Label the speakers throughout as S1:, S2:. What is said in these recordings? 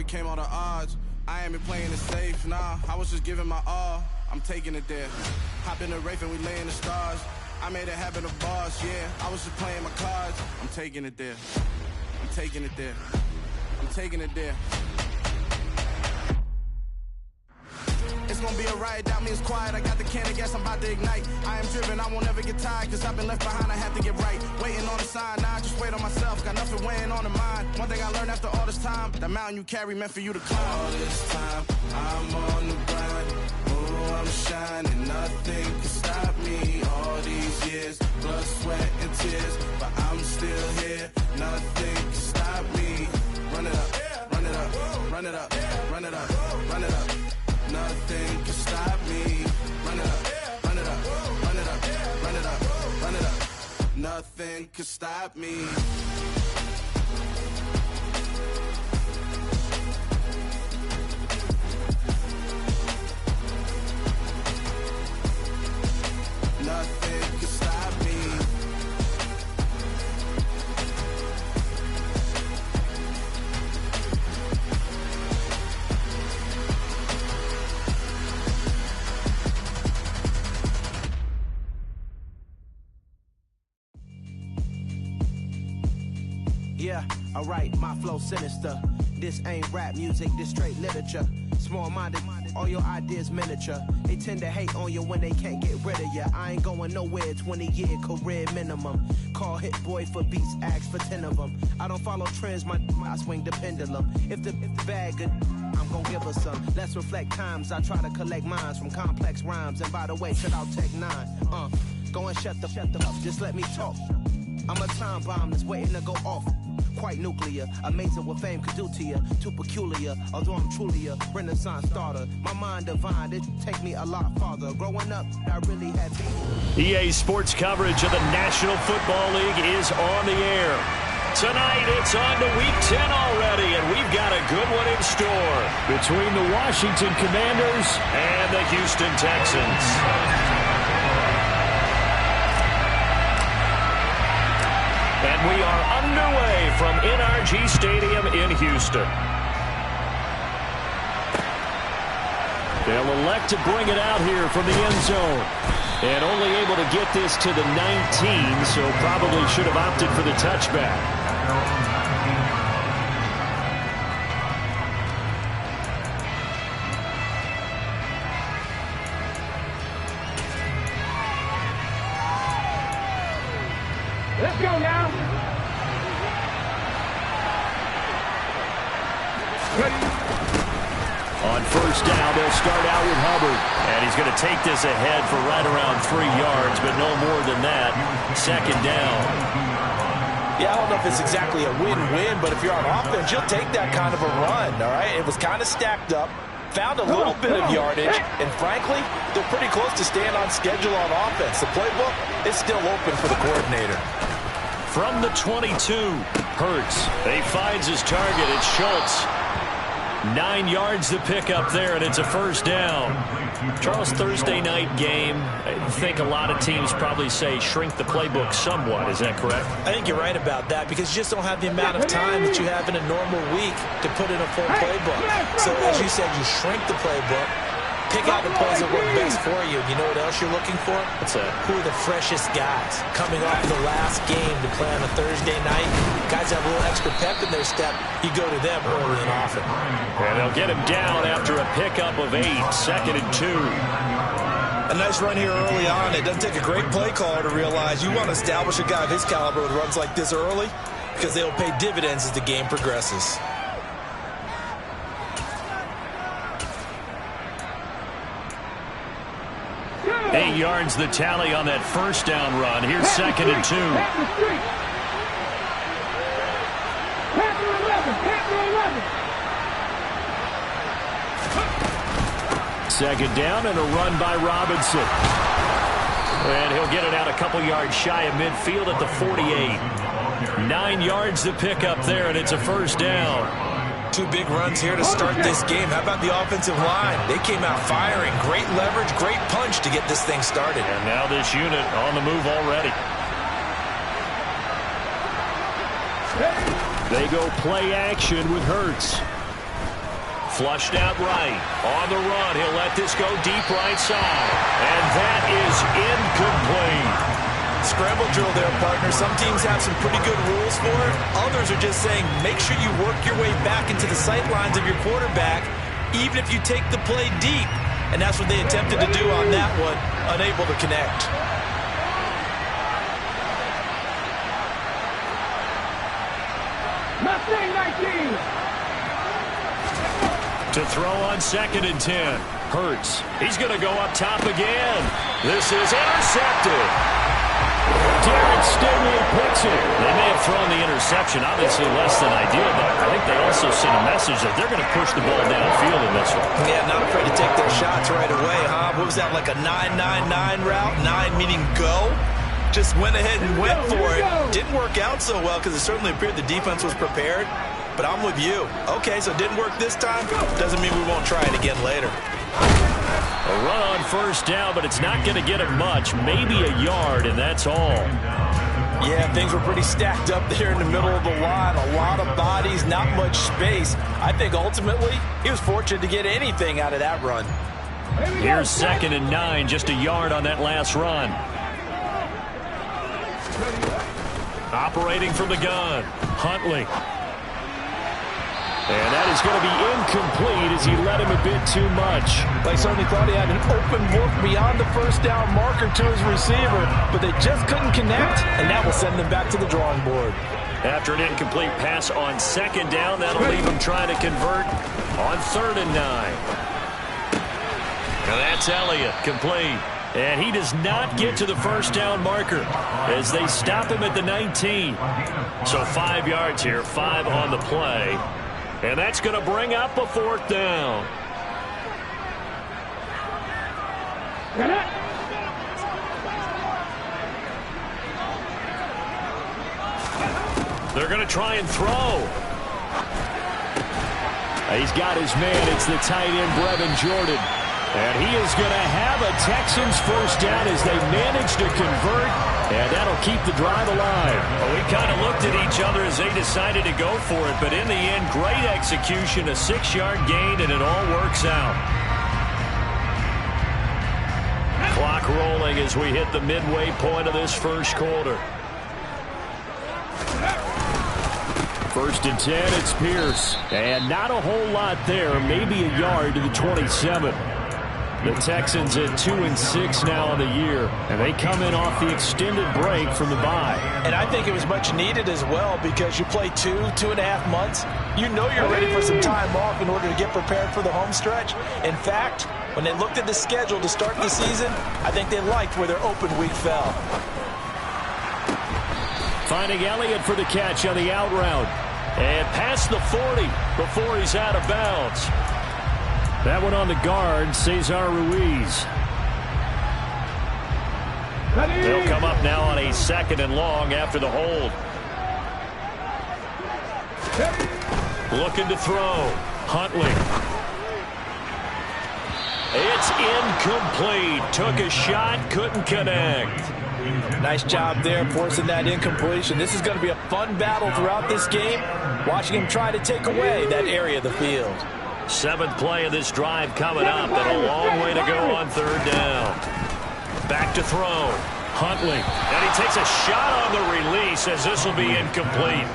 S1: overcame all the odds. I ain't been playing it safe, nah. I was just giving my all. I'm taking it there. Hop in the Wraith and we lay in the stars. I made it happen to boss, yeah. I was just playing my cards. I'm taking it there. I'm taking it there. I'm taking it there. It's gonna be a riot, doubt me it's quiet. I got the can of gas, I'm about to ignite. I am driven, I won't ever get tired, cause I've been left behind, I have to get right. Waiting on the sign, nah, I just wait on myself. Got nothing weighing on the mind. One thing I learned after all this time, the mountain you carry meant for you to climb. All this time, I'm on the grind. Oh, I'm shining, nothing can stop me. All these years, blood, sweat, and tears, but I'm still here. Nothing can stop me. Run it up, run it up, run it up, run it up, run it up. Nothing can stop me. Run it up, run it up, run it up, run it up, run it up. Nothing can stop me. Nothing can stop me.
S2: Yeah, alright, my flow sinister. This ain't rap music, this straight literature. Small-minded, all your ideas miniature. They tend to hate on you when they can't get rid of you. I ain't going nowhere, 20-year career minimum. Call Hit Boy for beats, ask for 10 of them. I don't follow trends, I swing the pendulum. If the bag good, I'm gonna give her some. Let's reflect times, I try to collect minds from complex rhymes. And by the way, shut out Tech 9. Go and shut the up, just let me talk. I'm a time bomb that's waiting to go off. Quite nuclear, amazing what fame could do to you. Too peculiar, although I'm truly a renaissance starter. My mind divine, it take me a lot farther. Growing up, I really had
S3: EA Sports coverage of the National Football League is on the air. Tonight, it's on to Week 10 already, and we've got a good one in store between the Washington Commanders and the Houston Texans. And we are underway from NRG Stadium in Houston. They'll elect to bring it out here from the end zone. And only able to get this to the 19, so probably should have opted for the touchback.
S4: Let's go now.
S3: On first down, they'll start out with Hubbard. And he's going to take this ahead for right around 3 yards, but no more than that. Second down.
S5: Yeah, I don't know if it's exactly a win-win, but if you're on offense, you'll take that kind of a run, all right? It was kind of stacked up, found a little bit of yardage, and frankly, they're pretty close to staying on schedule on offense. The playbook is still open for the coordinator.
S3: From the 22, Hurts. He finds his target. It's Schultz. 9 yards to pick up there, and it's a first down. Charles, Thursday night game, I think a lot of teams probably say shrink the playbook somewhat. Is that correct?
S5: I think you're right about that because you just don't have the amount of time that you have in a normal week to put in a full playbook. So, as you said, you shrink the playbook, pick out the plays that work best for you. You know what else you're looking for?
S3: What's that?
S5: Who are the freshest guys coming off the last game to play on a Thursday night? Guys have a little extra pep in their step. You go to them early and often.
S3: And they'll get him down after a pickup of 8, 2nd and 2.
S6: A nice run here early on. It doesn't take a great play caller to realize you want to establish a guy of his caliber with runs like this early because they'll pay dividends as the game progresses.
S3: Eight yards the tally on that first down run. Here's 2nd and 2. Second down and a run by Robinson. And he'll get it out a couple yards shy of midfield at the 48. 9 yards to pick up there, and it's a first down.
S6: 2 big runs here to start this game. How about the offensive line? They came out firing. Great leverage, great punch to get this thing started.
S3: And now this unit on the move already. They go play action with Hurts. Flushed out right. On the run, he'll let this go deep right side. And that is incomplete.
S6: Scramble drill there, partner. Some teams have some pretty good rules for it. Others are just saying make sure you work your way back into the sight lines of your quarterback, even if you take the play deep. And that's what they attempted to do on that one, unable to connect.
S4: Mustang 19.
S3: To throw on 2nd and 10. Hurts. He's going to go up top again. This is intercepted. Darren Stingley picks it. They may have thrown the interception, obviously less than ideal, but I think they also sent a message that they're going to push the ball downfield in this one.
S6: Yeah, not afraid to take their shots right away, huh? What was that, like a 9-9-9 route? 9 meaning go? Just went ahead and went for it. Didn't work out so well because it certainly appeared the defense was prepared, but I'm with you. Okay, so it didn't work this time. Doesn't mean we won't try it again later.
S3: A run on 1st down, but it's not going to get him much. Maybe a yard, and that's all.
S6: Yeah, things were pretty stacked up there in the middle of the line. A lot of bodies, not much space. I think ultimately he was fortunate to get anything out of that run.
S3: Here's 2nd and 9, just a yard on that last run. Operating from the gun, Huntley. And that is going to be incomplete as he led him a bit too much.
S6: They certainly thought he had an open look beyond the 1st down marker to his receiver, but they just couldn't connect, and that will send them back to the drawing board.
S3: After an incomplete pass on 2nd down, that'll leave him trying to convert on 3rd and 9. And that's Elliott, complete. And he does not get to the 1st down marker as they stop him at the 19. So 5 yards here, 5 on the play. And that's going to bring up a 4th down. They're going to try and throw. He's got his man. It's the tight end, Brevin Jordan. And he is going to have a Texans 1st down as they manage to convert, and that'll keep the drive alive. Well, we kind of looked at each other as they decided to go for it, but in the end, great execution, a 6-yard gain, and it all works out. Clock rolling as we hit the midway point of this 1st quarter. 1st and 10, it's Pierce. And not a whole lot there, maybe a yard to the 27. The Texans at 2-6 now on the year, and they come in off the extended break from the bye.
S6: And I think it was much needed as well because you play 2.5 months. You know you're ready for some time off in order to get prepared for the home stretch. In fact, when they looked at the schedule to start the season, I think they liked where their open week fell.
S3: Finding Elliott for the catch on the out route. And past the 40 before he's out of bounds. That one on the guard, Cesar Ruiz. They'll come up now on a 2nd and long after the hold. Looking to throw. Huntley. It's incomplete. Took a shot, couldn't connect.
S6: Nice job there forcing that incompletion. This is going to be a fun battle throughout this game, watching him try to take away that area of the field.
S3: 7th play of this drive coming up, and a long way to go on 3rd down. Back to throw. Huntley. And he takes a shot on the release as this will be incomplete.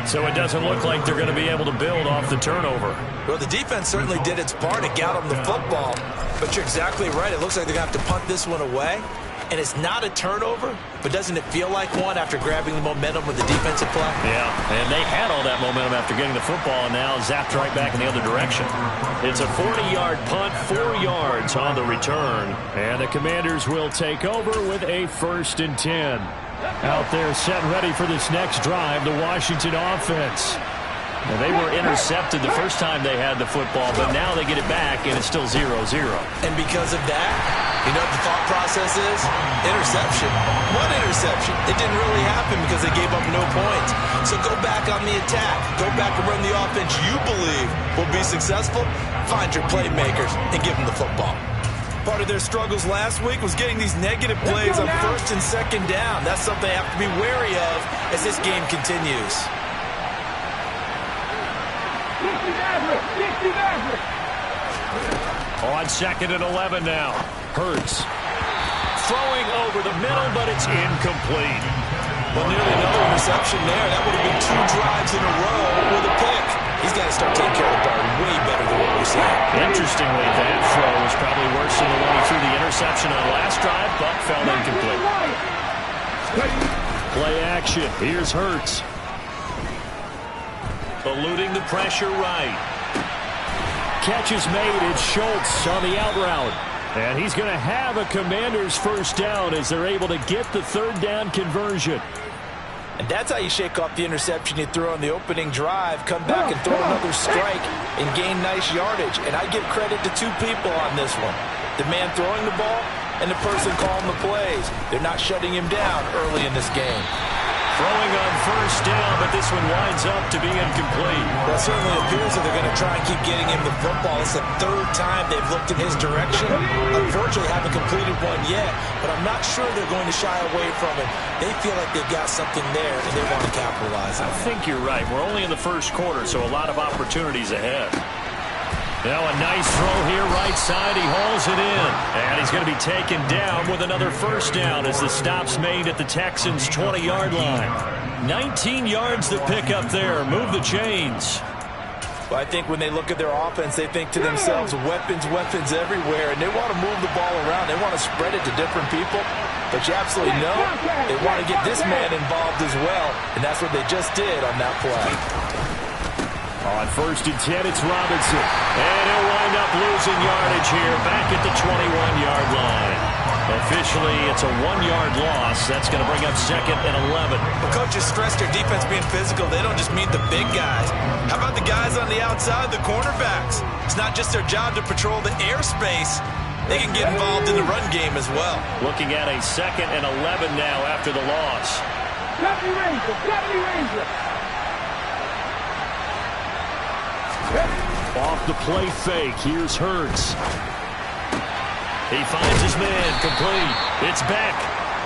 S3: So it doesn't look like they're going to be able to build off the turnover.
S6: Well, the defense certainly did its part to get them the football. But you're exactly right. It looks like they're going to have to punt this one away. And it's not a turnover, but doesn't it feel like one after grabbing the momentum with the defensive play?
S3: Yeah, and they had all that momentum after getting the football, and now zapped right back in the other direction. It's a 40-yard punt, 4 yards on the return. And the Commanders will take over with a 1st and 10. Out there set ready for this next drive, the Washington offense. And they were intercepted the first time they had the football, but now they get it back, and it's still 0-0.
S6: And because of that, you know what the thought process is? Interception. One interception. It didn't really happen because they gave up no points. So go back on the attack. Go back and run the offense you believe will be successful. Find your playmakers and give them the football. Part of their struggles last week was getting these negative plays on 1st and 2nd down. That's something they have to be wary of as this game continues.
S3: On 2nd and 11 now. Hurts throwing over the middle, but it's incomplete.
S6: Well, nearly another interception there. That would have been 2 drives in a row with a pick. He's got to start taking care of the ball way better than what we're seeing.
S3: Interestingly, that throw was probably worse than the one he threw the interception on last drive, but fell incomplete. Play action. Here's Hurts. Eluding the pressure right. Catch is made. It's Schultz on the out route. And he's going to have a Commanders first down as they're able to get the 3rd down conversion.
S6: And that's how you shake off the interception you threw on the opening drive, come back and throw another strike and gain nice yardage. And I give credit to 2 people on this one. The man throwing the ball and the person calling the plays. They're not shutting him down early in this game.
S3: Throwing on first down, but this one winds up to be incomplete.
S6: Well, it certainly appears that they're going to try and keep getting him the football. It's the 3rd time they've looked in his direction. Unfortunately, haven't completed one yet, but I'm not sure they're going to shy away from it. They feel like they've got something there, and they want to capitalize on it.
S3: I think you're right. We're only in the first quarter, so a lot of opportunities ahead. Now a nice throw here, right side. He hauls it in. And he's going to be taken down with another first down as the stop's made at the Texans' 20-yard line. 19 yards to pick up there. Move the chains.
S6: Well, I think when they look at their offense, they think to themselves, weapons everywhere, and they want to move the ball around. They want to spread it to different people. But you absolutely know they want to get this man involved as well, and that's what they just did on that play.
S3: On 1st and 10, it's Robinson. And he'll wind up losing yardage here back at the 21-yard line. Officially, it's a 1-yard loss. That's going to bring up 2nd and 11.
S6: Well, coaches stressed their defense being physical. They don't just mean the big guys. How about the guys on the outside, the cornerbacks? It's not just their job to patrol the airspace. They can get involved in the run game as well.
S3: Looking at a 2nd and 11 now after the loss. Off the play fake, here's Hurts. He finds his man, complete. It's Beck.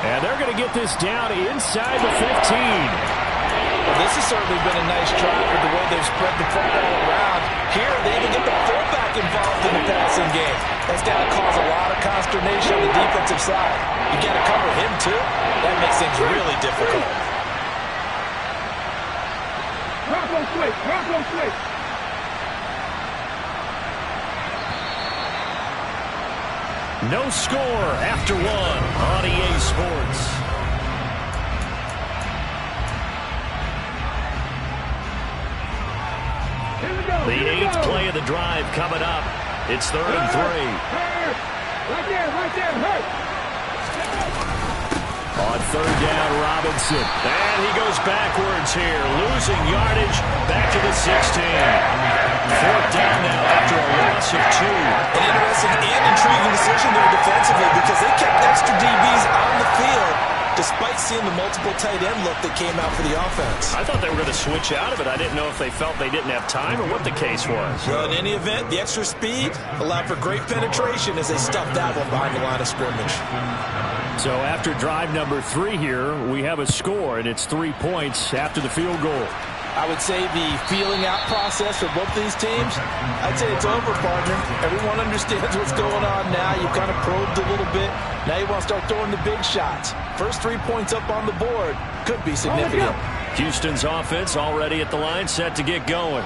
S3: And they're going to get this down inside the 15.
S6: Well, this has certainly been a nice drive with the way they've spread the football around. Here, they even get the fullback involved in the passing game. That's got to cause a lot of consternation on the defensive side. You got to cover him, too. That makes things really difficult.
S4: Switch.
S3: No score after 1 on EA Sports. The 8th play of the drive coming up. It's 3rd and 3.
S4: Right there, hurt.
S3: On 3rd down, Robinson. And he goes backwards here, losing yardage back to the 16. 4th down now after a loss of 2.
S6: An interesting and intriguing decision there defensively because they kept extra DBs on the field despite seeing the multiple tight end look that came out for the offense.
S3: I thought they were going to switch out of it. I didn't know if they felt they didn't have time or what the case was.
S6: Well, in any event, the extra speed allowed for great penetration as they stuffed that one behind the line of scrimmage.
S3: So after drive number 3 here, we have a score, and it's 3 points after the field goal.
S6: I would say the feeling out process for both these teams, I'd say it's over, partner. Everyone understands what's going on now. You've kind of probed a little bit. Now you want to start throwing the big shots. First 3 points up on the board could be significant.
S3: Houston's offense already at the line, set to get going.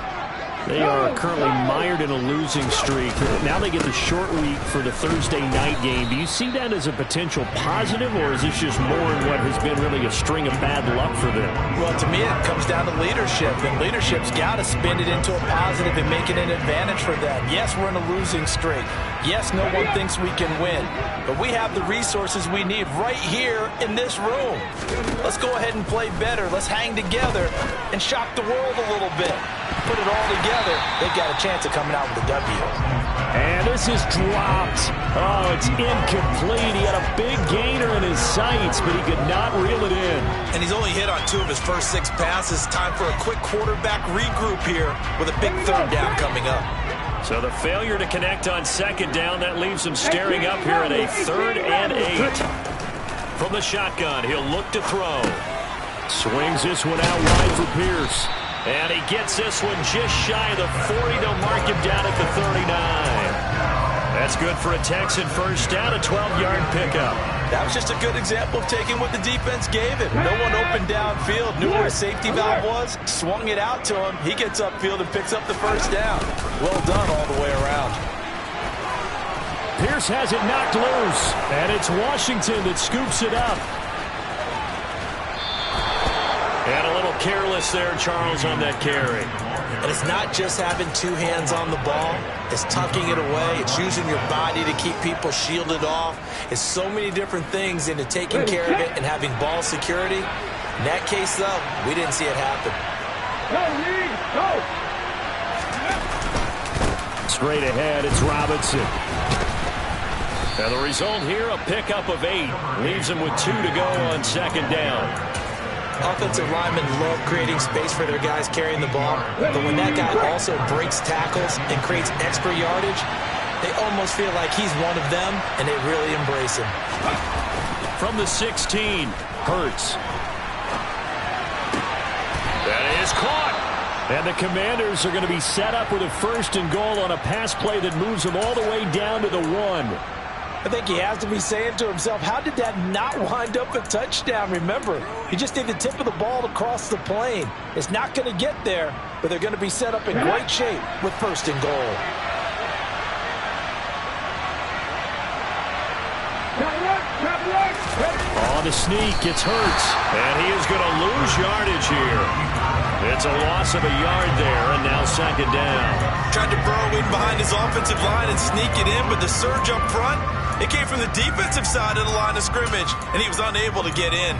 S3: They are currently mired in a losing streak. Now they get the short week for the Thursday night game. Do you see that as a potential positive, or is this just more in what has been really a string of bad luck for them?
S6: Well, to me, it comes down to leadership, and leadership's got to spin it into a positive and make it an advantage for them. Yes, we're in a losing streak. Yes, no one thinks we can win, but we have the resources we need right here in this room. Let's go ahead and play better. Let's hang together and shock the world a little bit. Put it all together, they've got a chance of coming out with a W.
S3: And this is dropped. Oh, it's incomplete. He had a big gainer in his sights, but he could not reel it in.
S6: And he's only hit on 2 of his first 6 passes. Time for a quick quarterback regroup here with a big 3rd down coming up.
S3: So the failure to connect on 2nd down, that leaves him staring up here at a 3rd and 8. From the shotgun, he'll look to throw. Swings this one out wide for Pierce. And he gets this one just shy of the 40. They'll mark him down at the 39. That's good for a Texan first down, a 12-yard pickup.
S6: That was just a good example of taking what the defense gave him. No one opened downfield, knew where his safety valve was, swung it out to him. He gets upfield and picks up the first down. Well done all the way around.
S3: Pierce has it knocked loose, and it's Washington that scoops it up. And a little careless there, Charles, on that carry.
S6: And it's not just having two hands on the ball. It's tucking it away. It's using your body to keep people shielded off. It's so many different things into taking care of it and having ball security. In that case, though, we didn't see it happen.
S3: Straight ahead, it's Robinson. And the result here, a pickup of 8. Leaves him with 2 to go on second down.
S6: Offensive linemen love creating space for their guys carrying the ball, but when that guy also breaks tackles and creates extra yardage, they almost feel like he's one of them, and they really embrace him.
S3: From the 16, Hurts. That is caught. And the Commanders are going to be set up with a 1st and goal on a pass play that moves them all the way down to the 1.
S6: I think he has to be saying to himself, how did that not wind up a touchdown? Remember, he just need the tip of the ball to cross the plane. It's not going to get there, but they're going to be set up in great shape with 1st and goal.
S3: On the sneak, it's Hurts, and he is going to lose yardage here. It's a loss of a yard there, and now second down.
S6: Tried to burrow in behind his offensive line and sneak it in, but the surge up front, it came from the defensive side of the line of scrimmage, and he was unable to get in.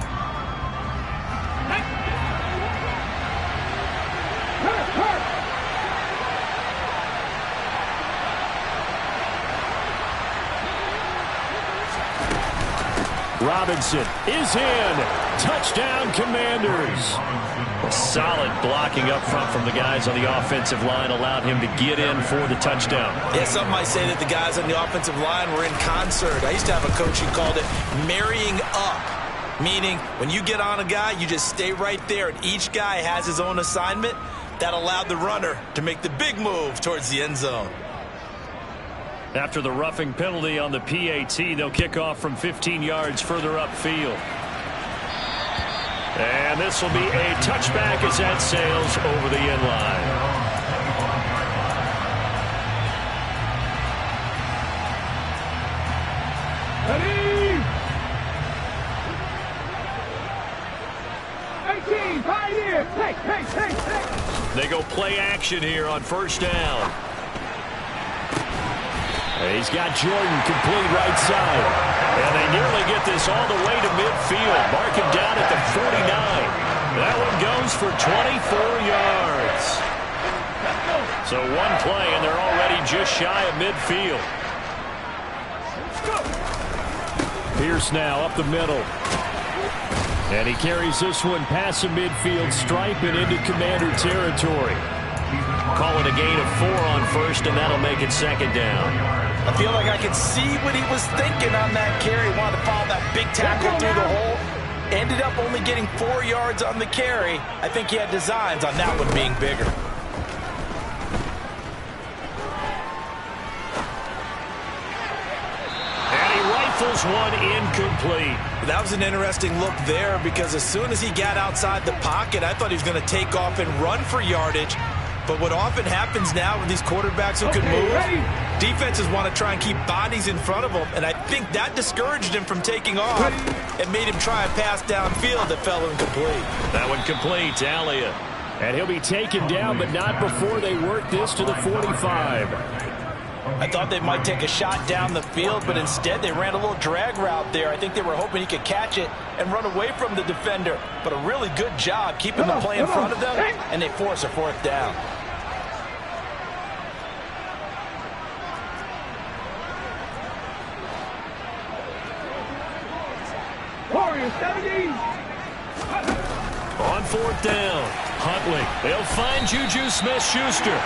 S3: Robinson is in. Touchdown, Commanders. Solid blocking up front from the guys on the offensive line allowed him to get in for the touchdown.
S6: Yeah, some might say that the guys on the offensive line were in concert. I used to have a coach who called it marrying up, meaning when you get on a guy, you just stay right there, and each guy has his own assignment. That allowed the runner to make the big move towards the end zone.
S3: After the roughing penalty on the PAT, they'll kick off from 15 yards further upfield. And this will be a touchback as that sails over the end line. They go play action here on first down. He's got Jordan complete right side. And they nearly get this all the way to midfield. Mark him down at the 49. That one goes for 24 yards. So one play, and they're already just shy of midfield. Pierce now up the middle. And he carries this one past the midfield stripe and into Commander territory. Call it a gain of 4 on first, and that'll make it second down.
S6: I feel like I could see what he was thinking on that carry. Wanted to follow that big tackle through the hole. Ended up only getting 4 yards on the carry. I think he had designs on that one being bigger.
S3: And he rifles one incomplete.
S6: That was an interesting look there because as soon as he got outside the pocket, I thought he was going to take off and run for yardage. But what often happens now with these quarterbacks who can move, defenses want to try and keep bodies in front of them, and I think that discouraged him from taking off and made him try a pass downfield that fell incomplete.
S3: That one complete to Elliott. And he'll be taken down, but not before they work this to the 45.
S6: I thought they might take a shot down the field, but instead they ran a little drag route there. I think they were hoping he could catch it and run away from the defender. But a really good job keeping the play in front of them, and they force a 4th down.
S3: On 4th down, Huntley. They'll find Juju Smith-Schuster.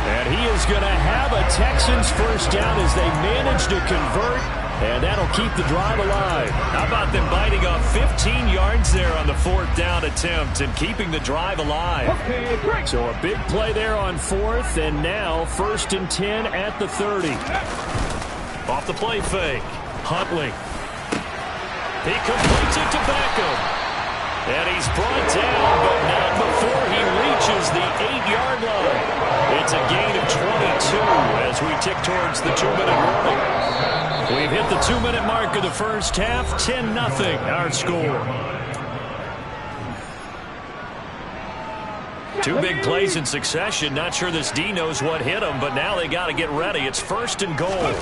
S3: And he is going to have a Texans first down as they manage to convert, and that'll keep the drive alive. How about them biting off 15 yards yards there on the 4th down attempt and keeping the drive alive. So a big play there on 4th, and now 1st and 10 at the 30. Off the play fake. Huntley. He completes it to Beckham. And he's brought down, but not before he reaches the 8-yard line. It's a gain of 22 as we tick towards the 2-minute warning. We've hit the 2-minute mark of the first half. 10-0 our score. Two big plays in succession. Not sure this D knows what hit him, but now they got to get ready. It's 1st and goal.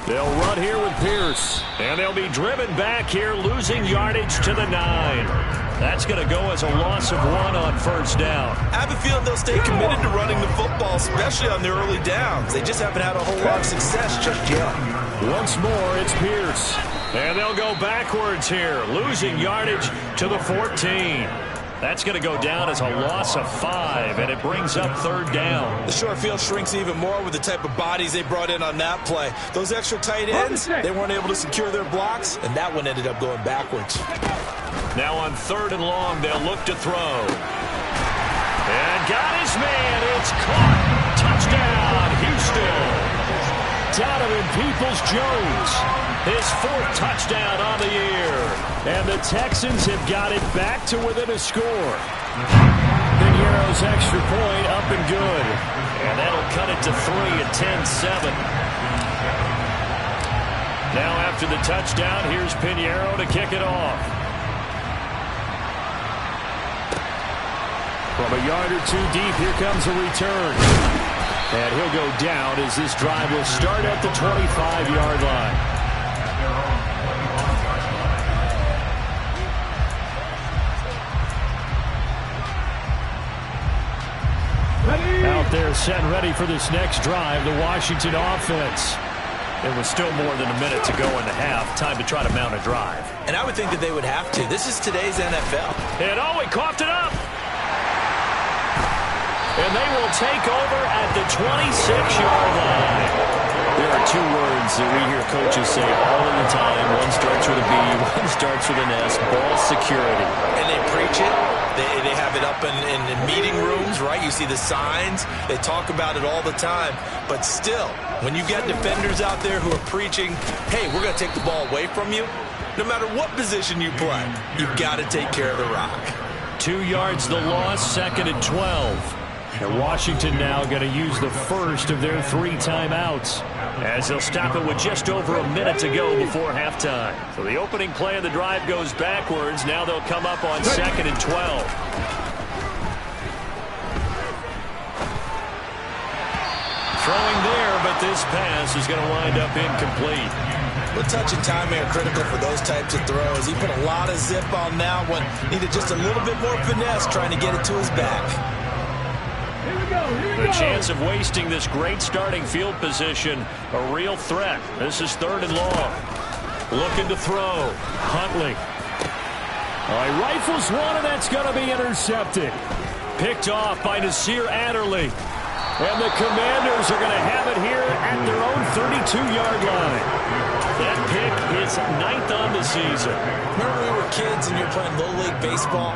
S3: They'll run here with Pierce, and they'll be driven back here, losing yardage to the 9. That's going to go as a loss of 1 on 1st down.
S6: I have a feeling they'll stay committed to running the football, especially on the early downs. They just haven't had a whole lot of success just yet.
S3: Once more, it's Pierce. And they'll go backwards here, losing yardage to the 14. That's going to go down as a loss of 5, and it brings up 3rd down.
S6: The short field shrinks even more with the type of bodies they brought in on that play. Those extra tight ends, they weren't able to secure their blocks, and that one ended up going backwards.
S3: Now on 3rd and long, they'll look to throw. And got his man. It's caught. Touchdown, Houston. Donovan Peoples-Jones, his 4th touchdown on the year. And the Texans have got it back to within a score. Piñeiro's extra point up and good. And that'll cut it to 3 at 10-7. Now after the touchdown, here's Piñeiro to kick it off. From a yard or 2 deep, here comes a return. And he'll go down as this drive will start at the 25-yard line. Out there set and ready for this next drive, the Washington offense. It was still more than a minute to go in the half. Time to try to mount a drive.
S6: And I would think that they would have to. This is today's NFL.
S3: And he coughed it up. And they will take over at the 26-yard line. There are 2 words that we hear coaches say all of the time. One starts with a B, one starts with an S, ball security.
S6: And they preach it. They have it up in meeting rooms, right? You see the signs. They talk about it all the time. But still, when you got defenders out there who are preaching, hey, we're going to take the ball away from you, no matter what position you play, you've got to take care of the rock.
S3: 2 yards the loss, 2nd and 12. And Washington now going to use the first of their 3 timeouts as they'll stop it with just over a minute to go before halftime. So the opening play of the drive goes backwards. Now they'll come up on 2nd and 12. Throwing there, but this pass is going to wind up incomplete.
S6: Well, touch and timing are critical for those types of throws. He put a lot of zip on that one. Needed just a little bit more finesse trying to get it to his back.
S3: The chance of wasting this great starting field position, a real threat. This is 3rd and long. Looking to throw. Huntley. He rifles one, and that's going to be intercepted. Picked off by Nasir Adderley. And the Commanders are going to have it here at their own 32-yard line. That pick is 9th on the season.
S6: Remember we were kids and you were playing Little League baseball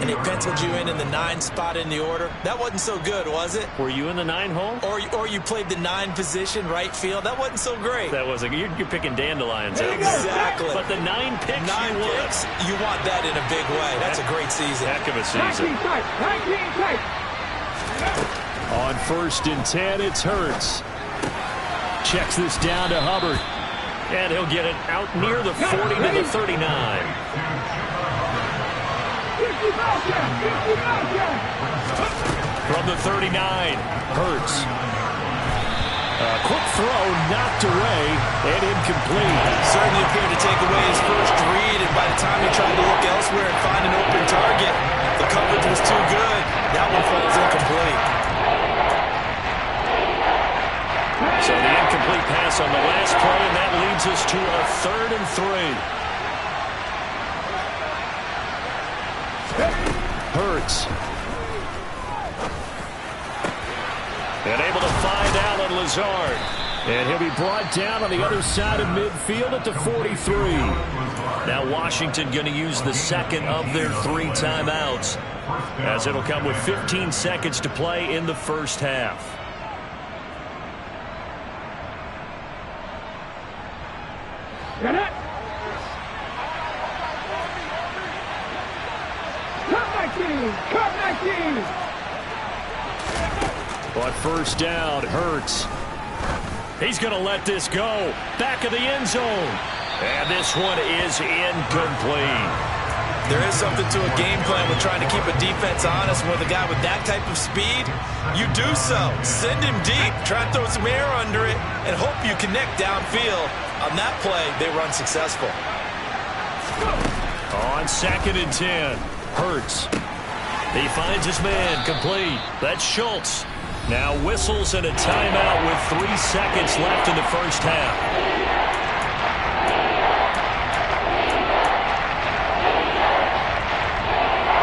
S6: and they penciled you in the 9 spot in the order? That wasn't so good, was it?
S3: Were you in the 9 hole?
S6: Or you played the 9 position, right field? That wasn't so great.
S3: That wasn't. You're picking dandelions.
S6: Exactly.
S3: But the 9 picks
S6: 9 picks, you want that in a big way. That's a great season.
S3: Heck of a season.
S4: 19 tight.
S3: On 1st and 10, it's Hurts. Checks this down to Hubbard. And he'll get it out near the 40 to the 39. From the 39, Hurts. A quick throw knocked away and incomplete.
S6: Certainly appeared to take away his first read, and by the time he tried to look elsewhere and find an open target, the coverage was too good. That one falls incomplete.
S3: So the incomplete pass on the last play, and that leads us to a 3rd and 3. Hurts. And able to find Allen Lazard. And he'll be brought down on the other side of midfield at the 43. Now Washington going to use the second of their 3 timeouts, as it'll come with 15 seconds to play in the first half.
S4: Get it! Cut my team!
S3: But first down, Hurts. He's going to let this go. Back of the end zone. And this one is incomplete.
S6: There is something to a game plan with trying to keep a defense honest. With a guy with that type of speed, you do so. Send him deep. Try and throw some air under it and hope you connect downfield. On that play, they were unsuccessful.
S3: On 2nd and 10, Hurts. He finds his man complete. That's Schultz. Now whistles and a timeout with 3 seconds left in the first half.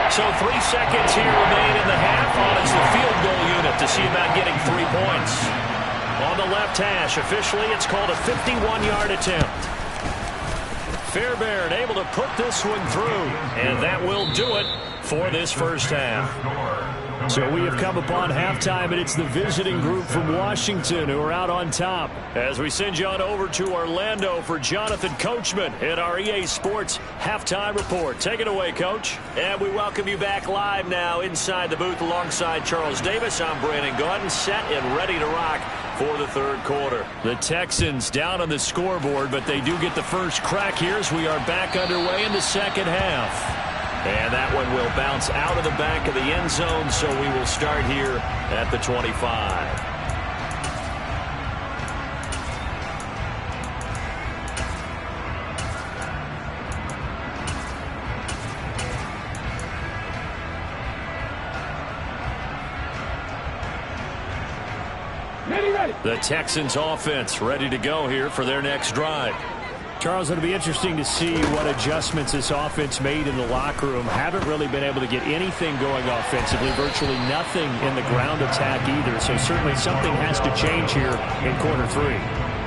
S3: So 3 seconds here remain in the half. It's the field goal unit to see about getting 3 points. On the left hash, officially it's called a 51-yard attempt. Fairbairn able to put this one through, and that will do it for this first half. So we have come upon halftime, and it's the visiting group from Washington who are out on top. As we send you on over to Orlando for Jonathan Coachman in our EA Sports Halftime Report. Take it away, Coach. And we welcome you back live now inside the booth alongside Charles Davis. I'm Brandon Gordon, set and ready to rock for the third quarter. The Texans down on the scoreboard, but they do get the first crack here as we are back underway in the second half. And that one will bounce out of the back of the end zone, so we will start here at the 25.
S4: Ready.
S3: The Texans offense ready to go here for their next drive. Charles, it'll be interesting to see what adjustments this offense made in the locker room. Haven't really been able to get anything going offensively, virtually nothing in the ground attack either. So certainly something has to change here in quarter 3.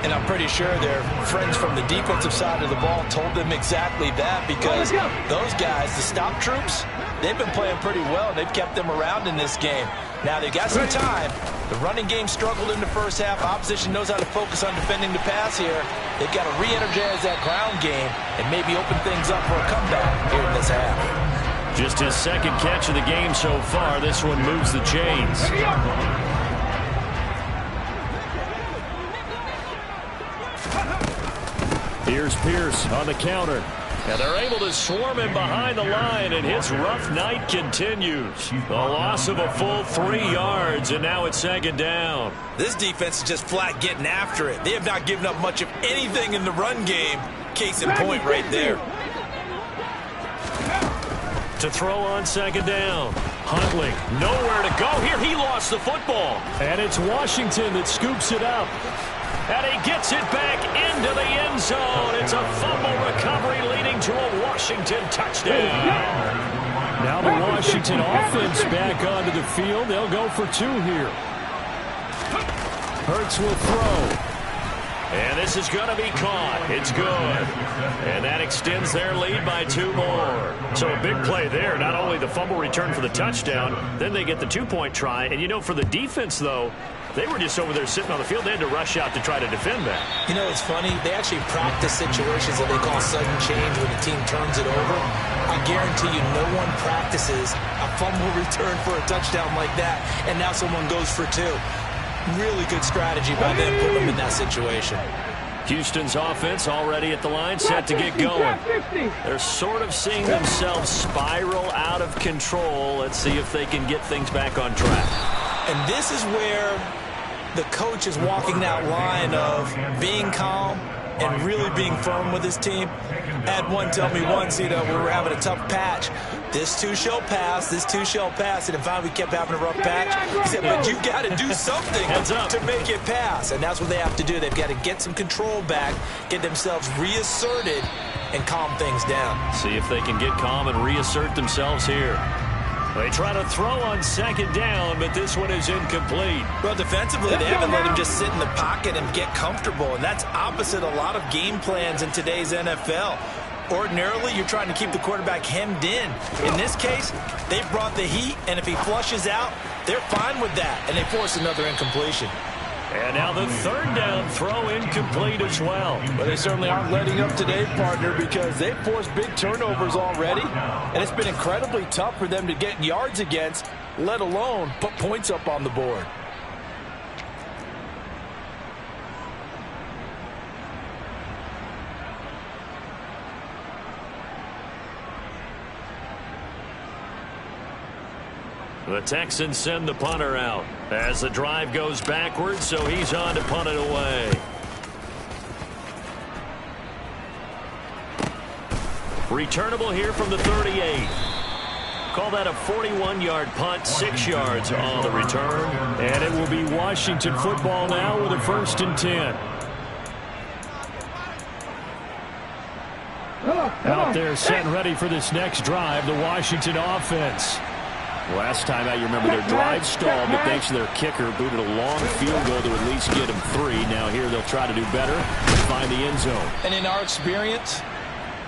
S6: And I'm pretty sure their friends from the defensive side of the ball told them exactly that, because those guys, the stop troops, they've been playing pretty well. They've kept them around in this game. Now they've got some time. The running game struggled in the first half. Opposition knows how to focus on defending the pass here. They've got to re-energize that ground game and maybe open things up for a comeback here in this half.
S3: Just his second catch of the game so far. This one moves the chains. Here's Pierce on the counter. And they're able to swarm him behind the line, and his rough night continues. The loss of a full 3 yards, and now it's 2nd down.
S6: This defense is just flat getting after it. They have not given up much of anything in the run game. Case in point right there.
S3: To throw on 2nd down. Huntley, nowhere to go here. He lost the football. And it's Washington that scoops it up. And he gets it back into the end zone. It's a fumble recovery leading to a Washington touchdown. Now the Washington offense back onto the field. They'll go for 2 here. Hurts will throw. And this is going to be caught. It's good. And that extends their lead by 2 more. So a big play there. Not only the fumble return for the touchdown, then they get the 2-point try. And, you know, for the defense, though, they were just over there sitting on the field. They had to rush out to try to defend that.
S6: You know, it's funny. They actually practice situations that they call sudden change when the team turns it over. I guarantee you no one practices a fumble return for a touchdown like that, and now someone goes for 2. Really good strategy by them putting them in that situation.
S3: Houston's offense already at the line, set to get going. They're sort of seeing themselves spiral out of control. Let's see if they can get things back on track.
S6: And this is where the coach is walking that line of being calm and really being firm with his team. I had one tell me once, you know, we were having a tough patch. This too shall pass, this too shall pass. And finally we kept having a rough patch. He said, but you got to do something to make it pass. And that's what they have to do. They've got to get some control back, get themselves reasserted, and calm things down.
S3: See if they can get calm and reassert themselves here. They try to throw on second down, but this one is incomplete.
S6: Well, defensively, they haven't let him just sit in the pocket and get comfortable, and that's opposite a lot of game plans in today's NFL. Ordinarily, you're trying to keep the quarterback hemmed in. In this case, they brought the heat, and if he flushes out, they're fine with that, and they force another incompletion.
S3: And now the third down throw incomplete as well.
S5: But they certainly aren't letting up today, partner, because they've forced big turnovers already, and it's been incredibly tough for them to get yards against, let alone put points up on the board.
S3: The Texans send the punter out as the drive goes backwards, so he's on to punt it away. Returnable here from the 38. Call that a 41-yard punt, 6 yards on the return. And it will be Washington football now with a 1st and 10. Out there set and ready for this next drive, the Washington offense. Last time out, you remember their drive stalled, but thanks to their kicker, booted a long field goal to at least get them 3. Now here they'll try to do better and find the end zone.
S5: And in our experience,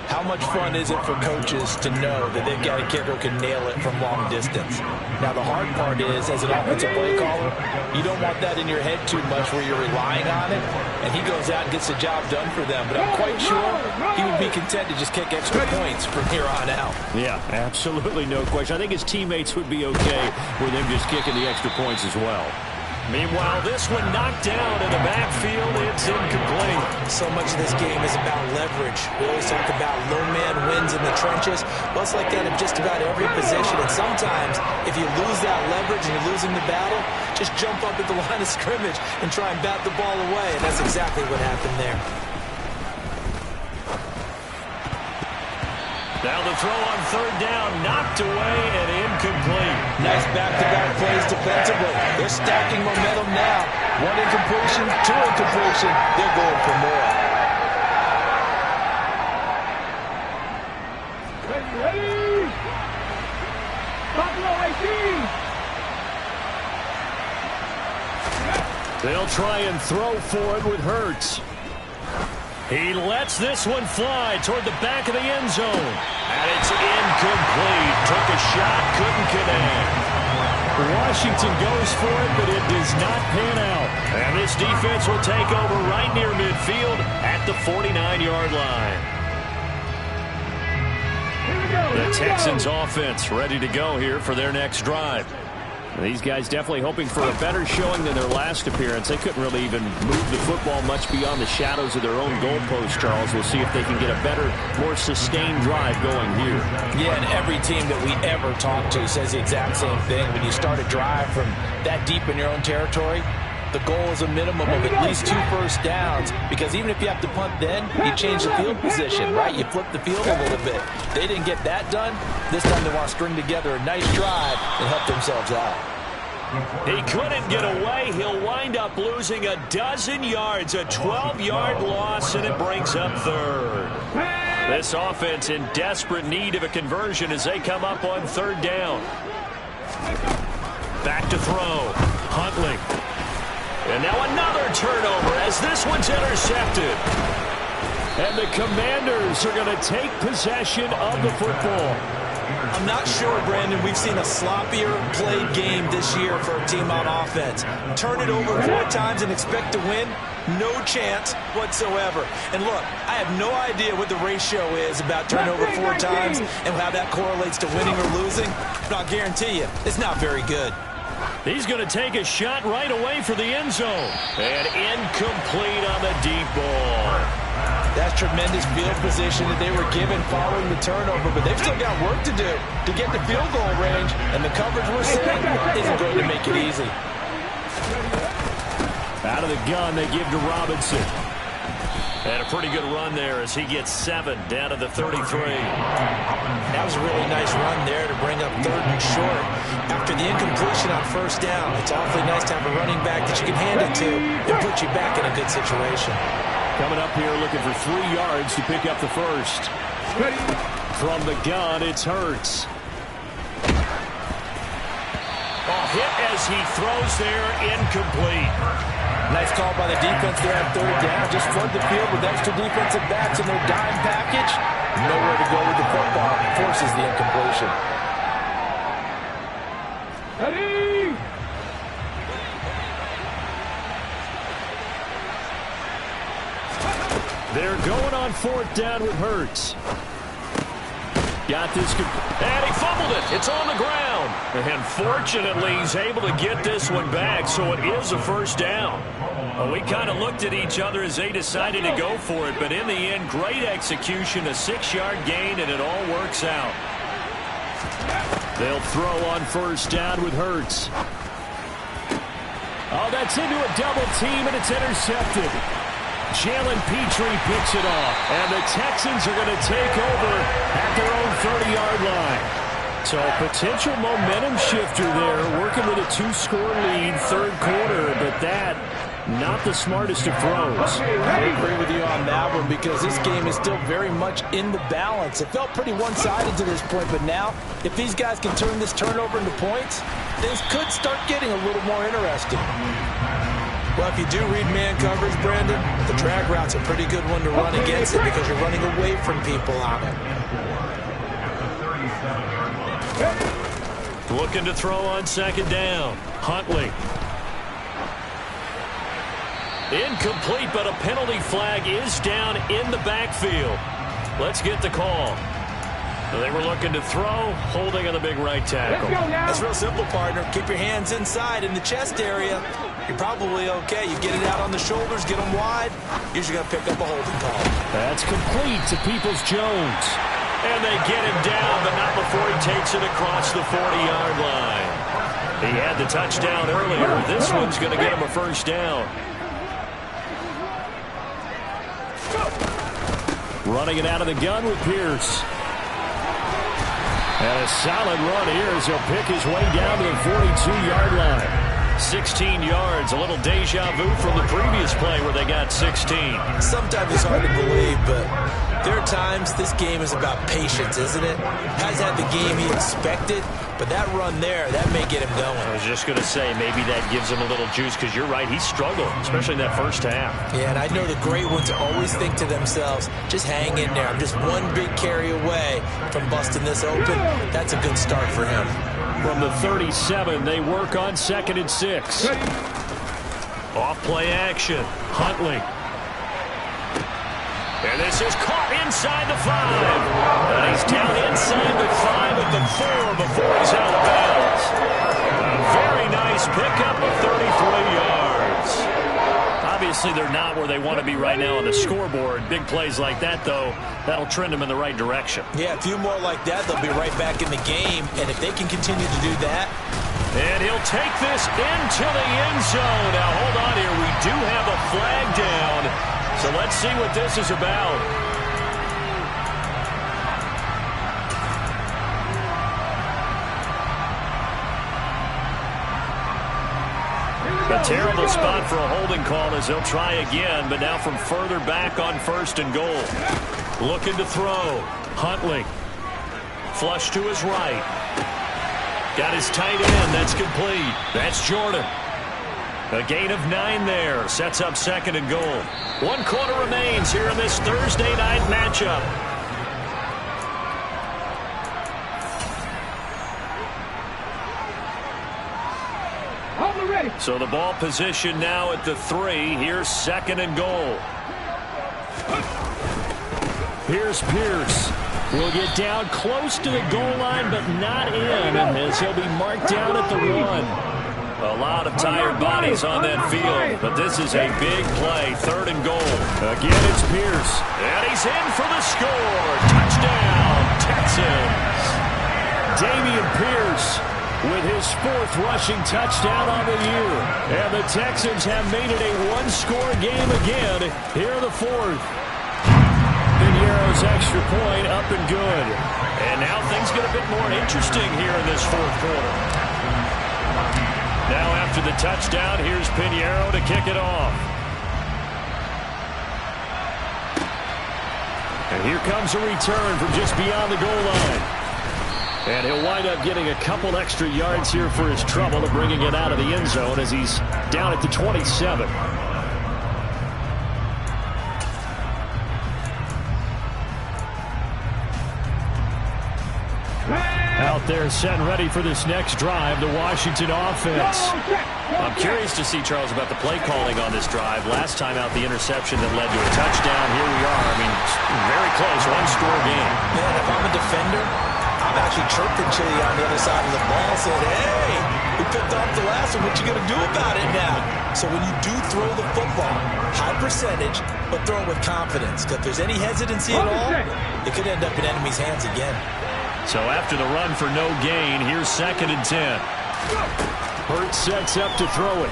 S5: how much fun is it for coaches to know that they've got a kicker who can nail it from long distance? Now, the hard part is, as an offensive play caller, you don't want that in your head too much where you're relying on it, and he goes out and gets the job done for them. But I'm quite sure he would be content to just kick extra points from here on out.
S3: Yeah, absolutely no question. I think his teammates would be okay with him just kicking the extra points as well. Meanwhile, this one knocked down in the backfield. It's incomplete.
S6: So much of this game is about leverage. We always talk about low man wins in the trenches. Well, it's like that in just about every position. And sometimes, if you lose that leverage and you're losing the battle, just jump up at the line of scrimmage and try and bat the ball away. And that's exactly what happened there.
S3: Now the throw on 3rd down, knocked away and incomplete.
S5: Nice back-to-back plays defensively. They're stacking momentum now. 1 incompletion, 2 incompletion. They're going for more.
S4: Ready. Buffalo 18.
S3: They'll try and throw for it with Hurts. He lets this one fly toward the back of the end zone. And it's incomplete. Took a shot, couldn't connect. Washington goes for it, but it does not pan out. And this defense will take over right near midfield at the 49-yard line. The Texans offense ready to go here for their next drive. These guys definitely hoping for a better showing than their last appearance. They couldn't really even move the football much beyond the shadows of their own goalpost, Charles. We'll see if they can get a better, more sustained drive going here.
S5: Yeah, and every team that we ever talk to says the exact same thing. When you start a drive from that deep in your own territory, the goal is a minimum of at least 2 first downs, because even if you have to punt then, you change the field position, right? You flip the field a little bit. They didn't get that done. This time they want to string together a nice drive and help themselves out.
S3: He couldn't get away. He'll wind up losing 12 yards, a 12-yard loss, and it brings up 3rd. This offense in desperate need of a conversion as they come up on 3rd down. Back to throw. Huntley. And now another turnover as this one's intercepted. And the Commanders are going to take possession of the football.
S6: I'm not sure, Brandon, we've seen a sloppier played game this year for a team on offense. Turn it over 4 times and expect to win? No chance whatsoever. And look, I have no idea what the ratio is about turnover 4 times and how that correlates to winning or losing. But I'll guarantee you, it's not very good.
S3: He's going to take a shot right away for the end zone. And incomplete on the deep ball.
S5: That's tremendous field position that they were given following the turnover, but they've still got work to do to get the field goal range, and the coverage we're seeing isn't going to make it easy.
S3: Out of the gun, they give to Robinson. And a pretty good run there as he gets 7 down to the 33.
S6: That was a really nice run there to bring up 3rd and short. After the incompletion on 1st down, it's awfully nice to have a running back that you can hand it to and put you back in a good situation.
S3: Coming up here looking for 3 yards to pick up the 1st. From the gun, it's Hurts. hit as he throws there, incomplete.
S5: Nice call by the defense there on third down. Just flood the field with extra defensive backs in their dime package. Nowhere to go with the football. Forces the incompletion.
S4: Ready?
S3: They're going on fourth down with Hurts. Got this, and he fumbled it. It's on the ground. And fortunately, he's able to get this one back, so it is a first down. Well, we kind of looked at each other as they decided to go for it, but in the end, great execution, a 6-yard gain, and it all works out. They'll throw on first down with Hurts. Oh, that's into a double team, and it's intercepted. Jalen Petrie picks it off, and the Texans are going to take over at their own 30-yard line. So a potential momentum shifter there, working with a 2-score lead, third quarter, but that, not the smartest of throws.
S5: I agree with you on that one because this game is still very much in the balance. It felt pretty one-sided to this point, but now, if these guys can turn this turnover into points, things could start getting a little more interesting.
S6: Well, if you do read man coverage, Brandon, the drag route's a pretty good one to run against it because you're running away from people on it.
S3: Looking to throw on second down. Huntley. Incomplete, but a penalty flag is down in the backfield. Let's get the call. They were looking to throw, holding on the big right tackle.
S6: It's real simple, partner. Keep your hands inside in the chest area. You're probably okay. You get it out on the shoulders, get them wide. Usually going to pick up a holding call.
S3: That's complete to Peoples-Jones. And they get him down, but not before he takes it across the 40-yard line. He had the touchdown earlier. This one's going to get him a first down. Running it out of the gun with Pierce. And a solid run here as he'll pick his way down to the 42-yard line. 16 yards, a little deja vu from the previous play where they got 16.
S6: Sometimes it's hard to believe, but there are times this game is about patience, isn't it? Guys had the game he expected, but that run there, that may get him going.
S3: I was just going to say, maybe that gives him a little juice because you're right, he struggled, especially in that first half.
S6: Yeah, and I know the great ones always think to themselves, just hang in there. I'm just one big carry away from busting this open. That's a good start for him.
S3: From the 37, they work on 2nd and 6. Off play action. Huntley. And this is caught inside the 5. And he's down inside the 5 at the 4 before he's out of bounds. A very nice pickup of 33 yards. Obviously, they're not where they want to be right now on the scoreboard. Big plays like that, though, that'll trend them in the right direction.
S6: Yeah, a few more like that, they'll be right back in the game. And if they can continue to do that.
S3: And he'll take this into the end zone. Now, hold on here. We do have a flag down. So let's see what this is about. A terrible spot for a holding call as they'll try again, but now from further back on 1st and goal. Looking to throw. Huntley. Flush to his right. Got his tight end. That's complete. That's Jordan. A gain of 9 there. Sets up 2nd and goal. 1 quarter remains here in this Thursday night matchup. So the ball position now at the 3. Here's 2nd and goal. Here's Pierce. Will get down close to the goal line, but not in, as he'll be marked down at the 1. A lot of tired bodies on that field, but this is a big play. 3rd and goal. Again, it's Pierce. And he's in for the score. Touchdown, Texans. Dameon Pierce with his 4th rushing touchdown on the year. And the Texans have made it a 1-score game again. Here in the 4th. Piñeiro's extra point up and good. And now things get a bit more interesting here in this 4th quarter. Now after the touchdown, here's Piñeiro to kick it off. And here comes a return from just beyond the goal line. And he'll wind up getting a couple extra yards here for his trouble and bringing it out of the end zone as he's down at the 27. Out there set and ready for this next drive, the Washington offense. I'm curious to see, Charles, about the play calling on this drive. Last time out, the interception that led to a touchdown. Here we are. I mean, very close, one-score game.
S6: Man, if I'm a defender, I'm actually chirping Chili on the other side of the ball saying, hey, we picked off the last one. What you going to do about it now? So when you do throw the football, high percentage, but throw it with confidence. Because if there's any hesitancy at all, it could end up in enemy's hands again.
S3: So after the run for no gain, here's 2nd and 10. Hurts sets up to throw it.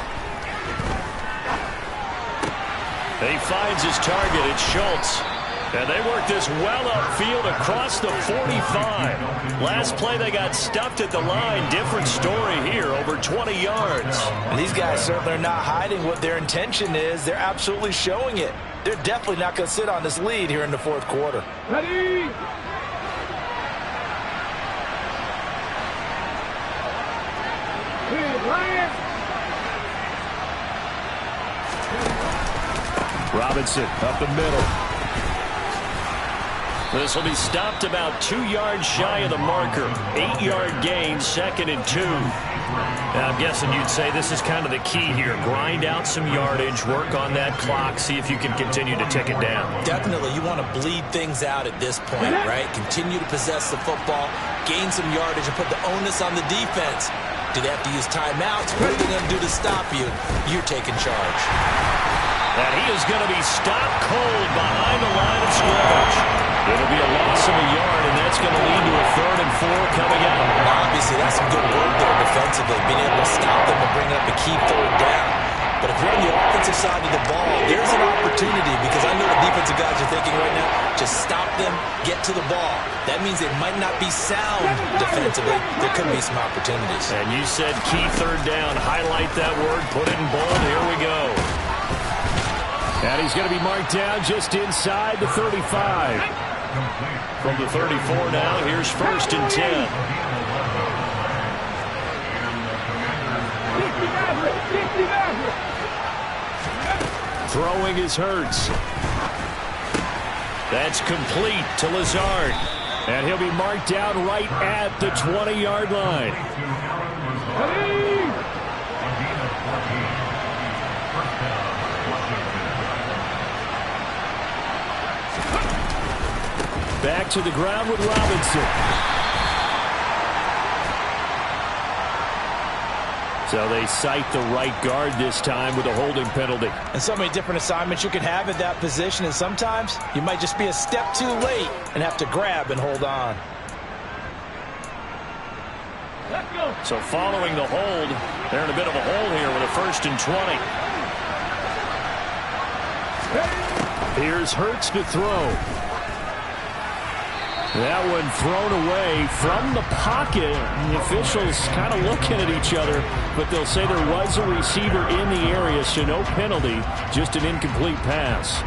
S3: He finds his target. It's Schultz. And they work this well upfield across the 45. Last play, they got stuffed at the line. Different story here, over 20 yards.
S5: And these guys certainly are not hiding what their intention is. They're absolutely showing it. They're definitely not going to sit on this lead here in the 4th quarter.
S4: Ready?
S3: Robinson up the middle. This will be stopped about 2 yards shy of the marker. 8-yard gain, 2nd and 2. Now, I'm guessing you'd say this is kind of the key here. Grind out some yardage, work on that clock, see if you can continue to tick it down.
S6: Definitely, you want to bleed things out at this point, right? Continue to possess the football, gain some yardage, and put the onus on the defense. Do they have to use timeouts? What are they going to do to stop you? You're taking charge.
S3: And he is going to be stopped cold behind the line of scrimmage. It'll be a loss of a yard, and that's going to lead to a 3rd and 4 coming out.
S6: Now, obviously, that's some good work there defensively, being able to stop them and bring up a key 3rd down. But if you're on the offensive side of the ball, there's an opportunity, because I know the defensive guys are thinking right now, just stop them, get to the ball. That means it might not be sound defensively. There could be some opportunities.
S3: And you said key 3rd down. Highlight that word, put it in bold. Here we go. And he's going to be marked down just inside the 35. From the 34 now, here's 1st and 10. Throwing is Hurts. That's complete to Lazard. And he'll be marked down right at the 20-yard line. Back to the ground with Robinson. So they cite the right guard this time with a holding penalty.
S5: And so many different assignments you can have at that position, and sometimes you might just be a step too late and have to grab and hold on.
S3: So following the hold, they're in a bit of a hole here with a 1st and 20. Here's Hurts to throw. That one thrown away from the pocket. The officials kind of looking at each other, but they'll say there was a receiver in the area, so no penalty, just an incomplete pass.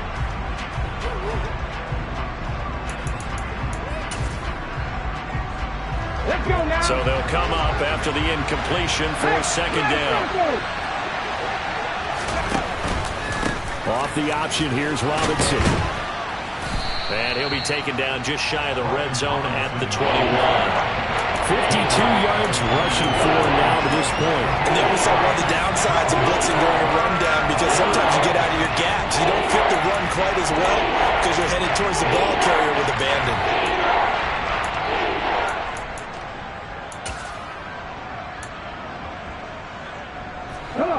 S3: So they'll come up after the incompletion for a 2nd down. Off the option, here's Robinson. And he'll be taken down just shy of the red zone at the 21. 52 yards rushing for now to this point.
S6: And there we saw one of the downsides of blitzing during a rundown, because sometimes you get out of your gaps. You don't fit the run quite as well because you're headed towards the ball carrier with abandon.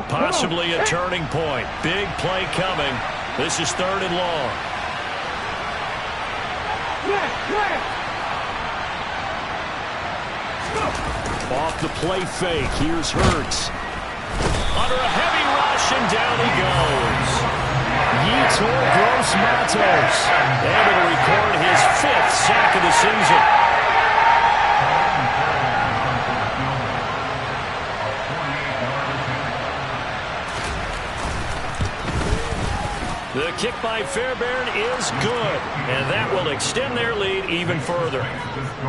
S3: Possibly a turning point. Big play coming. This is 3rd and long. Off the play fake, here's Hurts. Under a heavy rush, and down he goes. Yetur Gross-Matos able to record his 5th sack of the season. The kick by Fairbairn is good, and that will extend their lead even further.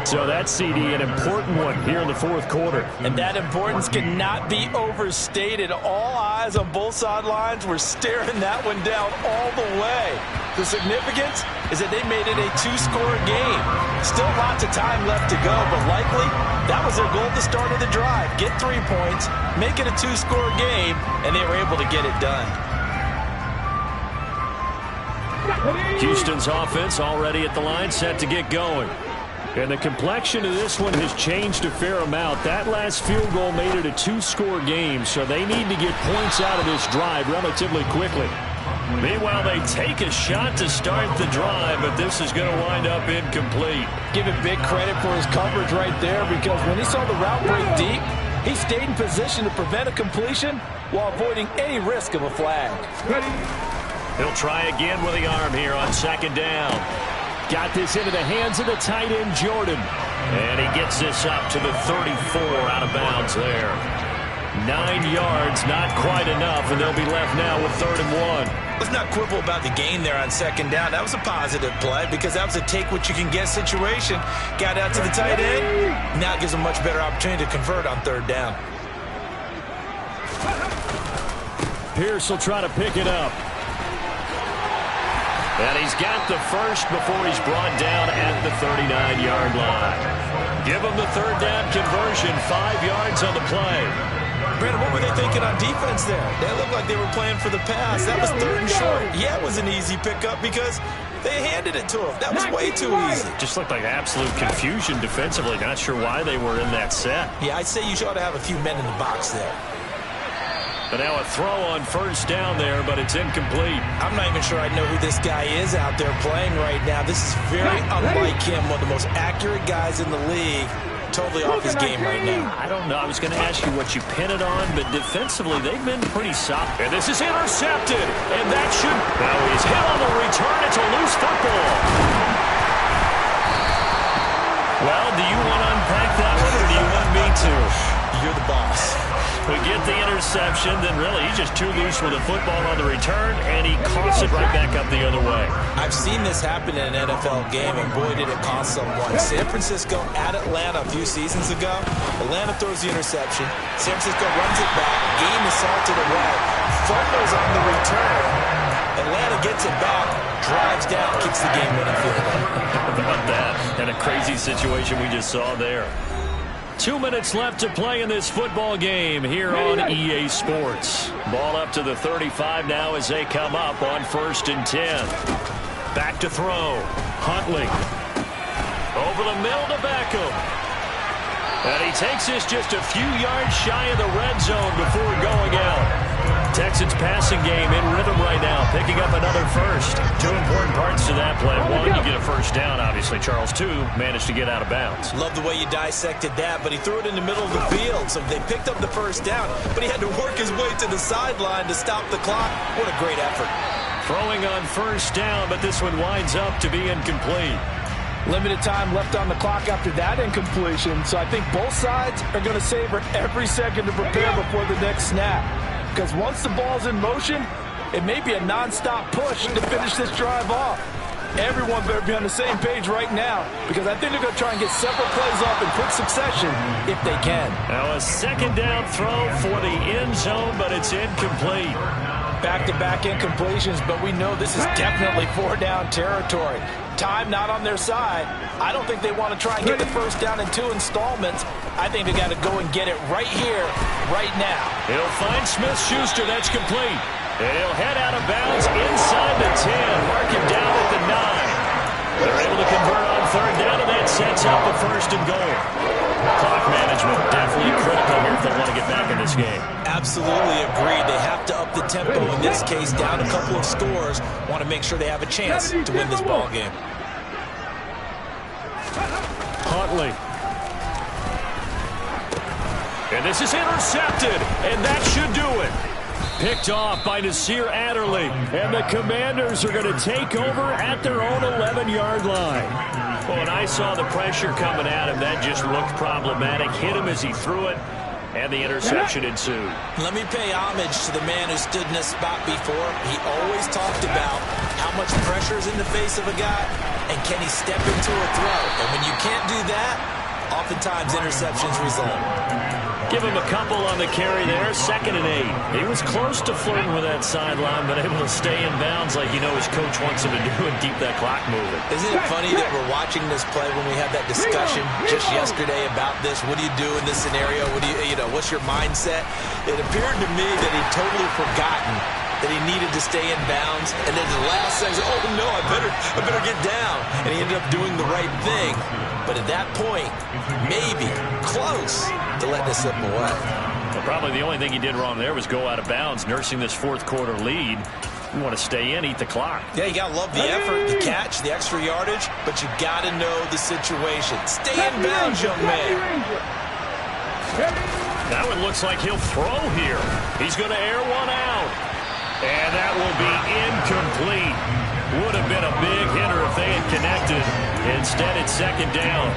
S3: So that's CD, an important one here in the fourth quarter.
S6: And that importance cannot be overstated. All eyes on both sidelines were staring that one down all the way. The significance is that they made it a two-score game. Still lots of time left to go, but likely that was their goal at the start of the drive. Get 3 points, make it a two-score game, and they were able to get it done.
S3: Houston's offense already at the line, set to get going. And the complexion of this one has changed a fair amount. That last field goal made it a two-score game, so they need to get points out of this drive relatively quickly. Meanwhile, they take a shot to start the drive, but this is going to wind up incomplete.
S6: Give him big credit for his coverage right there, because when he saw the route break deep, he stayed in position to prevent a completion while avoiding any risk of a flag.
S3: He'll try again with the arm here on second down. Got this into the hands of the tight end, Jordan. And he gets this up to the 34 out of bounds there. 9 yards, not quite enough, and they'll be left now with 3rd and 1.
S6: Let's not quibble about the gain there on second down. That was a positive play because that was a take-what-you-can-get situation. Got out to the tight end. Now it gives them a much better opportunity to convert on 3rd down.
S3: Pierce will try to pick it up. And he's got the first before he's brought down at the 39-yard line. Give him the 3rd down conversion, 5 yards on the play.
S6: Brandon, what were they thinking on defense there? They looked like they were playing for the pass. That was 3rd and short. Yeah, it was an easy pickup because they handed it to him. That was way too easy.
S3: Just looked like absolute confusion defensively. Not sure why they were in that set.
S6: Yeah, I'd say you ought to have a few men in the box there.
S3: But now a throw on 1st down there, but it's incomplete.
S6: I'm not even sure I know who this guy is out there playing right now. This is very unlike him, one of the most accurate guys in the league. Totally off his game right now.
S3: I don't know. I was going to ask you what you pin it on, but defensively, they've been pretty solid. And this is intercepted, and that should... Now he's hit on the return. It's a loose football. Well, do you want to unpack that one, or do you want me to?
S6: You're the boss.
S3: We get the interception, then really he's just too loose with the football on the return, and he coughs it right back up the other way.
S6: I've seen this happen in an NFL game, and boy, did it cost someone. San Francisco at Atlanta a few seasons ago. Atlanta throws the interception. San Francisco runs it back. Game is salted away. Fumbles on the return. Atlanta gets it back, drives down, kicks the game-winning field goal.
S3: How about that? And a crazy situation we just saw there. 2 minutes left to play in this football game here on EA Sports. Ball up to the 35 now as they come up on 1st and 10. Back to throw. Huntley. Over the middle to Beckham. And he takes this just a few yards shy of the red zone before going out. Texans passing game in rhythm right now, picking up another first. 2 important parts to that play. 1, you get a first down, obviously. Charles, 2, managed to get out of bounds.
S6: Love the way you dissected that, but he threw it in the middle of the field, so they picked up the first down, but he had to work his way to the sideline to stop the clock. What a great effort.
S3: Throwing on 1st down, but this one winds up to be incomplete.
S6: Limited time left on the clock after that incompletion, so I think both sides are going to savor every second to prepare before the next snap. Because once the ball's in motion, it may be a non-stop push to finish this drive off. Everyone better be on the same page right now, because I think they're going to try and get several plays off in quick succession if they can.
S3: Now a 2nd down throw for the end zone, but it's incomplete.
S6: Back-to-back incompletions, but we know this is definitely 4-down territory. Time not on their side. I don't think they want to try and get the first down in 2 installments. I think they got to go and get it right here, right now.
S3: He'll find Smith-Schuster. That's complete. And he'll head out of bounds inside the 10. Mark him down at the 9. They're able to convert on 3rd down, and that sets up the 1st and goal. Clock management definitely critical here if they want to get back in this game.
S6: Absolutely agreed. They have to up the tempo in this case, down a couple of scores. Want to make sure they have a chance to win this ball game.
S3: Huntley. And this is intercepted, and that should do it. Picked off by Nasir Adderley, and the Commanders are going to take over at their own 11-yard line. Well, when I saw the pressure coming at him, that just looked problematic. Hit him as he threw it. and the interception ensued.
S6: Let me pay homage to the man who stood in this spot before. He always talked about how much pressure is in the face of a guy, and can he step into a throw. And when you can't do that, oftentimes interceptions result.
S3: Give him a couple on the carry there, 2nd and 8. He was close to flirting with that sideline, but able to stay in bounds like you know his coach wants him to do and keep that clock moving.
S6: Isn't it funny that we're watching this play when we had that discussion just yesterday about this? What do you do in this scenario? What do you know, what's your mindset? It appeared to me that he'd totally forgotten that he needed to stay in bounds, and then the last second, oh no, I better get down. And he ended up doing the right thing. But at that point, maybe close to let this slip away.
S3: Well, probably the only thing he did wrong there was go out of bounds, nursing this 4th quarter lead. You want to stay in, eat the clock.
S6: Yeah, you got to love the effort, the catch, the extra yardage, but you got to know the situation. Stay in bounds, young man.
S3: Now it looks like he'll throw here. He's going to air one out. And that will be incomplete. Would have been a big hitter if they had connected. Instead, it's 2nd down.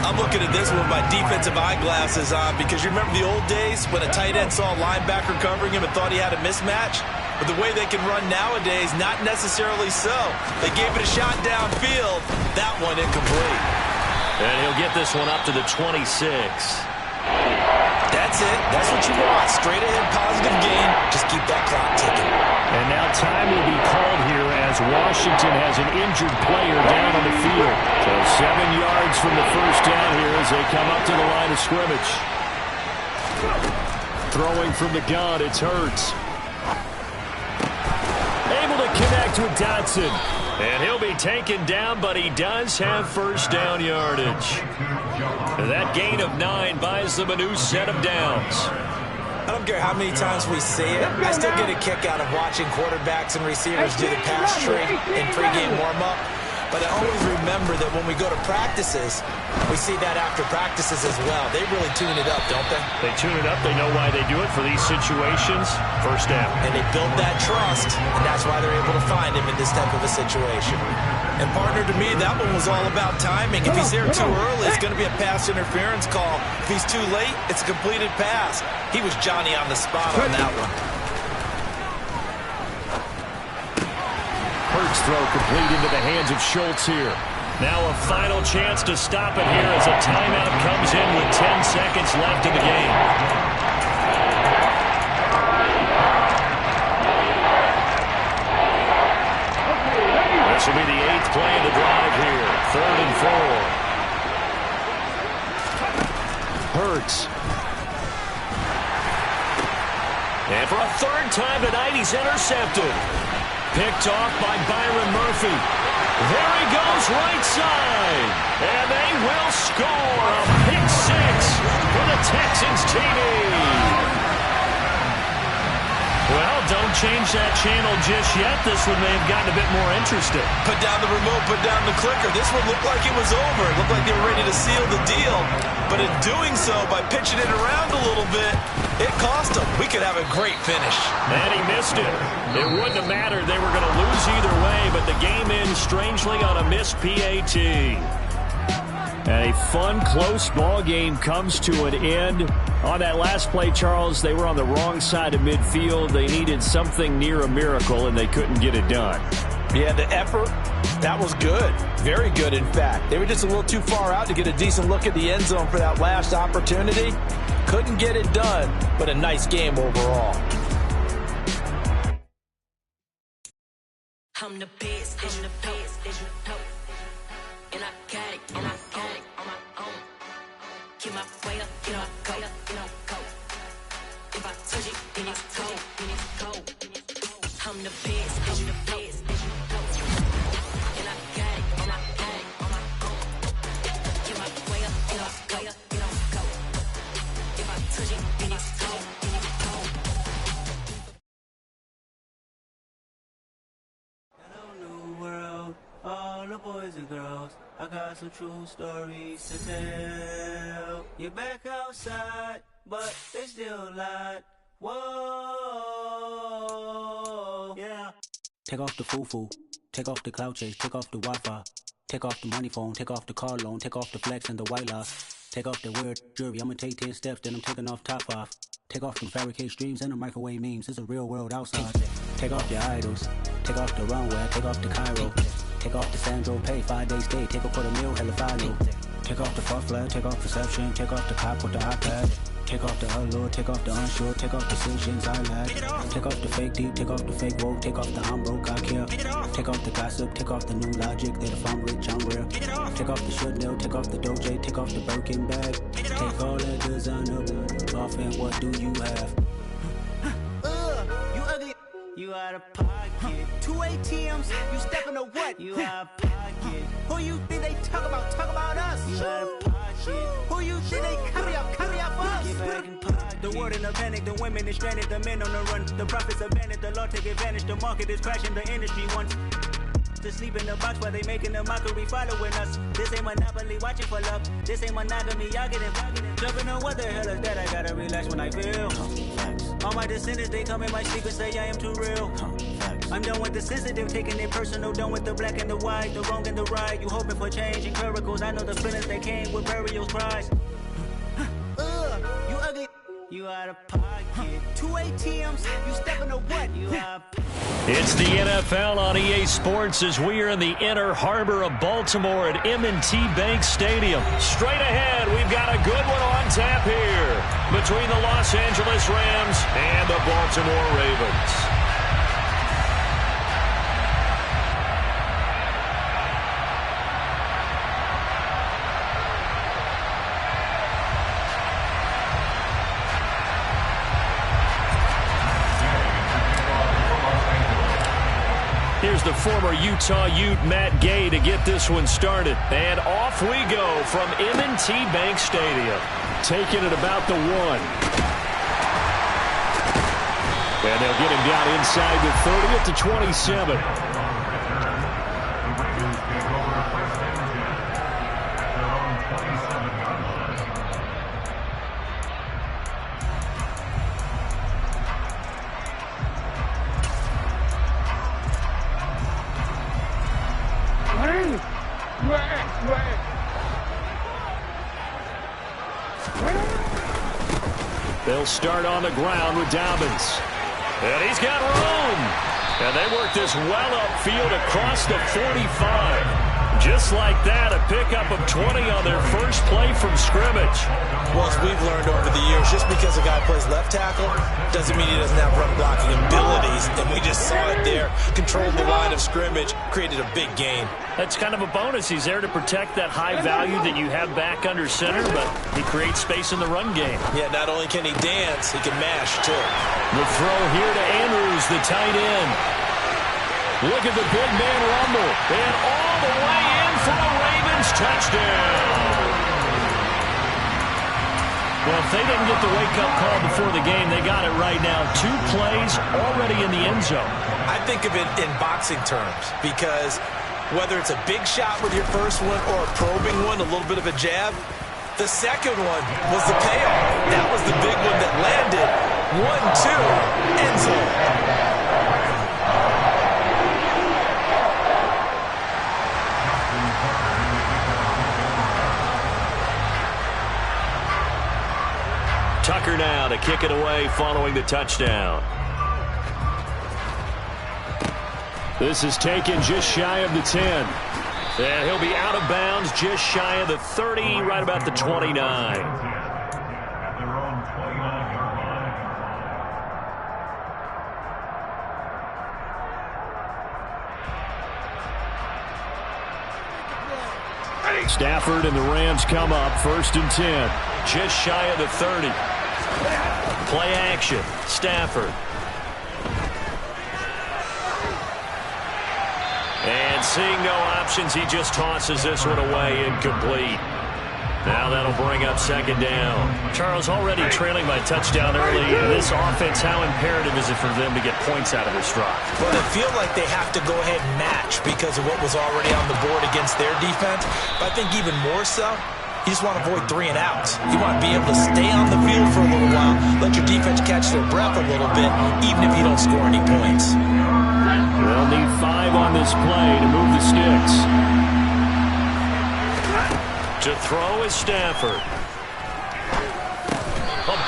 S6: I'm looking at this with my defensive eyeglasses on because you remember the old days when a tight end saw a linebacker covering him and thought he had a mismatch? But the way they can run nowadays, not necessarily so. They gave it a shot downfield. That one incomplete.
S3: And he'll get this one up to the 26.
S6: That's it. That's what you want. Straight ahead, positive gain. Just keep that clock ticking.
S3: And now time will be called here as Washington has an injured player down on the field. So 7 yards from the first down here as they come up to the line of scrimmage. Throwing from the gun, it's Hurts. Able to connect with Dotson. And he'll be taken down, but he does have first down yardage. That gain of 9 buys them a new set of downs.
S6: I don't care how many times we see it. I still get a kick out of watching quarterbacks and receivers do the pass tree in pregame warm-up. But I always remember that when we go to practices, we see that after practices as well. They really tune it up, don't they?
S3: They tune it up. They know why they do it for these situations. First down.
S6: And they build that trust, and that's why they're able to find him in this type of a situation. And, partner, to me, that one was all about timing. If he's there too early, it's going to be a pass interference call. If he's too late, it's a completed pass. He was Johnny on the spot on that one.
S3: Hurts throw complete into the hands of Schultz here. Now a final chance to stop it here as a timeout comes in with 10 seconds left in the game. This will be the 8th play of the drive here. 3rd and 4. Hurts. And for a 3rd time tonight, he's intercepted. Picked off by Byron Murphy. There he goes, right side. And they will score a pick 6 for the Texans TV. Well, don't change that channel just yet. This one may have gotten a bit more interesting.
S6: Put down the remote, put down the clicker. This one looked like it was over. It looked like they were ready to seal the deal. But in doing so, by pitching it around a little bit, it cost them. We could have a great finish.
S3: And he missed it. It wouldn't have mattered. They were going to lose either way, but the game ends strangely on a missed PAT. And a fun, close ball game comes to an end. On that last play, Charles, they were on the wrong side of midfield. They needed something near a miracle, and they couldn't get it done.
S6: Yeah, the effort, that was good. Very good, in fact. They were just a little too far out to get a decent look at the end zone for that last opportunity. Couldn't get it done, but a nice game overall.
S7: I'm the best, I'm the best, and I got it, on my own. Get my way up, get up, go. If I touch it, then it's cold, I'm the best, and I got it, on my own. Get my way up, get up, go. If I touch it, then it's cold.
S8: All the boys and girls, I got some true stories to tell. You're back outside, but they still lied. Whoa, yeah. Take off the foo-foo, take off the cloud chase, take off the Wi-Fi, take off the money phone, take off the car loan, take off the flex and the white loss.
S9: Take off the weird jewelry. I'ma take 10 steps, then I'm taking off top off. Take off them fabricate streams and the microwave memes. It's a real world outside. Take off your idols. Take off the runway. Take off the Cairo. Take off the Sandro Pay. 5-day stay. Take a $250,000 hella final. Take off the fuck flag. Take off perception. Take off the cop with the iPad. Take off the allure, take off the unsure, take off decisions I lack. Take off the fake deep, take off the fake woke, take off the I'm broke, I care. Take off the gossip, take off the new logic that if I'm rich, I'm real. Take off the should know, take off the doje, take off the Birkin bag. Take all that designer off and what do you have?
S8: You ugly. You out of pocket. 2 ATMs, you stepping to what? You out of pocket. Who you think they talk about? Talk about us. You out of pocket. Who you think they carry up for us? The world in a panic, the women is stranded, the men on the run. The profits abandoned, the law take advantage, the market is crashing, the industry wants to sleep in the box while they making a mockery following us. This ain't monopoly, watching for love. This ain't monogamy, y'all getting jumping on what the hell is that? I gotta relax when I feel. All my descendants, they come in my sleep and say I am too real. I'm done with the sensitive, taking it personal. Done with the black and the white, the wrong and the right. You hoping for change and miracles. I know the feelings that came with burial cries. You ugly. You out of pocket. 2 ATMs, you stepping to what? You out.
S3: It's the NFL on EA Sports as we are in the inner harbor of Baltimore at M&T Bank Stadium. Straight ahead, we've got a good one on tap here between the Los Angeles Rams and the Baltimore Ravens. Here's the former Utah Ute Matt Gay to get this one started. And off we go from M&T Bank Stadium. Taking it about the 1. And they'll get him down inside the 30 at the 27. They'll start on the ground with Dobbins. And he's got room. And they work this well upfield across the 45. Just like that, a pickup of 20 on their first play from scrimmage.
S6: Well, as we've learned over the years, just because a guy plays left tackle doesn't mean he doesn't have run blocking abilities. And we just saw it there. Controlled the line of scrimmage, created a big gain.
S3: That's kind of a bonus. He's there to protect that high value that you have back under center, but he creates space in the run game.
S6: Yeah, not only can he dance, he can mash, too.
S3: The throw here to Andrews, the tight end. Look at the big man rumble. And all the way in for a Ravens touchdown. Well, if they didn't get the wake-up call before the game, they got it right now. 2 plays already in the end zone.
S6: I think of it in boxing terms because whether it's a big shot with your first one or a probing one, a little bit of a jab, the second one was the payoff. That was the big one that landed. 1-2, end zone.
S3: Tucker now to kick it away following the touchdown. This is taken just shy of the 10. And he'll be out of bounds just shy of the 30, right about the 29. Stafford and the Rams come up 1st and 10. Just shy of the 30. Play action. Stafford. And seeing no options, he just tosses this one away incomplete. Now that'll bring up 2nd down. Charles, already trailing by touchdown early in this offense, how imperative is it for them to get points out of this drive?
S6: Well, they feel like they have to go ahead and match because of what was already on the board against their defense. But I think even more so, you just want to avoid 3 and outs. You want to be able to stay on the field for a little while, let your defense catch their breath a little bit, even if you don't score any points.
S3: They'll need 5 on this play to move the sticks. To throw is Stafford. A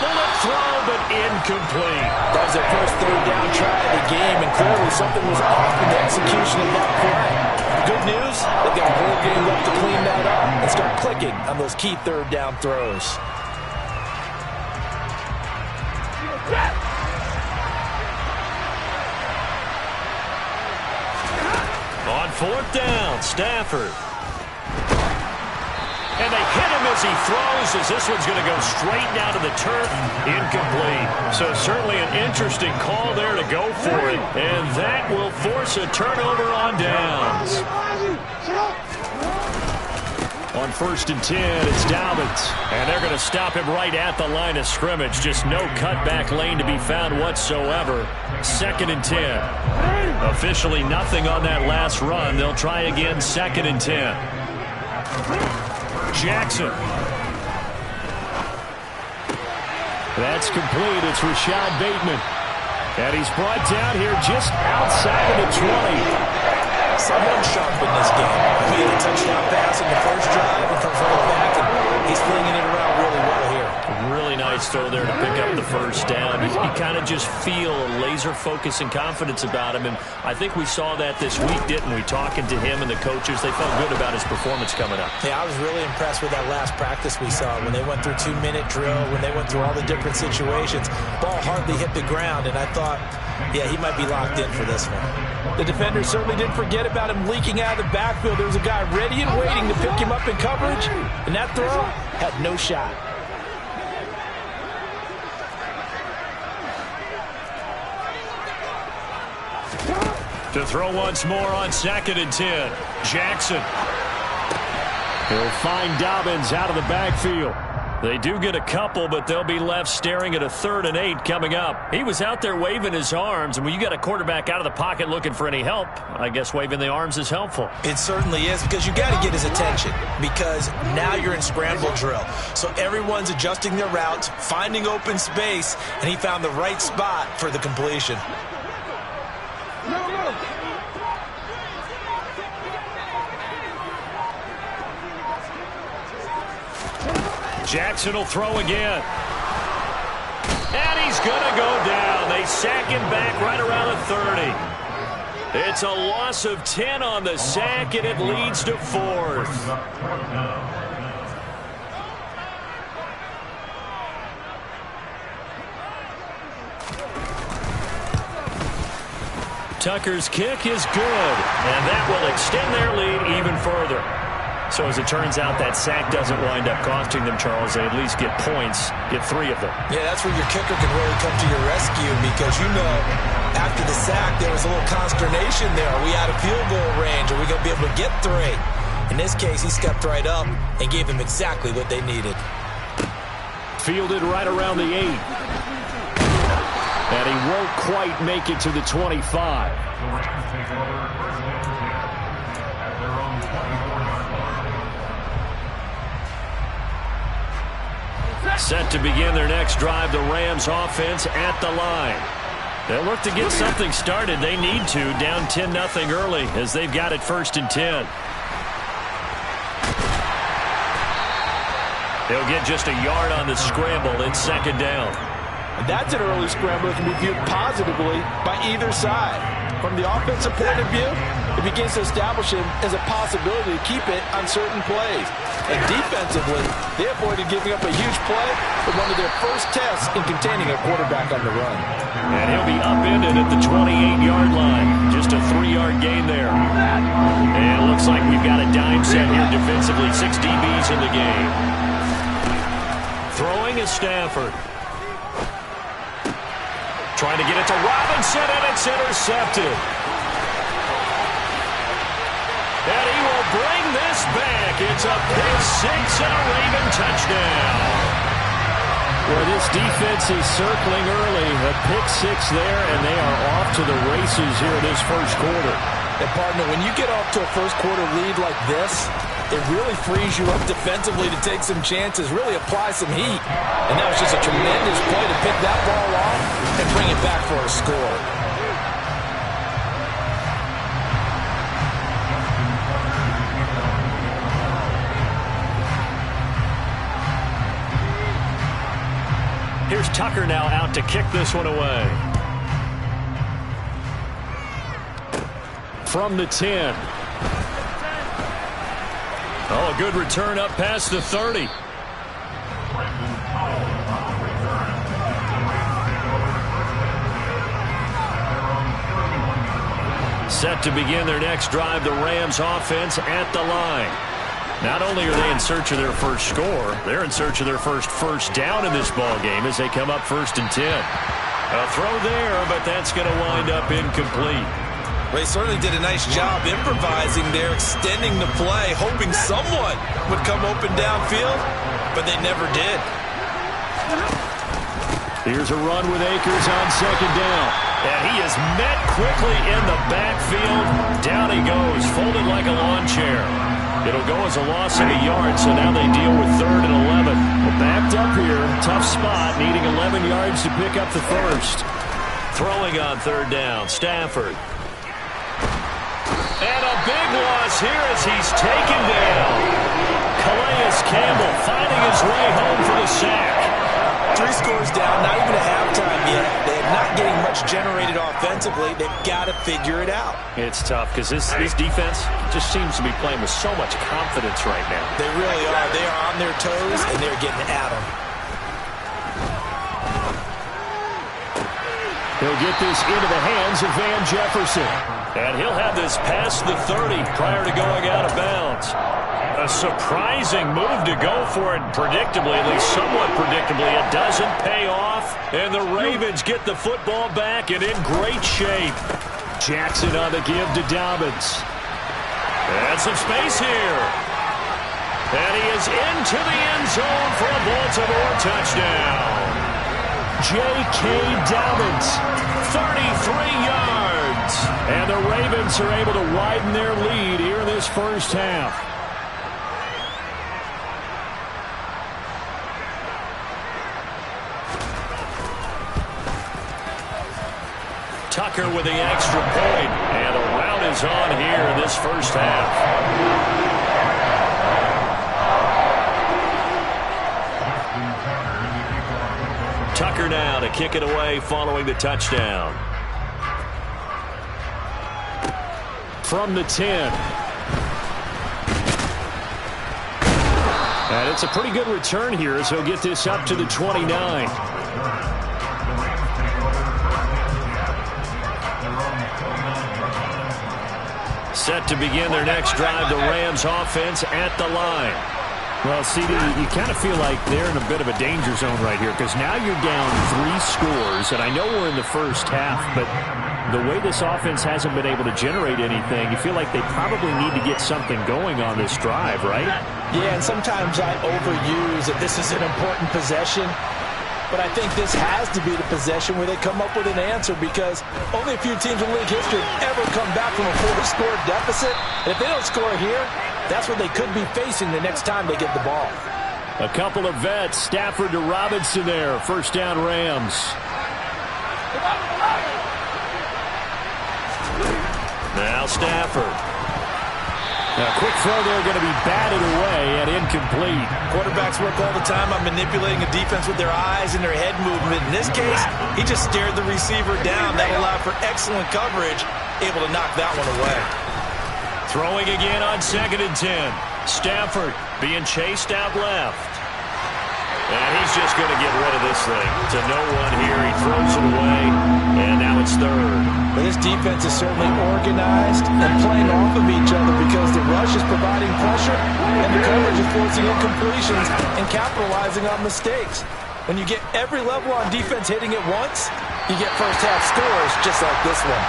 S3: bullet throw, but incomplete.
S5: That was their first third down try of the game, and clearly something was off in the execution of that play. Good news, they've got a whole game left to clean that up and start clicking on those key third down throws.
S3: On fourth down, Stafford. And they hit him as he throws, as this one's going to go straight down to the turf. Incomplete. So certainly an interesting call there to go for it. And that will force a turnover on downs. On 1st and 10, it's Dobbins. And they're going to stop him right at the line of scrimmage. Just no cutback lane to be found whatsoever. 2nd and 10. Officially nothing on that last run. They'll try again 2nd and 10. Jackson. That's complete. It's Rashad Bateman. And he's brought down here just outside of the 20.
S5: Someone sharp in this game. He had a touchdown pass in the first drive and comes right back, and he's flinging it around really well here.
S3: Really nice throw there to pick up the first down. You kind of just feel a laser focus and confidence about him, and I think we saw that this week, didn't we? Talking to him and the coaches, they felt good about his performance coming up.
S5: Yeah, I was really impressed with that last practice we saw when they went through 2-minute drill, when they went through all the different situations. Ball hardly hit the ground, and I thought, yeah, he might be locked in for this one. The defenders certainly didn't forget about him leaking out of the backfield. There was a guy ready and waiting to pick him up in coverage, and that throw had no shot.
S3: To throw once more on 2nd and 10. Jackson. He'll find Dobbins out of the backfield. They do get a couple, but they'll be left staring at a 3rd and 8 coming up. He was out there waving his arms, and when you got a quarterback out of the pocket looking for any help, I guess waving the arms is helpful.
S5: It certainly is, because you got to get his attention, because now you're in scramble drill. So everyone's adjusting their routes, finding open space, and he found the right spot for the completion.
S3: Jackson will throw again. And he's going to go down. They sack him back right around the 30. It's a loss of 10 on the sack, and it leads to 4th. Tucker's kick is good, and that will extend their lead even further. So as it turns out, that sack doesn't wind up costing them, Charles. They at least get points, get 3 of them.
S5: Yeah, that's where your kicker can really come to your rescue, because you know after the sack there was a little consternation there. Are we out of field goal range? Are we going to be able to get 3? In this case, he stepped right up and gave them exactly what they needed.
S3: Fielded right around the 8. And he won't quite make it to the 25. Set to begin their next drive, the Rams offense at the line. They'll look to get something started. They need to, down 10-0 early as they've got it 1st and 10. They'll get just a yard on the scramble. It's 2nd down.
S5: And that's an early scramble that can be viewed positively by either side. From the offensive point of view, it begins to establish him as a possibility to keep it on certain plays. And defensively, they avoided giving up a huge play for one of their first tests in containing a quarterback on the run.
S3: And he'll be upended at the 28-yard line. Just a 3-yard gain there. And it looks like we've got a dime set here defensively. 6 DBs in the game. Throwing is Stafford. Trying to get it to Robinson, and it's intercepted. And he will bring this back. It's a pick 6 and a Raven touchdown. Well, this defense is circling early. A pick 6 there, and they are off to the races here in this first quarter.
S5: And, partner, when you get off to a first quarter lead like this, it really frees you up defensively to take some chances, really apply some heat. And that was just a tremendous play to pick that ball off and bring it back for a score.
S3: Here's Tucker now out to kick this one away. From the 10. Oh, a good return up past the 30. Set to begin their next drive, the Rams offense at the line. Not only are they in search of their first score, they're in search of their first down in this ball game as they come up 1st and 10. A throw there, but that's going to wind up incomplete.
S6: They certainly did a nice job improvising there, extending the play, hoping someone would come open downfield, but they never did.
S3: Here's a run with Akers on 2nd down. And he is met quickly in the backfield. Down he goes, folded like a lawn chair. It'll go as a loss of a yard, so now they deal with 3rd and 11. Well, backed up here, tough spot, needing 11 yards to pick up the first. Throwing on 3rd down, Stafford. And a big loss here as he's taken down. Calais Campbell finding his way home for the sack.
S6: 3 scores down, not even a halftime yet. They're not getting much generated offensively. They've got to figure it out.
S3: It's tough because this defense just seems to be playing with so much confidence right now.
S6: They really are. They are on their toes, and they're getting at them.
S3: He'll get this into the hands of Van Jefferson. And he'll have this past the 30 prior to going out of bounds. A surprising move to go for it, predictably, at least somewhat predictably. It doesn't pay off, and the Ravens get the football back and in great shape. Jackson on the give to Dobbins. And some space here. And he is into the end zone for a Baltimore touchdown. J.K. Dobbins, 33 yards. And the Ravens are able to widen their lead here in this first half. Tucker with the extra point, and the rout is on here in this first half. Tucker now to kick it away following the touchdown. From the 10. And it's a pretty good return here as he'll get this up to the 29. Set to begin their next drive, the Rams offense at the line. Well, CD, you kind of feel like they're in a bit of a danger zone right here because now you're down 3 scores, and I know we're in the first half, but the way this offense hasn't been able to generate anything, you feel like they probably need to get something going on this drive, right?
S5: Yeah, and sometimes I overuse that this is an important possession. But I think this has to be the possession where they come up with an answer because only a few teams in league history have ever come back from a 4-score deficit. And if they don't score here, that's what they could be facing the next time they get the ball.
S3: A couple of vets, Stafford to Robinson there. 1st down Rams. Now Stafford. A quick throw there going to be batted away and incomplete.
S6: Quarterbacks work all the time on manipulating a defense with their eyes and their head movement. In this case, he just stared the receiver down. That allowed for excellent coverage, able to knock that one away.
S3: Throwing again on 2nd and 10. Stafford being chased out left. And he's just going to get rid of this thing. To no one here. He throws it away, and now it's 3rd.
S5: But this defense is certainly organized and playing off of each other because the rush is providing pressure and the coverage is forcing incompletions and capitalizing on mistakes. When you get every level on defense hitting it once, you get first-half scores just like this one.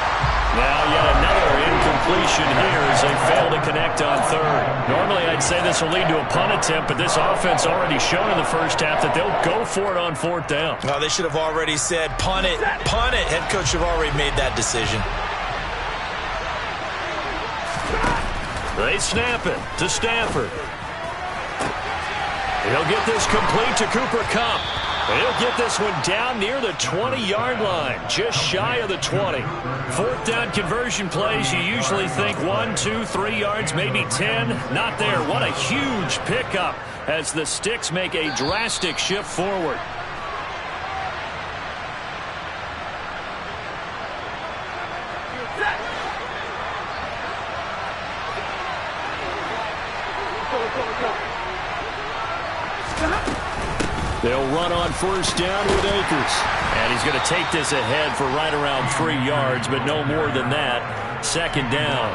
S3: Now yet another incompletion here as they fail to connect on 3rd. Normally I'd say this will lead to a punt attempt, but this offense already shown in the first half that they'll go for it on 4th down.
S6: Well, they should have already said punt it, punt it. Head coach should have already made that decision.
S3: They snap it to Stafford. He'll get this complete to Cooper Kupp. He'll get this one down near the 20-yard line, just shy of the 20. 4th down conversion plays, you usually think 1, 2, 3 yards, maybe 10. Not there. What a huge pickup as the Sticks make a drastic shift forward. They'll run on first down with Akers. And he's going to take this ahead for right around 3 yards, but no more than that. Second down.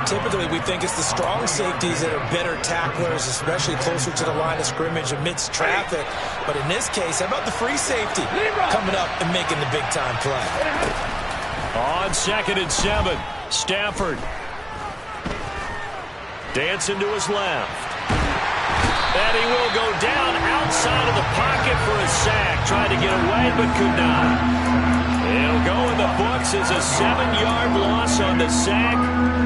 S6: Typically, we think it's the strong safeties that are better tacklers, especially closer to the line of scrimmage amidst traffic. But in this case, how about the free safety coming up and making the big-time play?
S3: On 2nd and 7, Stafford. Dancing to his left. And he will go down outside of the pocket for a sack. Tried to get away, but could not. It'll go in the books as a 7-yard loss on the sack,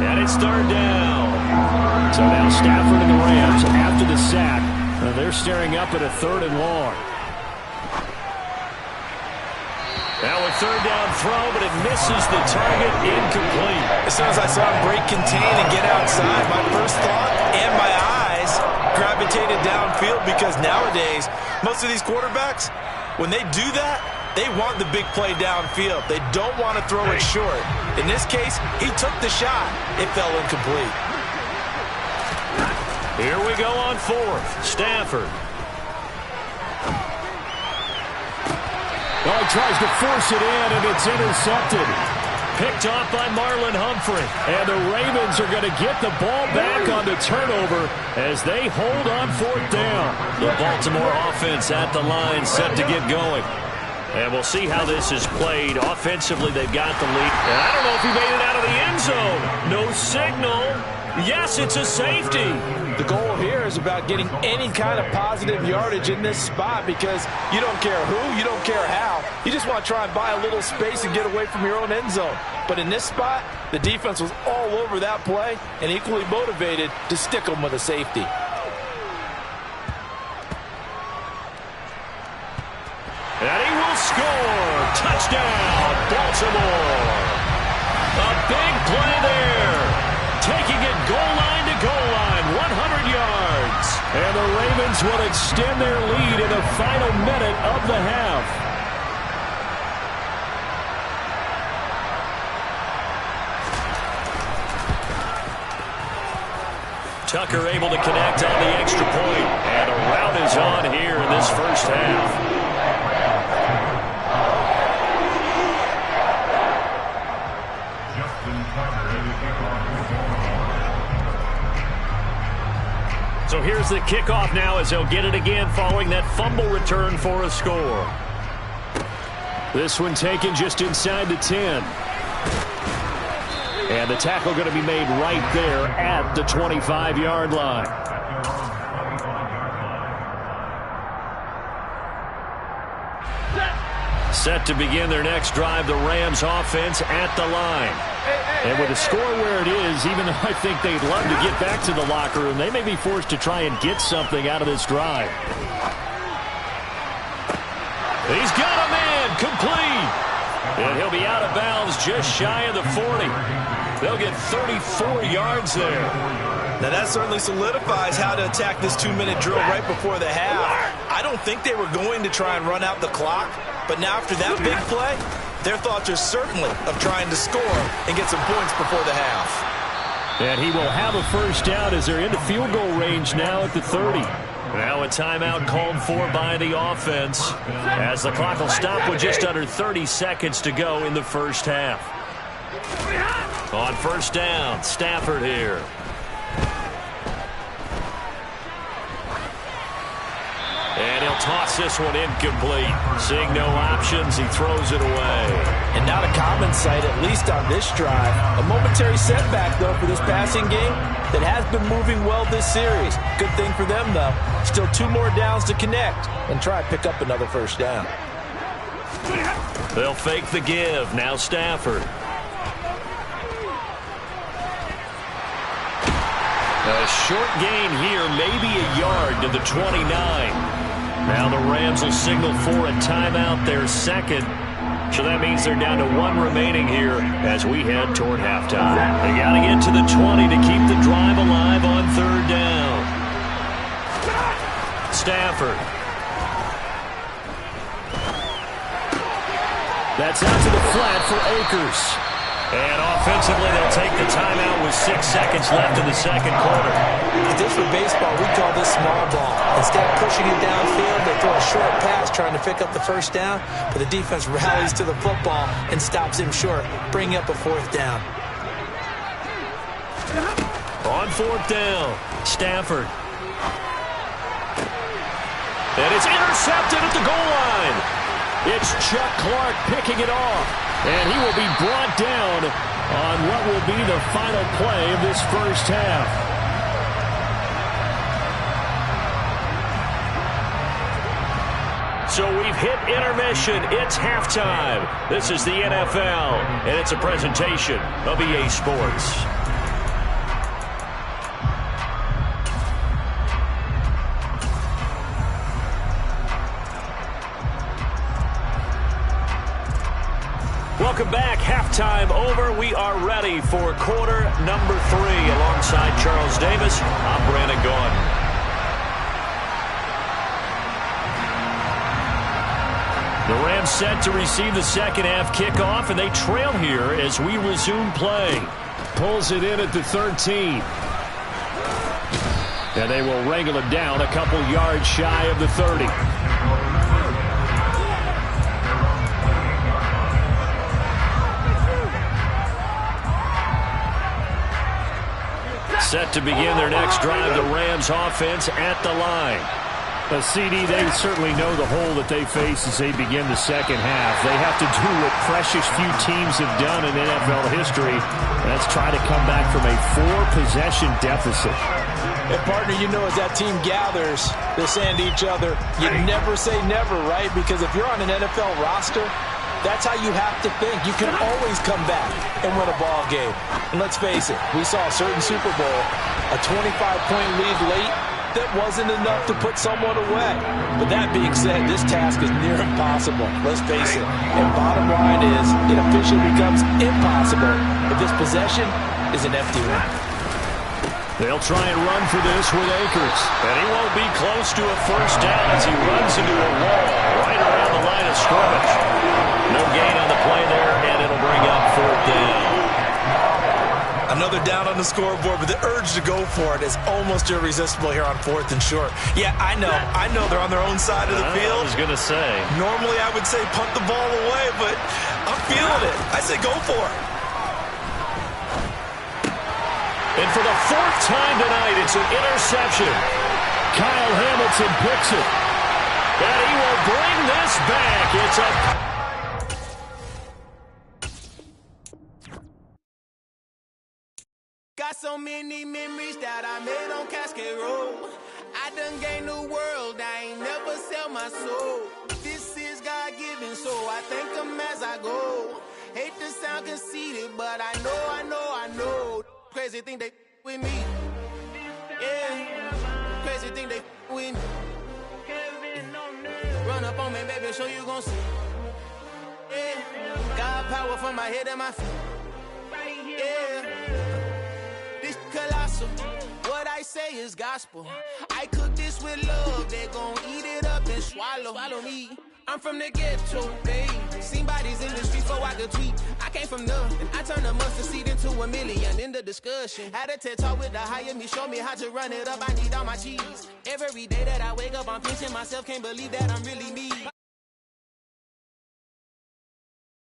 S3: and it's 3rd down. So now Stafford and the Rams, after the sack, they're staring up at a 3rd and long. Now a 3rd down throw, but it misses the target, incomplete.
S6: As soon as I saw him break contain and get outside, my first thought and my eyes gravitated downfield, because nowadays, most of these quarterbacks, when they do that, they want the big play downfield. They don't want to throw it short. In this case, he took the shot. It fell incomplete.
S3: Here we go on 4th. Stafford. He tries to force it in, and it's intercepted. Picked off by Marlon Humphrey. And the Ravens are going to get the ball back on the turnover as they hold on 4th down. The Baltimore offense at the line, set to get going. And we'll see how this is played. Offensively, they've got the lead. And I don't know if he made it out of the end zone. No signal. Yes, it's a safety.
S5: The goal here is about getting any kind of positive yardage in this spot, because you don't care who, you don't care how. You just want to try and buy a little space and get away from your own end zone. But in this spot, the defense was all over that play and equally motivated to stick them with a safety.
S3: And he will score. Touchdown, Baltimore. A big play there. Taking it goal line to goal line, 100 yards. And the Ravens will extend their lead in the final minute of the half. Tucker able to connect on the extra point. And a rout is on here in this first half. So here's the kickoff now as they'll get it again following that fumble return for a score. This one taken just inside the 10. And the tackle going to be made right there at the 25-yard line. Set to begin their next drive, the Rams offense at the line. And with the score where it is, even though I think they'd love to get back to the locker room, they may be forced to try and get something out of this drive. He's got a man, complete. And he'll be out of bounds just shy of the 40. They'll get 34 yards there.
S6: Now that certainly solidifies how to attack this 2-minute drill right before the half. I don't think they were going to try and run out the clock, but now after that big play, their thoughts are certainly of trying to score and get some points before the half.
S3: And he will have a first down as they're into field goal range now at the 30. Now a timeout called for by the offense as the clock will stop with just under 30 seconds to go in the first half. On first down, Stafford here. And he'll toss this one incomplete. Seeing no options, he throws it away.
S5: And not a common sight, at least on this drive. A momentary setback, though, for this passing game that has been moving well this series. Good thing for them, though. Still 2 more downs to connect and try to pick up another first down.
S3: They'll fake the give. Now Stafford. A short gain here, maybe a yard to the 29. Now the Rams will signal for a timeout, their second. So that means they're down to 1 remaining here as we head toward halftime. They got to get to the 20 to keep the drive alive on 3rd down. Stafford. That's out to the flat for Akers. And offensively, they'll take the timeout with 6 seconds left in the second quarter.
S6: If this were baseball, we'd call this small ball. Instead of pushing it downfield, they throw a short pass trying to pick up the first down, but the defense rallies to the football and stops him short, bringing up a fourth down.
S3: On fourth down, Stafford. And it's intercepted at the goal line. It's Chuck Clark picking it off. And he will be brought down on what will be the final play of this first half. So we've hit intermission. It's halftime. This is the NFL, and it's a presentation of EA Sports. Welcome back. Halftime over. We are ready for quarter number 3. Alongside Charles Davis, I'm Brandon Gaudin. The Rams set to receive the second half kickoff, and they trail here as we resume play. Pulls it in at the 13. And they will wrangle it down a couple yards shy of the 30. Set to begin their next drive, the Rams offense at the line. CD, they certainly know the hole that they face as they begin the second half. They have to do what precious few teams have done in NFL history. That's try to come back from a 4-possession deficit.
S6: And, partner, you know, as that team gathers, they're saying to each other, you never say never, right? Because if you're on an NFL roster, that's how you have to think. You can always come back and win a ball game. And let's face it, we saw a certain Super Bowl, a 25-point lead late, that wasn't enough to put someone away. But that being said, this task is near impossible. Let's face it. And bottom line is, it officially becomes impossible if this possession is an empty one.
S3: They'll try and run for this with Akers. And he won't be close to a first down as he runs into a wall right around the line of scrimmage. No gain on the play there, and it'll bring up fourth down.
S6: Another down on the scoreboard, but the urge to go for it is almost irresistible here on fourth and short. Yeah, I know they're on their own side of the field.
S3: I was going to say.
S6: Normally I would say punt the ball away, but I'm feeling it. I say go for it.
S3: And for the 4th time tonight, it's an interception. Kyle Hamilton picks it. And he will bring this back. It's a...
S8: Got so many memories that I made on Cascade Road. I done gained the world, I ain't never sell my soul. This is God-given, so I thank him as I go. Hate to sound conceited, but I know. Crazy thing they with me. Yeah, crazy thing they with me. Run up on me, baby, show you gon' see. Yeah, God power from my head and my feet. Yeah. Colossal, what I say is gospel. I cook this with love, they gon' eat it up and swallow me. I'm from the ghetto, babe. Seen bodies in the streets before I could tweet. I came from nothing, I turned a mustard seed into a million. In the discussion, had a TED talk with the higher me, show me how to run it up. I need all my cheese. Every day that I wake up, I'm pinching myself, can't believe that I'm really me.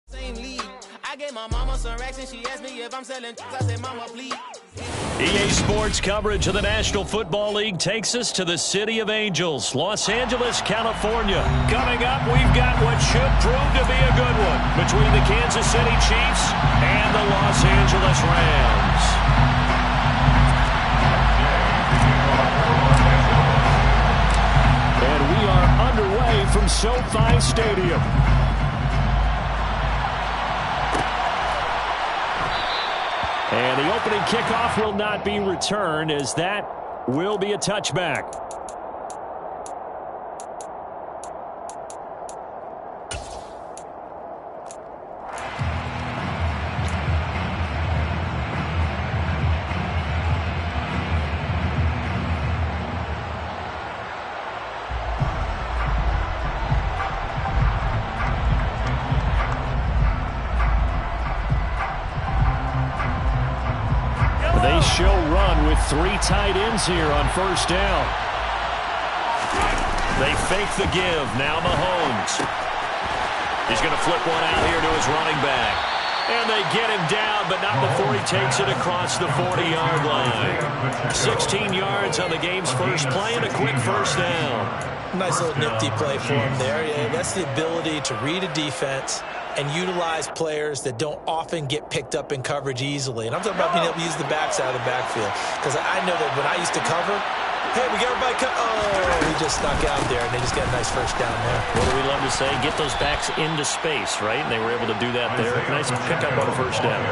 S8: Same league. I gave my mama some racks and she asked me if I'm selling. I said, mama, please.
S3: EA Sports coverage of the National Football League takes us to the City of Angels, Los Angeles, California. Coming up, we've got what should prove to be a good one between the Kansas City Chiefs and the Los Angeles Rams. And we are underway from SoFi Stadium. And the opening kickoff will not be returned, as that will be a touchback. They show run with 3 tight ends here on first down. They fake the give. Now Mahomes. He's going to flip one out here to his running back. And they get him down, but not before he takes it across the 40-yard line. 16 yards on the game's first play and a quick first down.
S6: Nice little nifty play for him there. Yeah, that's the ability to read a defense and utilize players that don't often get picked up in coverage easily. And I'm talking about being able to use the backside of the backfield. Because I know that when I used to cover, hey, we got everybody he just snuck out there, and they just got a nice first down there.
S3: What do we love to say? Get those backs into space, right? And they were able to do that there. Nice pickup on first down.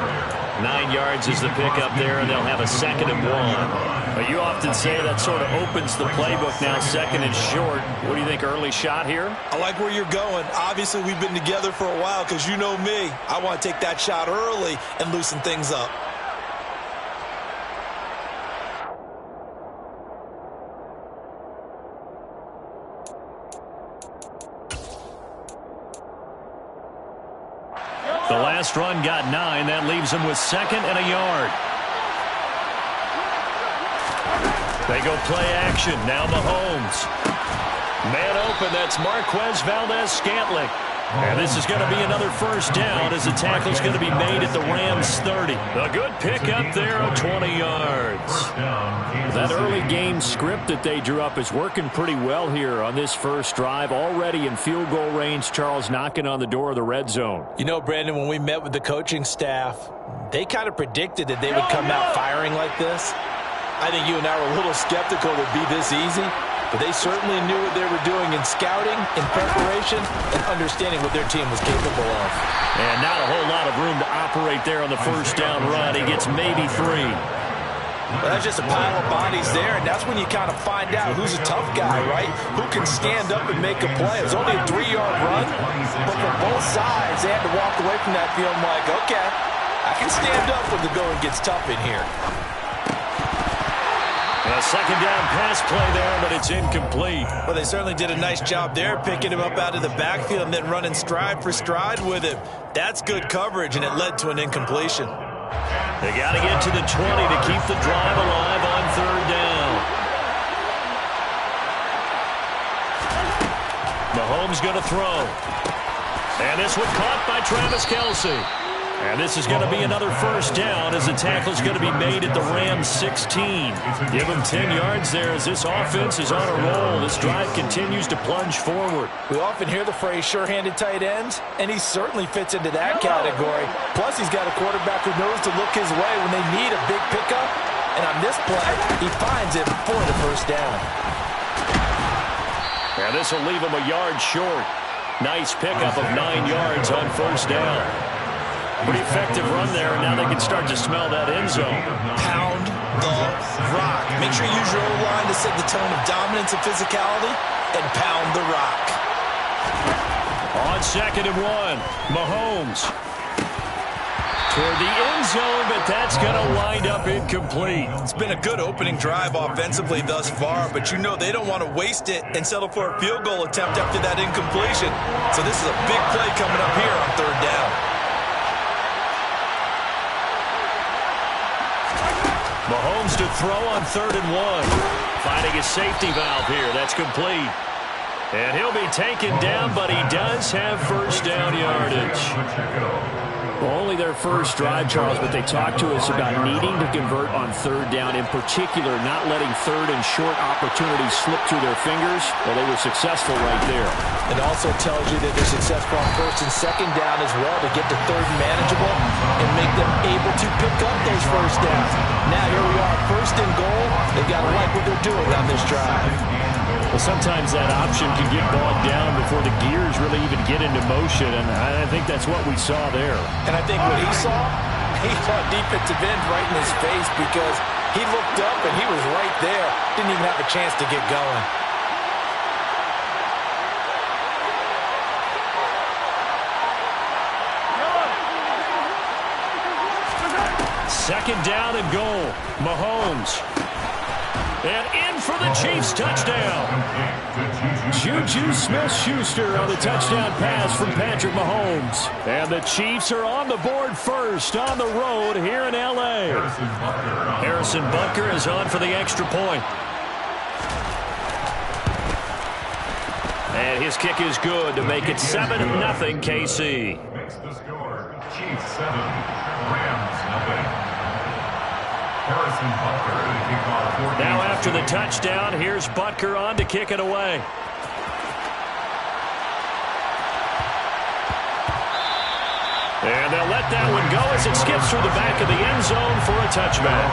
S3: 9 yards is the pickup there, and they'll have a 2nd and 1. But you often say that sort of opens the playbook now, 2nd and short. What do you think, early shot here?
S6: I like where you're going. Obviously, we've been together for a while because you know me. I want to take that shot early and loosen things up.
S3: The last run got 9. That leaves him with 2nd and a yard. They go play action. Now Mahomes. Man open. That's Marquez Valdez-Scantling. And this is going to be another first down as the tackle's going to be made at the Rams 30. A good pickup there of 20 yards. That early game script that they drew up is working pretty well here on this first drive. Already in field goal range, Charles knocking on the door of the red zone.
S6: You know, Brandon, when we met with the coaching staff, they kind of predicted that they would come out firing like this. I think you and I were a little skeptical it would be this easy. But they certainly knew what they were doing in scouting, in preparation, and understanding what their team was capable of.
S3: And not a whole lot of room to operate there on the first down run. He gets maybe 3.
S6: Well, that's just a pile of bodies there, and that's when you kind of find out who's a tough guy, right? Who can stand up and make a play. It was only a 3-yard run, but for both sides, they had to walk away from that feeling like, okay, I can stand up when the going gets tough in here.
S3: A 2nd down pass play there, but it's incomplete.
S6: Well, they certainly did a nice job there, picking him up out of the backfield and then running stride for stride with him. That's good coverage, and it led to an incompletion.
S3: They got to get to the 20 to keep the drive alive on 3rd down. Mahomes going to throw. And this one caught by Travis Kelce. And this is going to be another first down as the tackle's going to be made at the Rams 16. Give them 10 yards there as this offense is on a roll. This drive continues to plunge forward.
S6: We often hear the phrase sure-handed tight ends, and he certainly fits into that category. Plus, he's got a quarterback who knows to look his way when they need a big pickup. And on this play, he finds it for the first down.
S3: And this will leave him a yard short. Nice pickup of 9 yards on first down. Pretty effective run there, and now they can start to smell that end zone.
S6: Pound the rock. Make sure you use your O-line to set the tone of dominance and physicality, and pound the rock.
S3: On 2nd and 1, Mahomes. Toward the end zone, but that's going to wind up incomplete.
S6: It's been a good opening drive offensively thus far, but you know they don't want to waste it and settle for a field goal attempt after that incompletion. So this is a big play coming up here on 3rd down.
S3: Mahomes to throw on 3rd and 1. Finding a safety valve here. That's complete. And he'll be taken down, but he does have first down yardage. Well, only their first drive, Charles, but they talked to us about needing to convert on 3rd down, in particular not letting 3rd and short opportunities slip through their fingers. Well, they were successful right there.
S6: It also tells you that they're successful on 1st and 2nd down as well to get to 3rd and manageable and make them able to pick up those first downs. Now here we are, 1st and goal. They've got to like what they're doing on this drive.
S3: Well, sometimes that option can get bogged down before the gears really even get into motion, and I think that's what we saw there.
S6: And I think what he saw defensive end right in his face because he looked up and he was right there. Didn't even have a chance to get going.
S3: Second down and goal. Mahomes. And in for the Chiefs touchdown. Juju Smith-Schuster on the touchdown pass from Patrick Mahomes. And the Chiefs are on the board first on the road here in L.A. Harrison Butker is on for the extra point. And his kick is good to make it 7-0 KC.
S4: Makes the score. Chiefs 7, Rams 0. Harrison Butker to kick off.
S3: Now after the touchdown, here's Butker on to kick it away. And they'll let that one go as it skips through the back of the end zone for a touchback.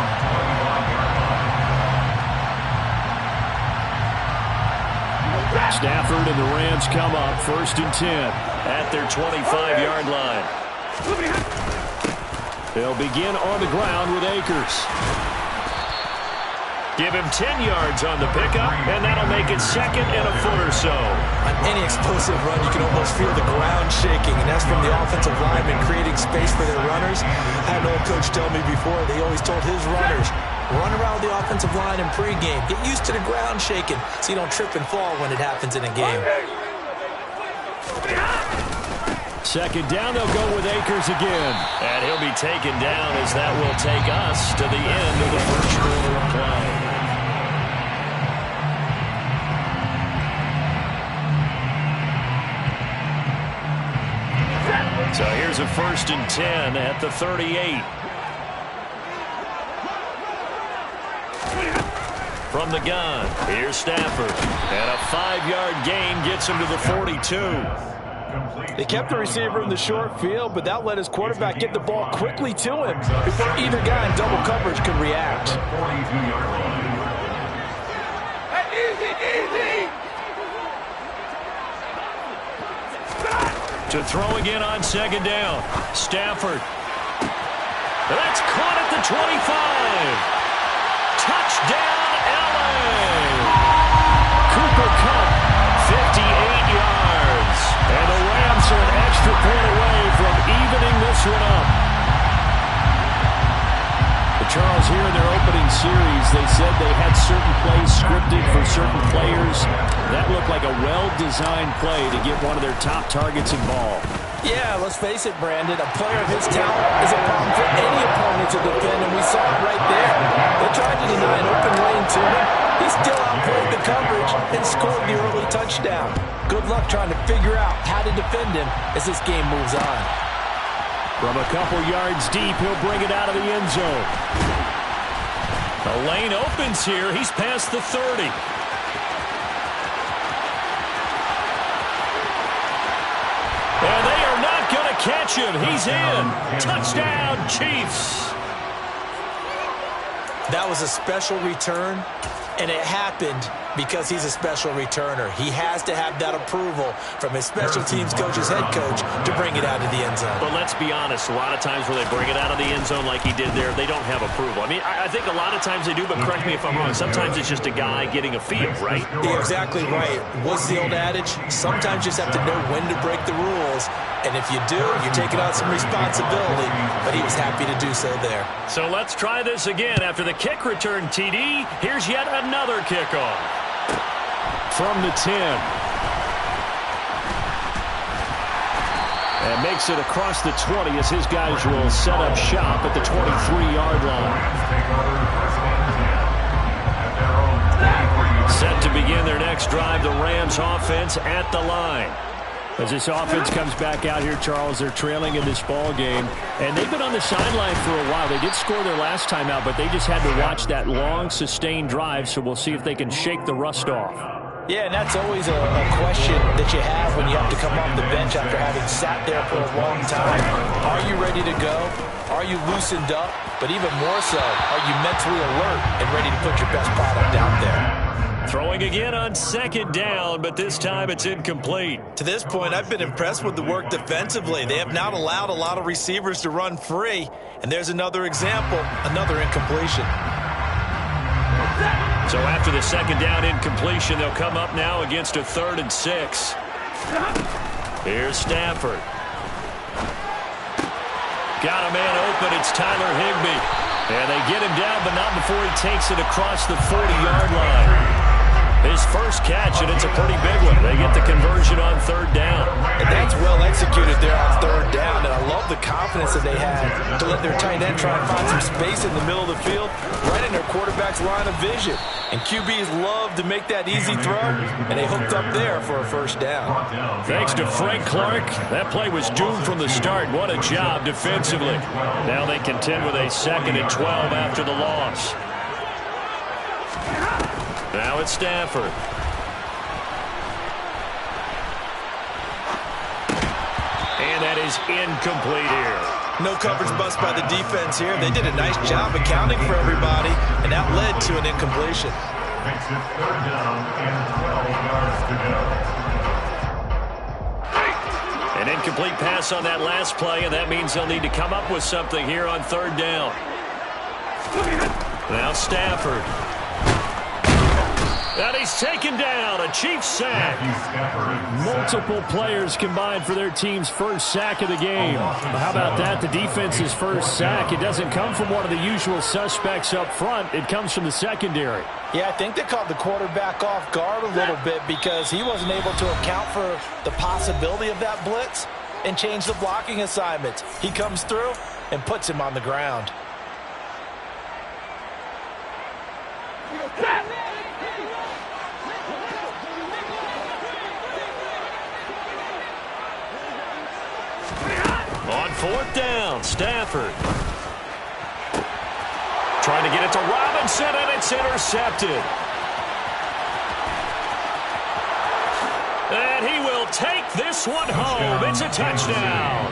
S3: Stafford and the Rams come up 1st and 10 at their 25-yard line. They'll begin on the ground with Akers. Give him 10 yards on the pickup, and that'll make it 2nd and a foot or so.
S6: On any explosive run, you can almost feel the ground shaking, and that's from the offensive linemen creating space for their runners. I had an old coach tell me before, they always told his runners, run around the offensive line in pregame. Get used to the ground shaking so you don't trip and fall when it happens in a game.
S3: 2nd down, they'll go with Akers again. And he'll be taken down as that will take us to the end of the first quarter of play. So here's a 1st and 10 at the 38. From the gun, here's Stafford. And a 5-yard gain gets him to the 42.
S5: They kept the receiver in the short field, but that let his quarterback get the ball quickly to him before either guy in double coverage could react.
S4: 42-yard line.
S3: To throw again on 2nd down. Stafford. That's caught at the 25. Touchdown, LA. Cooper Kupp, 58 yards. And the Rams are an extra point away from evening this one up. Charles, here in their opening series, they said they had certain plays scripted for certain players. That looked like a well-designed play to get one of their top targets involved.
S5: Yeah, let's face it, Brandon. A player of his talent is a problem for any opponent to defend, and we saw it right there. They tried to deny an open lane to him. He still outplayed the coverage and scored the early touchdown. Good luck trying to figure out how to defend him as this game moves on.
S3: From a couple yards deep, he'll bring it out of the end zone. The lane opens here. He's past the 30. And they are not going to catch him. He's in. Touchdown, Chiefs.
S6: That was a special return, and it happened because he's a special returner. He has to have that approval from his special teams coach's head coach to bring it out of the end zone.
S3: But let's be honest, a lot of times when they bring it out of the end zone like he did there, they don't have approval. I mean, I think a lot of times they do, but correct me if I'm wrong. Sometimes it's just a guy getting a feel, right?
S6: You're exactly right. What's the old adage? Sometimes you just have to know when to break the rules. And if you do, you're taking on some responsibility. But he was happy to do so there.
S3: So let's try this again. After the kick return TD, here's yet another kickoff. From the 10. And makes it across the 20 as his guys will set up shop at the 23-yard line. Set to begin their next drive, the Rams offense at the line. As this offense comes back out here, Charles, they're trailing in this ball game. And they've been on the sideline for a while. They did score their last time out, but they just had to watch that long, sustained drive. So we'll see if they can shake the rust off.
S5: Yeah, and that's always a question that you have when you have to come off the bench after having sat there for a long time. Are you ready to go? Are you loosened up? But even more so, are you mentally alert and ready to put your best product out there?
S3: Throwing again on 2nd down, but this time it's incomplete.
S6: To this point, I've been impressed with the work defensively. They have not allowed a lot of receivers to run free. And there's another example, another incompletion.
S3: So after the 2nd down incompletion, they'll come up now against a 3rd and 6. Here's Stafford. Got a man open. It's Tyler Higbee. And they get him down, but not before he takes it across the 40-yard line. His first catch, and it's a pretty big one. They get the conversion on 3rd down.
S5: And that's well executed there on 3rd down, and I love the confidence confidence that they had to let their tight end try and find some space in the middle of the field, right in their quarterback's line of vision. And QBs love to make that easy throw, and they hooked up there for a first down.
S3: Thanks to Frank Clark, that play was doomed from the start. What a job defensively. Now they contend with a 2nd and 12 after the loss. Now it's Stafford. And that is incomplete here.
S6: No coverage bust by the defense here. They did a nice job accounting for everybody, and that led to an incompletion.
S4: Makes it 3rd down and 12 yards to go.
S3: An incomplete pass on that last play, and that means they'll need to come up with something here on 3rd down. Now Stafford. And he's taken down. A Chiefs sack. Multiple players combined for their team's first sack of the game. How about that? The defense's first sack. It doesn't come from one of the usual suspects up front. It comes from the secondary.
S5: Yeah, I think they caught the quarterback off guard a little bit because he wasn't able to account for the possibility of that blitz and change the blocking assignments. He comes through and puts him on the ground.
S3: On 4th down, Stafford. Trying to get it to Robinson, and it's intercepted. And he will take this one home. It's a touchdown.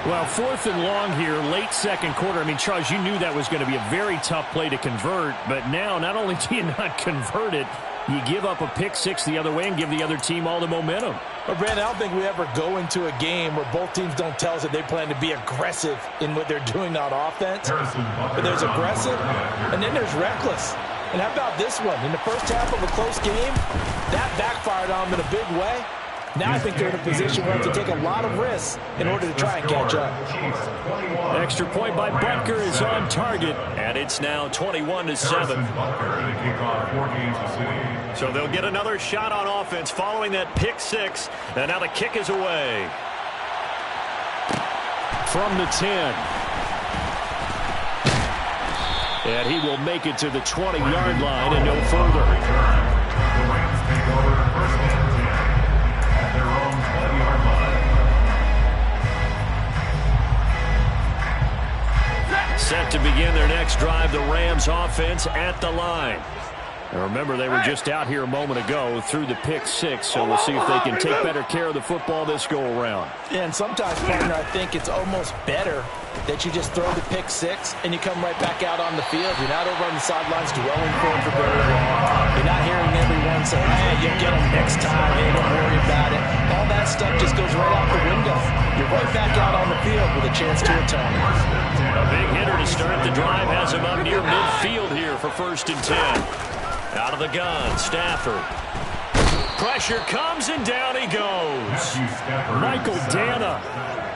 S3: Well, 4th and long here, late 2nd quarter. I mean, Charles, you knew that was going to be a very tough play to convert, but now not only do you not convert it, you give up a pick six the other way and give the other team all the momentum.
S5: But, Brandon, I don't think we ever go into a game where both teams don't tell us that they plan to be aggressive in what they're doing on offense. But there's aggressive, and then there's reckless. And how about this one? In the first half of a close game, that backfired on them in a big way. Now I think they're in a position where they have to take a lot of risks in order to try and catch up.
S3: Extra point by Butker is on target, and it's now 21-7. So they'll get another shot on offense following that pick six, and now the kick is away. From the 10. And he will make it to the 20-yard line and no further.
S4: The Rams take over 1st and 10 at their own 20-yard line.
S3: Set to begin their next drive, the Rams offense at the line. And remember, they were just out here a moment ago through the pick six, so we'll see if they can take better care of the football this go-around.
S5: Yeah, and sometimes, partner, I think it's almost better that you just throw the pick six and you come right back out on the field. You're not over on the sidelines dwelling for it for very long. You're not hearing everyone say, hey, you'll get them next time. Hey, don't worry about it. All that stuff just goes right out the window. You're right back out on the field with a chance to atone.
S3: A big hitter to start the drive has him up near midfield here for 1st and 10. Out of the gun, Stafford. Pressure comes, and down he goes. Michael Dana.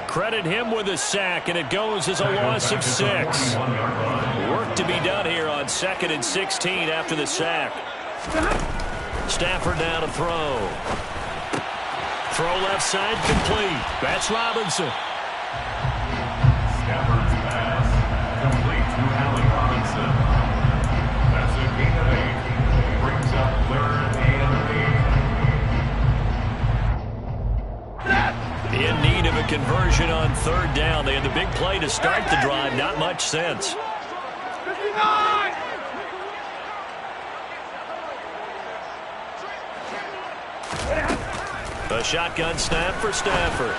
S3: Credit him with a sack, and it goes as a loss of 6. Work to be done here on 2nd and 16 after the sack. Stafford now to throw. Throw left side complete. That's Robinson.
S4: Stafford's pass complete to Allen Robinson. That's a gain of 8. Brings up 3rd and 8.
S3: In need of a conversion on 3rd down. They had the big play to start the drive. Not much sense. A shotgun snap for Stafford.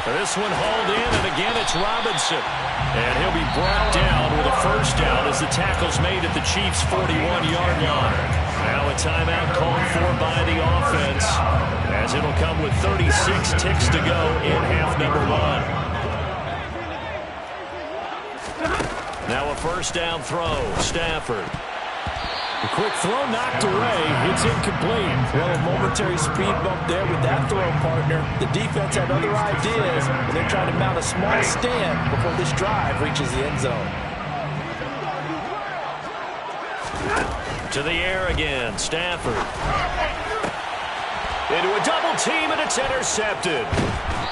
S3: This one hauled in, and again it's Robinson. And he'll be brought down with a 1st down as the tackle's made at the Chiefs' 41-yard line. Now a timeout called for by the offense, as it'll come with 36 ticks to go in half number 1. Now a 1st down throw, Stafford.
S5: The quick throw knocked away. It's incomplete. Well, a momentary speed bump there with that throw, partner. The defense had other ideas, but they're trying to mount a small stand before this drive reaches the end zone.
S3: To the air again, Stafford. Into a double team, and it's intercepted.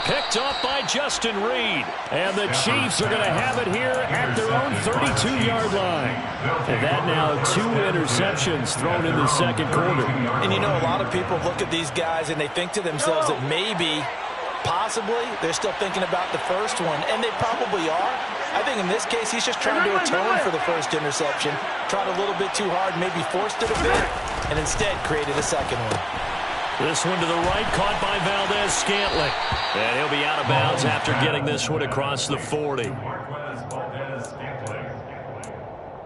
S3: Picked off by Justin Reed. And the Chiefs are going to have it here at their own 32-yard line. And that now 2 interceptions thrown in the second quarter.
S5: And you know, a lot of people look at these guys and they think to themselves that maybe, possibly, they're still thinking about the first one. And they probably are. I think in this case, he's just trying to atone for the first interception. Tried a little bit too hard, maybe forced it a bit, and instead created a second one.
S3: This one to the right, caught by Valdez-Scantling. And he'll be out of bounds after getting this one across the 40.
S4: Valdez-Scantling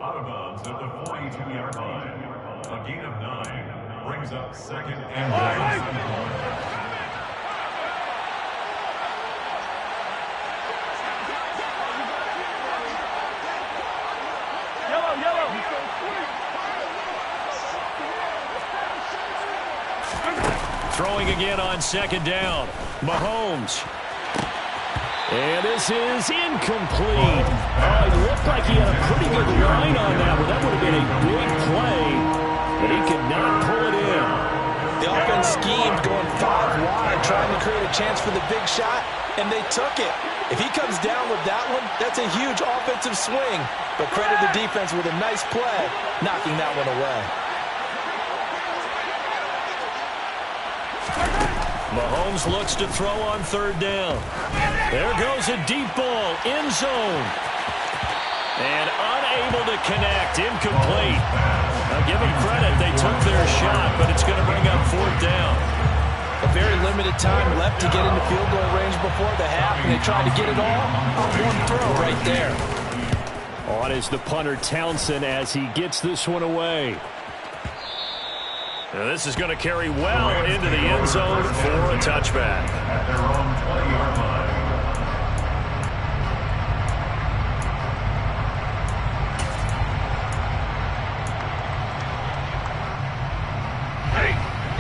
S4: out of bounds at the 42-yard line. A gain of 9 brings up second and goal.
S3: Throwing again on second down. Mahomes. And this is incomplete. Oh, it looked like he had a pretty good line on that one. That would have been a big play, but he could not pull it in.
S5: The offense schemed going 5 wide, trying to create a chance for the big shot, and they took it. If he comes down with that one, that's a huge offensive swing. But credit the defense with a nice play, knocking that one away.
S3: Mahomes looks to throw on third down. There goes a deep ball, end zone. And unable to connect, incomplete. Now give them credit, they took their shot, but it's going to bring up fourth down.
S5: A very limited time left to get into field goal range before the half, and they tried to get it all on one throw right there.
S3: On is the punter Townsend as he gets this one away. Now this is going to carry well into the end zone for a touchback.
S4: At their own 20-yard line.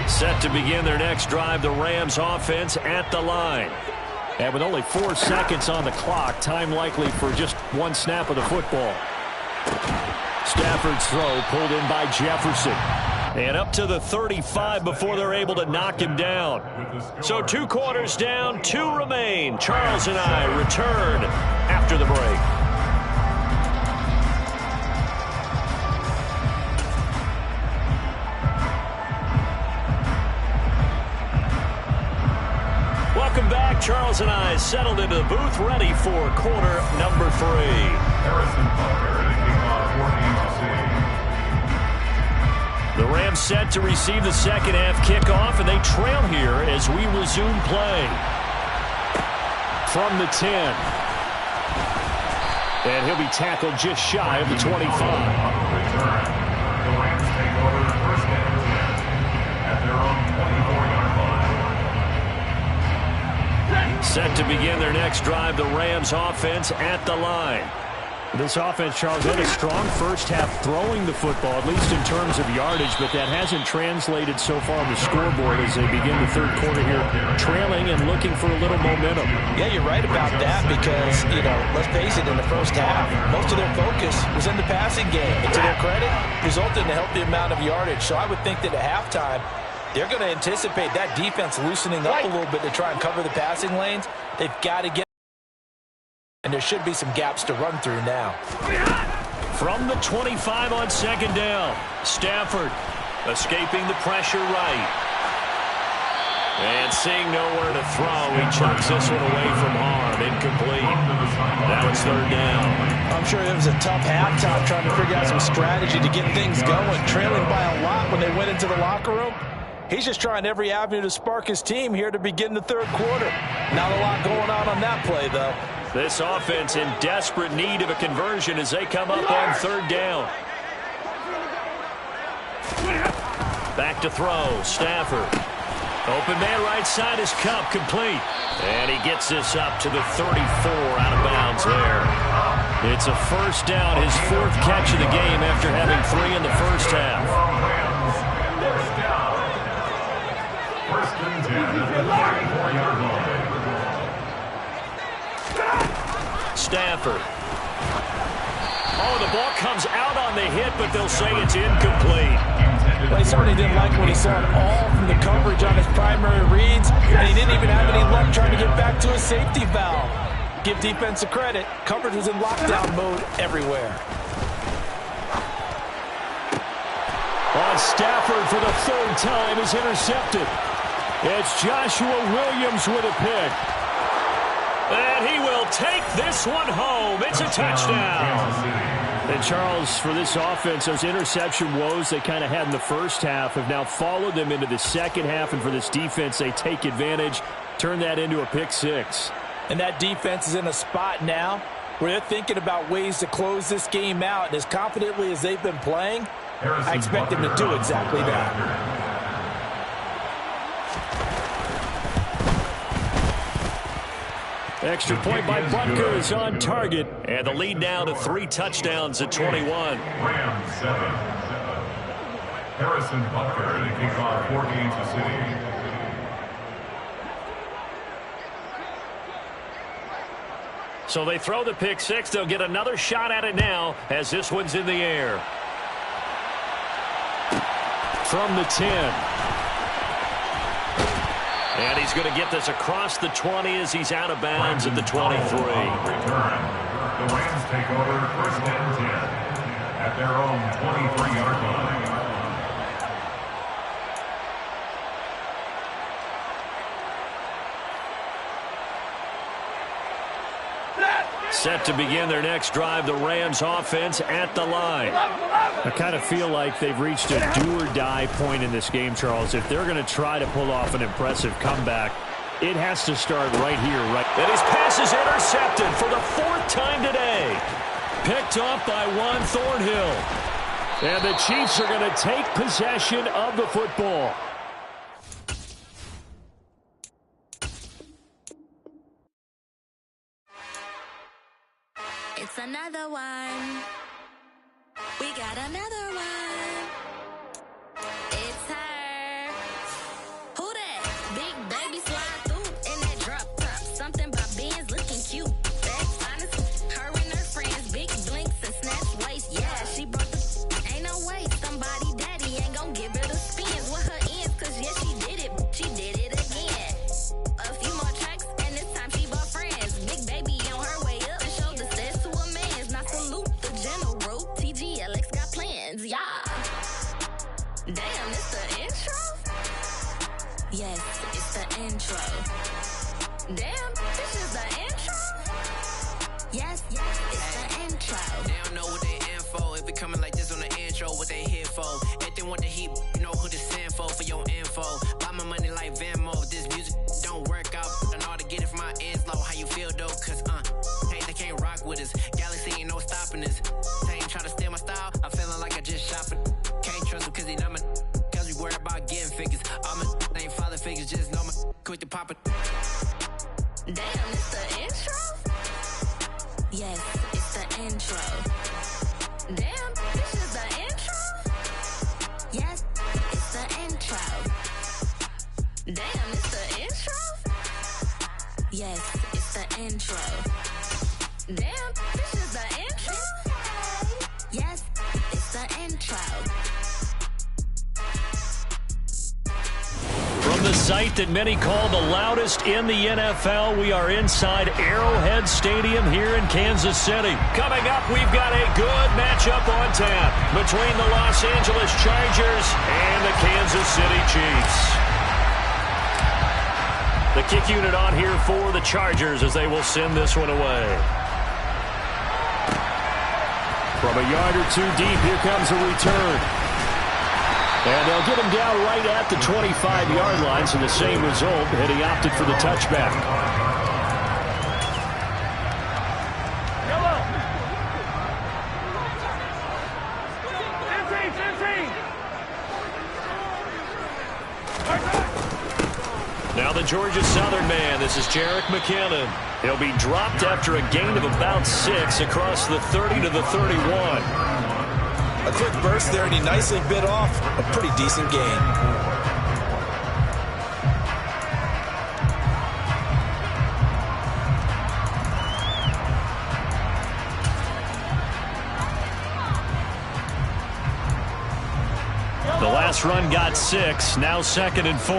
S3: Set to begin their next drive, the Rams offense at the line. And with only 4 seconds on the clock, time likely for just one snap of the football. Stafford's throw pulled in by Jefferson. And up to the 35 before they're able to knock him down. So 2 quarters down, 2 remain. Charles and I return after the break. Welcome back. Charles and I settled into the booth, ready for quarter number 3.
S4: Harrison Butker to kick off 14-0.
S3: The Rams set to receive the second half kickoff, and they trail here as we resume play. From the 10. And he'll be tackled just shy of the 25.
S4: The Rams take over first and 10 at their own 24-yard line.
S3: Set to begin their next drive, the Rams offense at the line. This offense, Charles, had a strong first half throwing the football, at least in terms of yardage, but that hasn't translated so far on the scoreboard as they begin the third quarter here, trailing and looking for a little momentum.
S5: Yeah, you're right about that because, you know, let's face it, in the first half, most of their focus was in the passing game. And to their credit, resulted in a healthy amount of yardage. So I would think that at halftime, they're going to anticipate that defense loosening up a little bit to try and cover the passing lanes. They've got to get, and there should be some gaps to run through now.
S3: From the 25 on second down, Stafford escaping the pressure right. And seeing nowhere to throw, he chucks this one away from harm. Incomplete. Now it's third down.
S5: I'm sure it was a tough halftime trying to figure out some strategy to get things going, trailing by a lot when they went into the locker room. He's just trying every avenue to spark his team here to begin the third quarter. Not a lot going on that play, though.
S3: This offense in desperate need of a conversion as they come up on third down. Back to throw, Stafford. Open man right side is Cup, complete. And he gets this up to the 34, out of bounds there. It's a first down, his 4th catch of the game after having 3 in the first half.
S4: First and 10 at the 34-yard line.
S3: Stafford. Oh, the ball comes out on the hit, but they'll say it's incomplete.
S5: Well, he certainly didn't like when he saw it all from the coverage on his primary reads, and he didn't even have any luck trying to get back to his safety valve. Give defense a credit. Coverage was in lockdown mode everywhere.
S3: On Stafford for the third time is intercepted. It's Joshua Williams with a pick. And he will take this one home. It's a touchdown. And Charles, for this offense, those interception woes they kind of had in the first half have now followed them into the second half. And for this defense, they take advantage, turn that into a pick six.
S5: And that defense is in a spot now where they're thinking about ways to close this game out. And as confidently as they've been playing, I expect them to do exactly that.
S3: Extra point by Butker is on target. And the lead now to 3 touchdowns at 21.
S4: Rams 7. Harrison Butker to kick off for Kansas City.
S3: So they throw the pick six. They'll get another shot at it now as this one's in the air. From the 10. And he's going to get this across the 20 as he's out of bounds at the 23.
S4: Return. The Rams take over first and 10 at their own 23-yard line.
S3: Set to begin their next drive, the Rams offense at the line. I kind of feel like they've reached a do-or-die point in this game, Charles. If they're going to try to pull off an impressive comeback, it has to start right here. And his pass is intercepted for the 4th time today. Picked off by Juan Thornhill. And the Chiefs are going to take possession of the football.
S7: It's another one. We got another one. It's her. Who that? Big baby slide through in that drop top. Something about Benz looking cute. That's honest. Her and her friends, big blinks and snatch waist. Yeah, she brought the. Ain't no way somebody daddy ain't gonna give her the spins with her ends. Cause yeah, she did it. She did it again. A few more tracks and this time she bought friends. Big baby on her way up and showed the steps to a man's. Not salute the general. TGLX got plans, yeah. Damn, it's the intro? Yes, it's the intro. Damn, this is the intro? Yes, it's the intro.
S10: They don't know what they in for. If it coming like this on the intro, what they here for? If they want the heat, you know who to send for your info. Buy my money like Venmo. If this music don't work out, I know how to get it from my ends low. How you feel though? Cause hey, they can't rock with us. Galaxy ain't no stopping us. They ain't try to steal my style. I'm feeling like I just shot for. Can't trust them cause they not my. Cause we worried about getting figures. All my ain't father figures, just know my quick to pop it.
S7: Damn, it's the intro? Yes, it's the intro. Damn, this is the intro? Yes, it's the intro. Damn, it's the intro? Yes, it's the intro. Damn, this is the intro? Yes, it's the intro.
S3: From the site that many call the loudest in the NFL, we are inside Arrowhead Stadium here in Kansas City. Coming up, we've got a good matchup on tap between the Los Angeles Chargers and the Kansas City Chiefs. The kick unit on here for the Chargers as they will send this one away. From a yard or two deep, here comes a return. And they'll get him down right at the 25-yard line, so the same result, and he opted for the touchback. Now the Georgia Southern man, this is Jerick McKinnon. He'll be dropped after a gain of about 6 across the 30 to the 31.
S6: A quick burst there, and he nicely bit off a pretty decent gain.
S3: The last pass run got 6. Now 2nd and 4.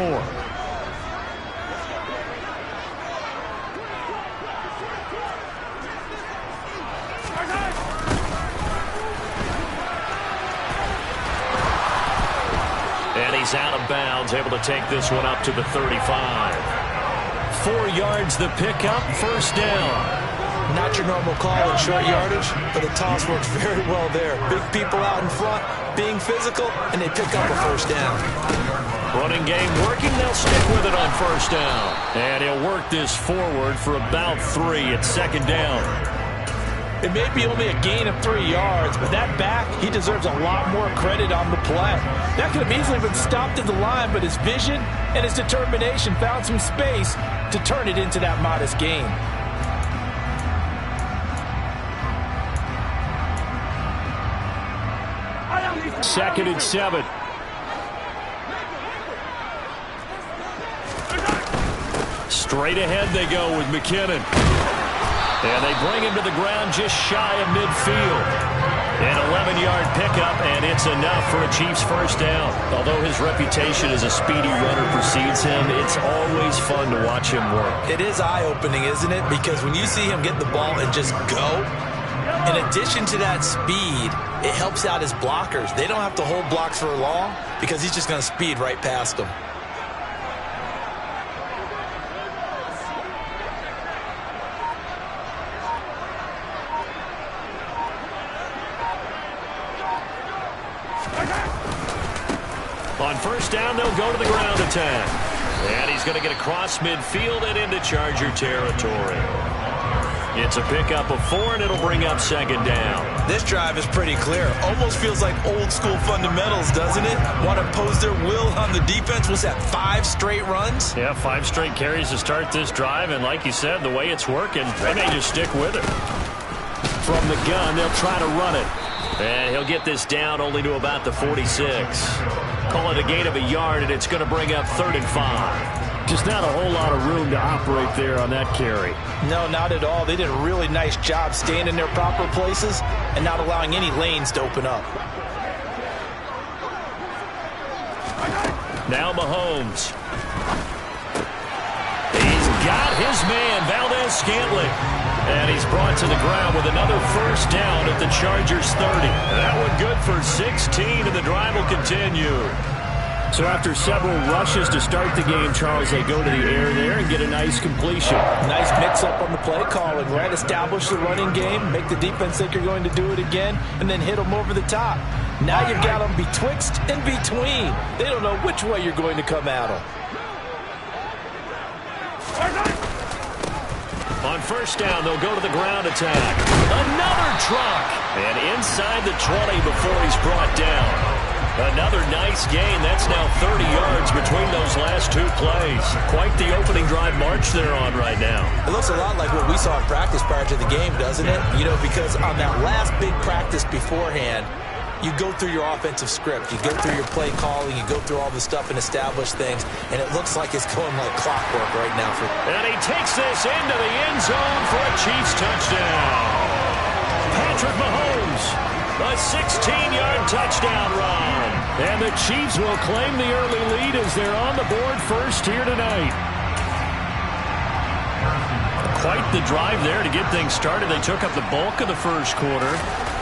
S3: And he's out of bounds, able to take this one up to the 35. 4 yards the pickup, 1st down.
S6: Not your normal call in short yardage, but the toss works very well there. Big people out in front, being physical, and they pick up a 1st down.
S3: Running game working, they'll stick with it on 1st down. And he'll work this forward for about 3 at 2nd down.
S6: It may be only a gain of 3 yards, but that back, he deserves a lot more credit on the play. That could have easily been stopped at the line, but his vision and his determination found some space to turn it into that modest gain.
S3: 2nd and 7. Straight ahead they go with McKinnon. And they bring him to the ground just shy of midfield. An 11-yard pickup, and it's enough for a Chiefs 1st down. Although his reputation as a speedy runner precedes him, it's always fun to watch him work.
S6: It is eye-opening, isn't it? Because when you see him get the ball and just go, in addition to that speed, it helps out his blockers. They don't have to hold blocks for long because he's just going to speed right past them.
S3: On 1st down, they'll go to the ground attack. And he's going to get across midfield and into Charger territory. It's a pickup of 4, and it'll bring up 2nd down.
S6: This drive is pretty clear. Almost feels like old-school fundamentals, doesn't it? Want to impose their will on the defense. What's that, 5 straight runs?
S3: Yeah, 5 straight carries to start this drive, and like you said, the way it's working, they may just stick with it. From the gun, they'll try to run it. And he'll get this down only to about the 46. Call it a gain of 1 yard, and it's going to bring up 3rd and 5. Just not a whole lot of room to operate there on that carry.
S6: No, not at all. They did a really nice job staying in their proper places and not allowing any lanes to open up.
S3: Now Mahomes. He's got his man, Valdez-Scantling. And he's brought to the ground with another 1st down at the Chargers 30. That one good for 16, and the drive will continue. So after several rushes to start the game, Charles, they go to the air there and get a nice completion.
S6: Nice mix-up on the play calling, right? Establish the running game, make the defense think you're going to do it again, and then hit them over the top. Now you've got them betwixt and between. They don't know which way you're going to come at them.
S3: On 1st down, they'll go to the ground attack. Another truck. And inside the 20 before he's brought down. Another nice gain. That's now 30 yards between those last 2 plays. Quite the opening drive march they're on right now.
S6: It looks a lot like what we saw in practice prior to the game, doesn't it? You know, because on that last big practice beforehand, you go through your offensive script. You go through your play calling. You go through all the stuff and establish things. And it looks like it's going like clockwork right now.
S3: And he takes this into the end zone for a Chiefs touchdown. Patrick Mahomes, a 16-yard touchdown run. And the Chiefs will claim the early lead as they're on the board first here tonight. Quite the drive there to get things started. They took up the bulk of the 1st quarter.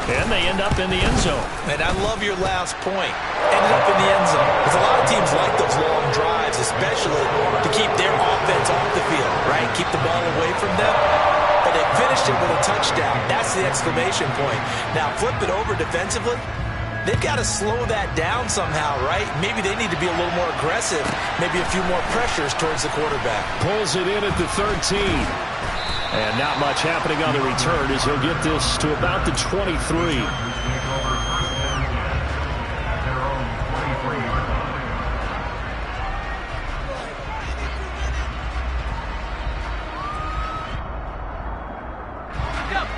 S3: And they end up in the end zone.
S6: And I love your last point. Ended up in the end zone. Because a lot of teams like those long drives, especially to keep their offense off the field, right? Keep the ball away from them. But they finished it with a touchdown. That's the exclamation point. Now, flip it over defensively. They've got to slow that down somehow, right? Maybe they need to be a little more aggressive. Maybe a few more pressures towards the quarterback.
S3: Pulls it in at the 13. And not much happening on the return as he'll get this to about the 23.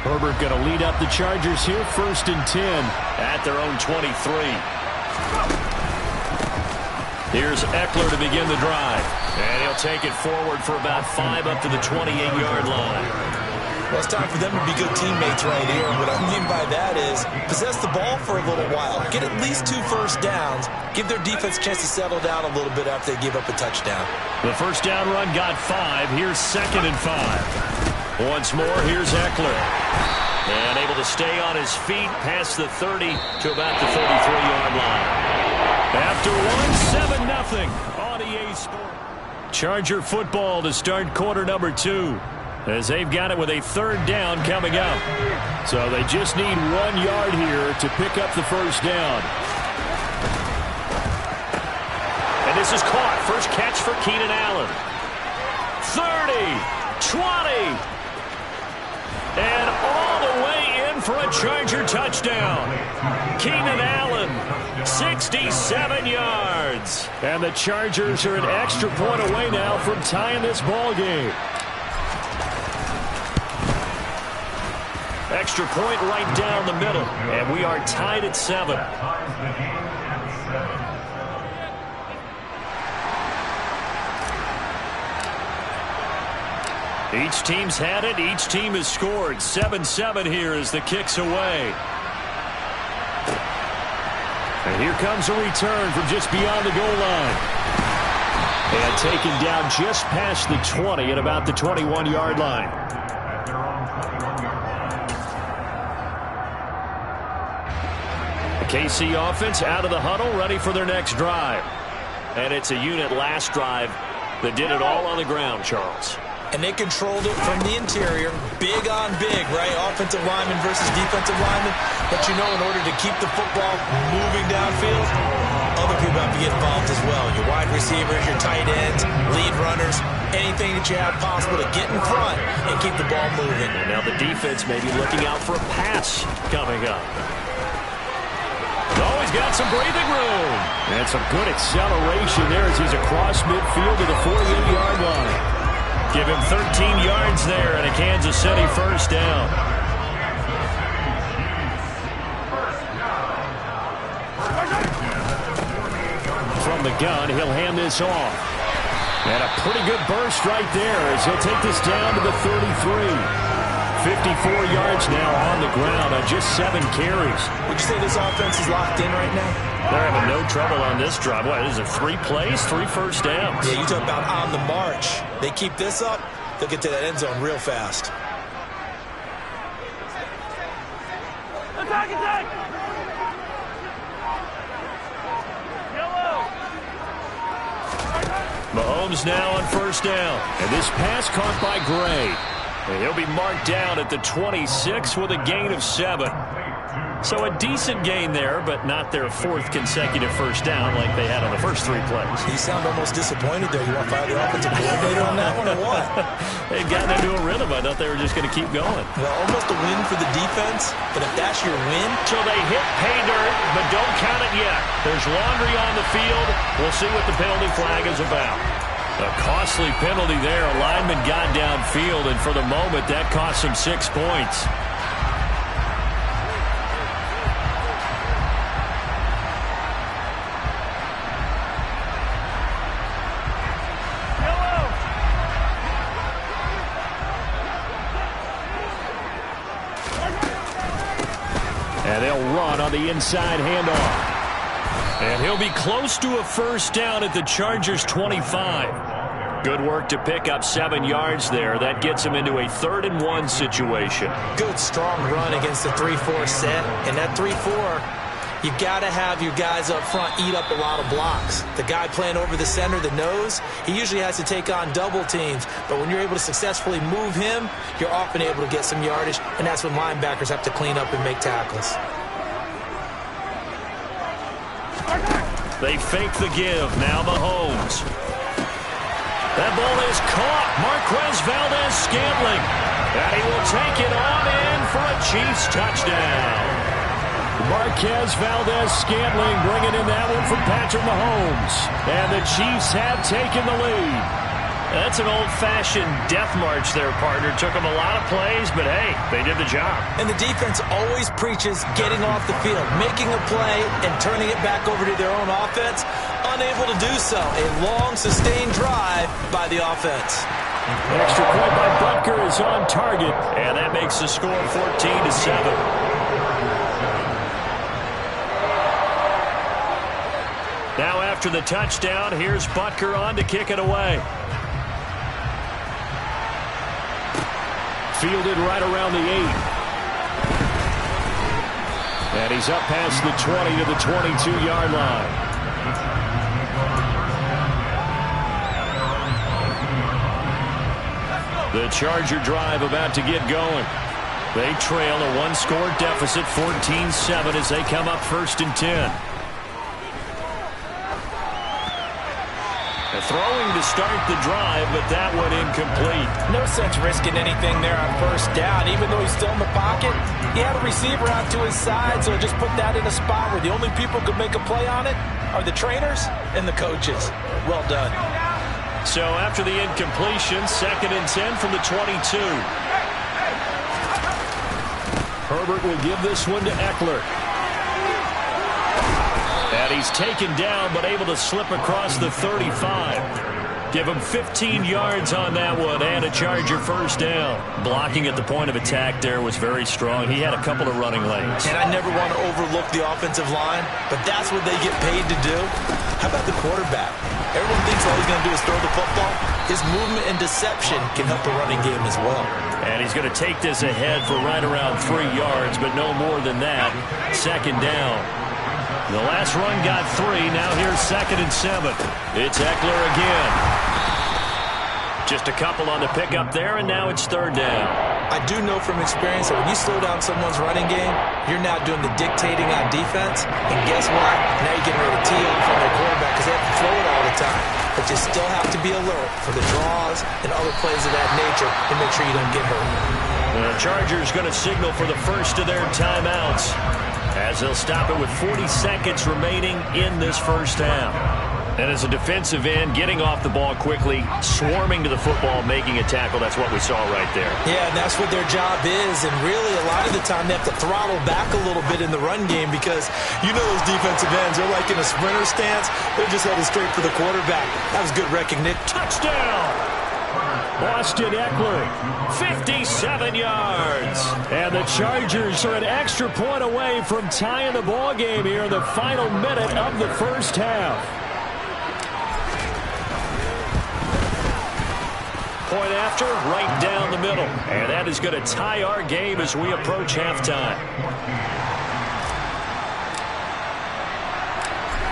S3: Herbert going to lead up the Chargers here, 1st and 10 at their own 23. Here's Eckler to begin the drive. And he'll take it forward for about 5 up to the 28-yard line.
S6: Well, it's time for them to be good teammates right here. And what I mean by that is possess the ball for a little while. Get at least 2 first downs. Give their defense a chance to settle down a little bit after they give up a touchdown.
S3: The first down run got 5. Here's 2nd and 5. Once more, here's Eckler. And able to stay on his feet past the 30 to about the 33-yard line. After 1, 7-0 on EA Sports. Charger football to start quarter number 2. As they've got it with a 3rd down coming up. So they just need 1 yard here to pick up the first down. And this is caught. First catch for Keenan Allen. 30, 20. And all the way in for a Charger touchdown. Keenan Allen, 67 yards. And the Chargers are an extra point away now from tying this ball game. Extra point right down the middle. And we are tied at 7. Each team's had it. Each team has scored. 7-7 here as the kick's away. And here comes a return from just beyond the goal line. And taken down just past the 20 at about the 21-yard line. The KC offense out of the huddle, ready for their next drive. And it's a unit last drive that did it all on the ground, Charles.
S6: And they controlled it from the interior. Big on big, right? Offensive lineman versus defensive lineman. But you know, in order to keep the football moving downfield, other people have to get involved as well. Your wide receivers, your tight ends, lead runners, anything that you have possible to get in front and keep the ball moving.
S3: And now the defense may be looking out for a pass coming up. Oh, he's got some breathing room. And some good acceleration there as he's across midfield to the 48-yard line. Give him 13 yards there and a Kansas City first down. From the gun, he'll hand this off. And a pretty good burst right there as he'll take this down to the 33. 54 yards now on the ground on just 7 carries.
S6: Would you say this offense is locked in right now?
S3: They're having no trouble on this drive. What, is it 3 plays, 3 first downs?
S6: Yeah, you talk about on the march. They keep this up, they'll get to that end zone real fast.
S11: Attack, attack!
S3: Mahomes now on first down. And this pass caught by Gray. And he'll be marked down at the 26 with a gain of 7. So a decent gain there, but not their 4th consecutive first down like they had on the first 3 plays.
S6: You sound almost disappointed there. You want to fire the offensive coordinator on that one or what?
S3: They'd gotten into a rhythm. I thought they were just going to keep going.
S6: Well, almost a win for the defense, but if that's your win.
S3: So they hit pay dirt, but don't count it yet. There's laundry on the field. We'll see what the penalty flag is about. A costly penalty there. A lineman got downfield, and for the moment, that cost him 6 points. And they'll run on the inside handoff. And he'll be close to a first down at the Chargers' 25. Good work to pick up 7 yards there. That gets him into a 3rd and 1 situation.
S6: Good, strong run against the 3-4 set. And that 3-4, you got to have your guys up front eat up a lot of blocks. The guy playing over the center, the nose, he usually has to take on double teams. But when you're able to successfully move him, you're often able to get some yardage. And that's when linebackers have to clean up and make tackles.
S3: They fake the give. Now Mahomes. That ball is caught. Marquez Valdez-Scantling. And he will take it on in for a Chiefs touchdown. Marquez Valdez-Scantling bringing in that one from Patrick Mahomes. And the Chiefs have taken the lead. That's an old-fashioned death march there, partner. Took them a lot of plays, but hey, they did the job.
S6: And the defense always preaches getting off the field, making a play, and turning it back over to their own offense. Unable to do so. A long, sustained drive by the offense.
S3: Extra point by Butker. Butker is on target, and that makes the score 14-7. Now after the touchdown, here's Butker on to kick it away. Fielded right around the 8. And he's up past the 20 to the 22-yard line. The Charger drive about to get going. They trail a one-score deficit, 14-7, as they come up 1st and 10. Throwing to start the drive, but that one incomplete.
S5: No sense risking anything there on 1st down. Even though he's still in the pocket, he had a receiver out to his side, so just put that in a spot where the only people who could make a play on it are the trainers and the coaches. Well done.
S3: So after the incompletion, 2nd and 10 from the 22. Herbert will give this one to Eckler. And he's taken down, but able to slip across the 35. Give him 15 yards on that one, and a Charger 1st down. Blocking at the point of attack there was very strong. He had a couple of running lanes.
S6: And I never want to overlook the offensive line, but that's what they get paid to do. How about the quarterback? Everyone thinks all he's going to do is throw the football. His movement and deception can help the running game as well.
S3: And he's going to take this ahead for right around 3 yards, but no more than that. 2nd down. The last run got 3. Now here's 2nd and 7. It's Eckler again. Just a couple on the pickup there, and now it's 3rd down.
S6: I do know from experience that when you slow down someone's running game, you're now doing the dictating on defense. And guess what? Now you're getting ready to tee off on their quarterback because they have to throw it all the time. But you still have to be alert for the draws and other plays of that nature to make sure you don't get hurt.
S3: The Chargers going to signal for the first of their timeouts, as they'll stop it with 40 seconds remaining in this 1st half. And as a defensive end, getting off the ball quickly, swarming to the football, making a tackle, that's what we saw right there.
S6: Yeah, and that's what their job is. And really, a lot of the time, they have to throttle back a little bit in the run game because you know those defensive ends, they're like in a sprinter stance. They're just headed straight for the quarterback. That was good recognition.
S3: Touchdown! Austin Eckler, 57 yards. And the Chargers are an extra point away from tying the ball game here in the final minute of the 1st half. Point after, right down the middle. And that is going to tie our game as we approach halftime.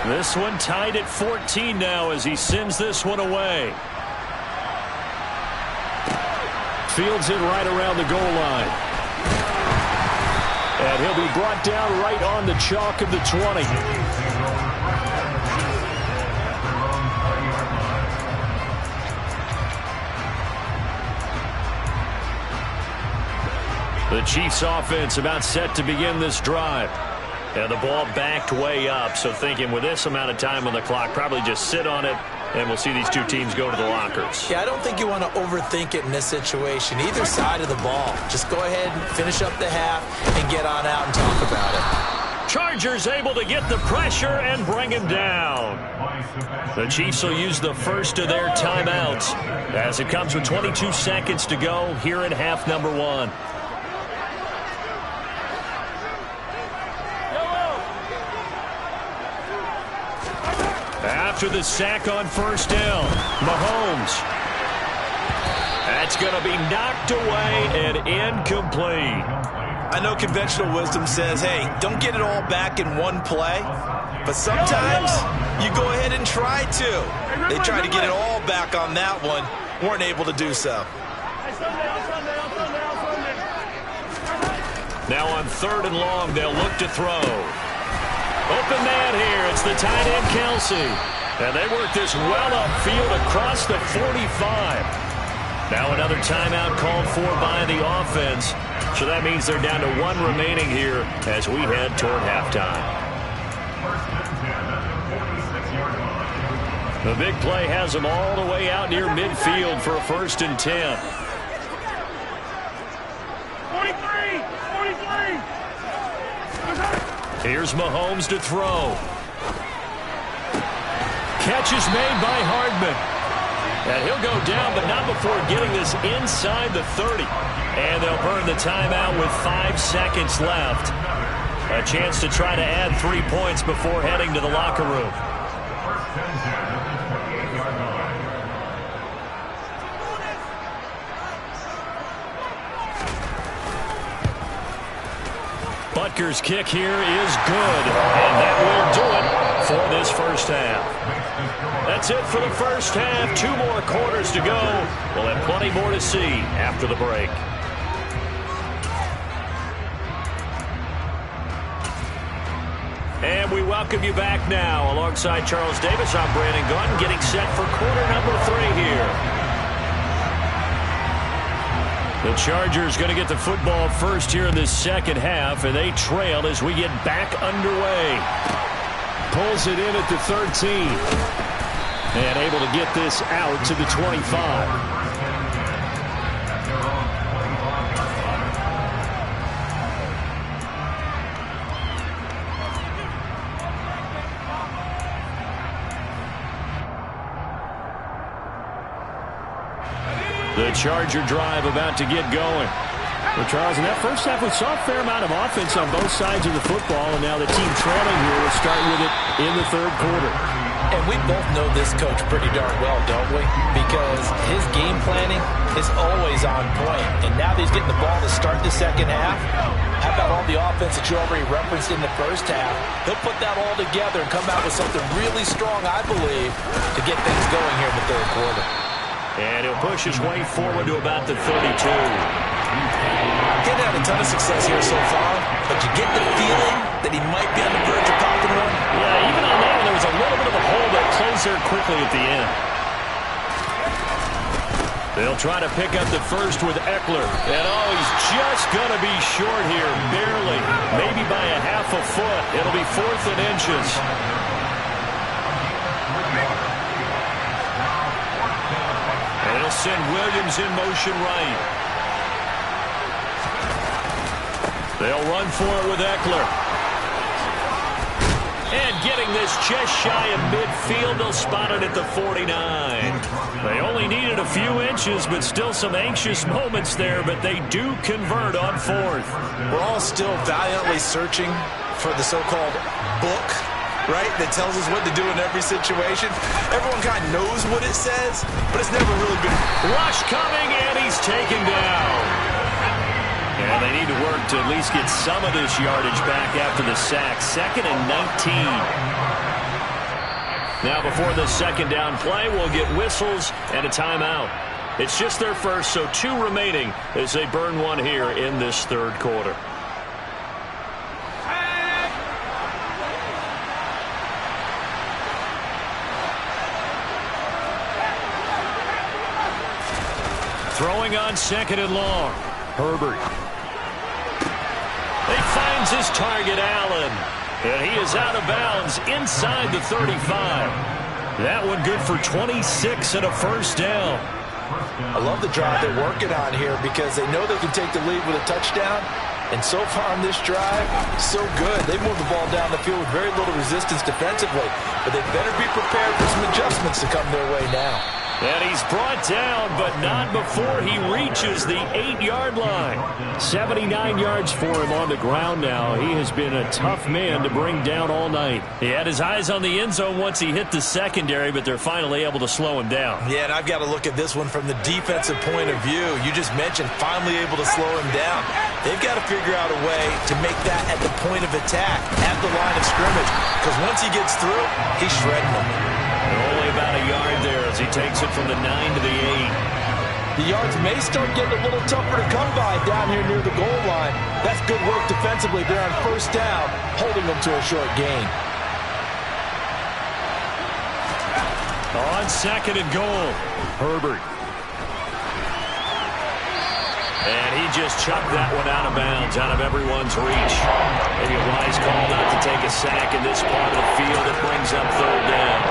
S3: This one tied at 14 now as he sends this one away. Fields it right around the goal line. And he'll be brought down right on the chalk of the 20. The Chiefs offense about set to begin this drive. And the ball backed way up, so thinking with this amount of time on the clock, probably just sit on it, and we'll see these two teams go to the lockers.
S6: Yeah, I don't think you want to overthink it in this situation. Either side of the ball. Just go ahead and finish up the half and get on out and talk about it.
S3: Chargers able to get the pressure and bring him down. The Chiefs will use the first of their timeouts as it comes with 22 seconds to go here in half number 1. After the sack on 1st down, Mahomes. That's going to be knocked away and incomplete.
S6: I know conventional wisdom says, hey, don't get it all back in one play. But sometimes you go ahead and try to. They tried to get it all back on that one. Weren't able to do so.
S3: Now on 3rd and long, they'll look to throw. Open man here. It's the tight end, Kelsey. And they work this well upfield across the 45. Now another timeout called for by the offense. So that means they're down to 1 remaining here as we head toward halftime. The big play has them all the way out near midfield for a 1st and 10. 43. Here's Mahomes to throw. Catch is made by Hardman. And he'll go down, but not before getting this inside the 30. And they'll burn the timeout with 5 seconds left. A chance to try to add 3 points before heading to the locker room. Butker's kick here is good, and that will do it for this first half. That's it for the first half. 2 more quarters to go. We'll have plenty more to see after the break. And we welcome you back now. Alongside Charles Davis, I'm Brandon Gunn, getting set for quarter number 3 here. The Chargers going to get the football first here in this second half, and they trail as we get back underway. Pulls it in at the 13. And able to get this out to the 25. The Charger drive about to get going.
S12: Well, Charles, in that first half, we saw a fair amount of offense on both sides of the football, and now the team trailing here will start with it in the third quarter.
S6: And we both know this coach pretty darn well, don't we? Because his game planning is always on point. And now that he's getting the ball to start the second half, how about all the offense that you already referenced in the first half? He'll put that all together and come out with something really strong, I believe, to get things going here in the third quarter.
S3: And he'll push his way forward to about the 32.
S6: Getting had a ton of success here so far, but you get the feeling that he might be on the verge of popping one.
S3: Yeah, even on that one, there was a little bit of a hole that closed there quickly at the end. They'll try to pick up the first with Eckler. And, oh, he's just going to be short here, barely. Maybe by a half a foot. It'll be 4th and inches. And it'll send Williams in motion right. They'll run for it with Eckler. And getting this just shy of midfield, they'll spot it at the 49. They only needed a few inches, but still some anxious moments there, but they do convert on 4th.
S6: We're all still valiantly searching for the so-called book, right, that tells us what to do in every situation. Everyone kind of knows what it says, but it's never really been.
S3: Rush coming, and he's taken down. And they need to work to at least get some of this yardage back after the sack. 2nd and 19. Now before the second down play, we'll get whistles and a timeout. It's just their first, so 2 remaining as they burn one here in this third quarter. Throwing on 2nd and long. Herbert. He finds his target, Allen. And he is out of bounds inside the 35. That one good for 26 and a first down.
S6: I love the drive they're working on here because they know they can take the lead with a touchdown. And so far on this drive, so good. They moved the ball down the field with very little resistance defensively. But they better be prepared for some adjustments to come their way now.
S3: And he's brought down, but not before he reaches the 8-yard line. 79 yards for him on the ground now. He has been a tough man to bring down all night. He had his eyes on the end zone once he hit the secondary, but they're finally able to slow him down.
S6: Yeah, and I've got to look at this one from the defensive point of view. You just mentioned finally able to slow him down. They've got to figure out a way to make that at the point of attack, at the line of scrimmage, because once he gets through, he's shredding them.
S3: Only about a yard there as he takes it from the 9 to the 8.
S6: The yards may start getting a little tougher to come by down here near the goal line. That's good work defensively there on first down, holding them to a short gain.
S3: On 2nd and goal, Herbert. And he just chucked that one out of bounds, out of everyone's reach. Maybe a wise call not to take a sack in this part of the field that brings up 3rd down.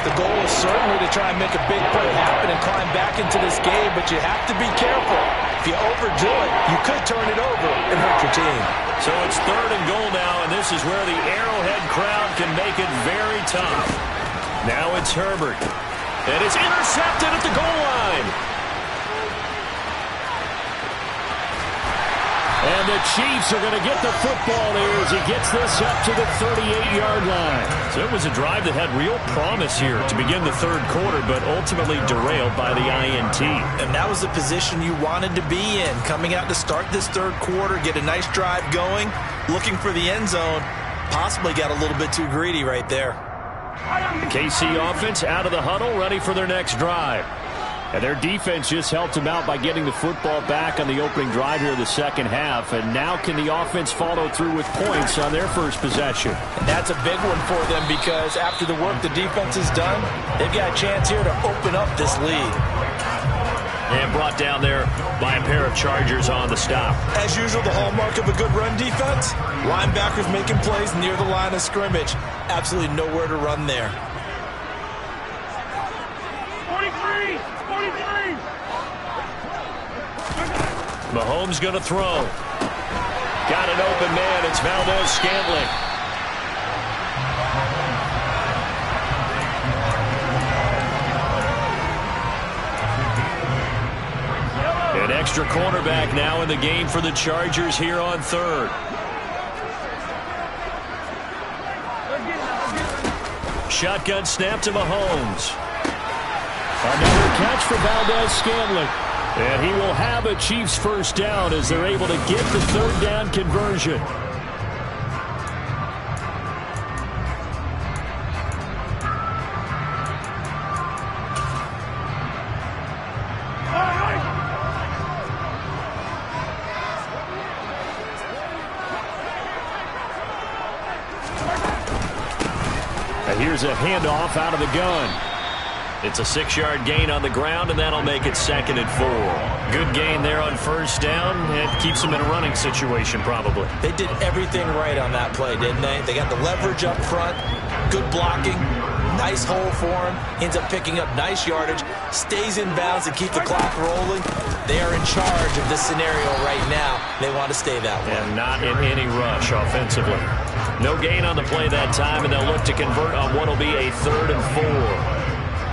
S6: The goal is certainly to try and make a big play happen and climb back into this game, but you have to be careful. If you overdo it, you could turn it over and hurt your team.
S3: So it's 3rd and goal now, and this is where the Arrowhead crowd can make it very tough. Now it's Herbert. And it's intercepted at the goal line. And the Chiefs are going to get the football there as he gets this up to the 38-yard line. So it was a drive that had real promise here to begin the third quarter, but ultimately derailed by the INT.
S6: And that was the position you wanted to be in, coming out to start this third quarter, get a nice drive going, looking for the end zone. Possibly got a little bit too greedy right there.
S3: KC offense out of the huddle, ready for their next drive. And their defense just helped them out by getting the football back on the opening drive here of the second half. And now can the offense follow through with points on their first possession?
S6: And that's a big one for them because after the work the defense has done, they've got a chance here to open up this lead.
S3: And brought down there by a pair of Chargers on the stop.
S6: As usual, the hallmark of a good run defense, linebackers making plays near the line of scrimmage. Absolutely nowhere to run there.
S11: 43! 43!
S3: Mahomes going to throw. Got an open man. It's Valdez-Scantling. An extra cornerback now in the game for the Chargers here on third. Shotgun snap to Mahomes. Another catch for Valdez-Scantling. And he will have a Chiefs first down as they're able to get the third down conversion. Here's a handoff out of the gun. It's a 6-yard gain on the ground, and that'll make it 2nd and 4. Good gain there on first down. It keeps them in a running situation, probably.
S6: They did everything right on that play, didn't they? They got the leverage up front, good blocking, nice hole for him, ends up picking up nice yardage, stays in bounds to keep the clock rolling. They are in charge of this scenario right now. They want to stay that way.
S3: And not in any rush offensively. No gain on the play that time, and they'll look to convert on what will be a 3rd and 4.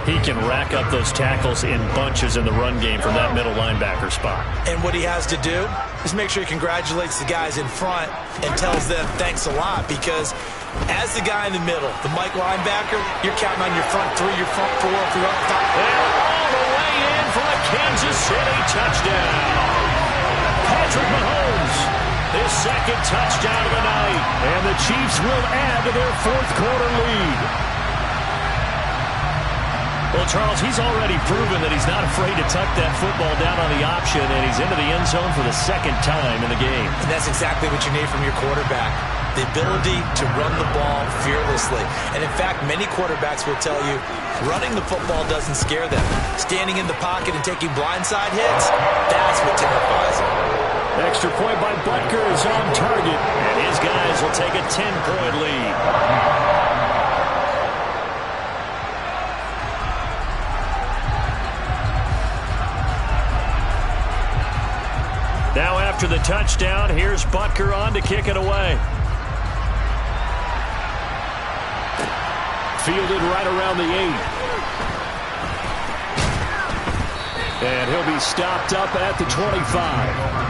S3: He can rack up those tackles in bunches in the run game from that middle linebacker spot.
S6: And what he has to do is make sure he congratulates the guys in front and tells them thanks a lot, because as the guy in the middle, the Mike linebacker, you're counting on your front 3, your front 4, if you're up 5.
S3: And all the way in for a Kansas City touchdown. Patrick Mahomes, his 2nd touchdown of the night. And the Chiefs will add to their 4th quarter lead. Well, Charles, he's already proven that he's not afraid to tuck that football down on the option, and he's into the end zone for the 2nd time in the game.
S6: And that's exactly what you need from your quarterback, the ability to run the ball fearlessly. And in fact, many quarterbacks will tell you running the football doesn't scare them. Standing in the pocket and taking blindside hits, that's what terrifies them.
S3: Extra point by Butker is on target, and his guys will take a 10-point lead. Now after the touchdown, here's Butker on to kick it away. Fielded right around the 8. And he'll be stopped up at the 25.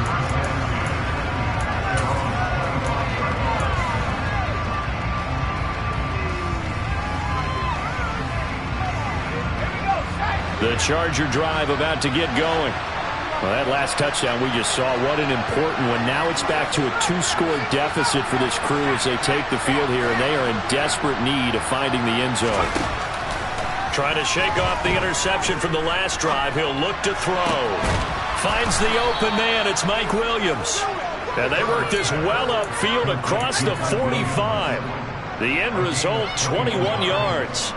S3: The Charger drive about to get going. Well, that last touchdown we just saw, what an important one. Now it's back to a 2-score deficit for this crew as they take the field here, and they are in desperate need of finding the end zone. Trying to shake off the interception from the last drive. He'll look to throw. Finds the open man. It's Mike Williams. And they work this well upfield across the 45. The end result, 21 yards.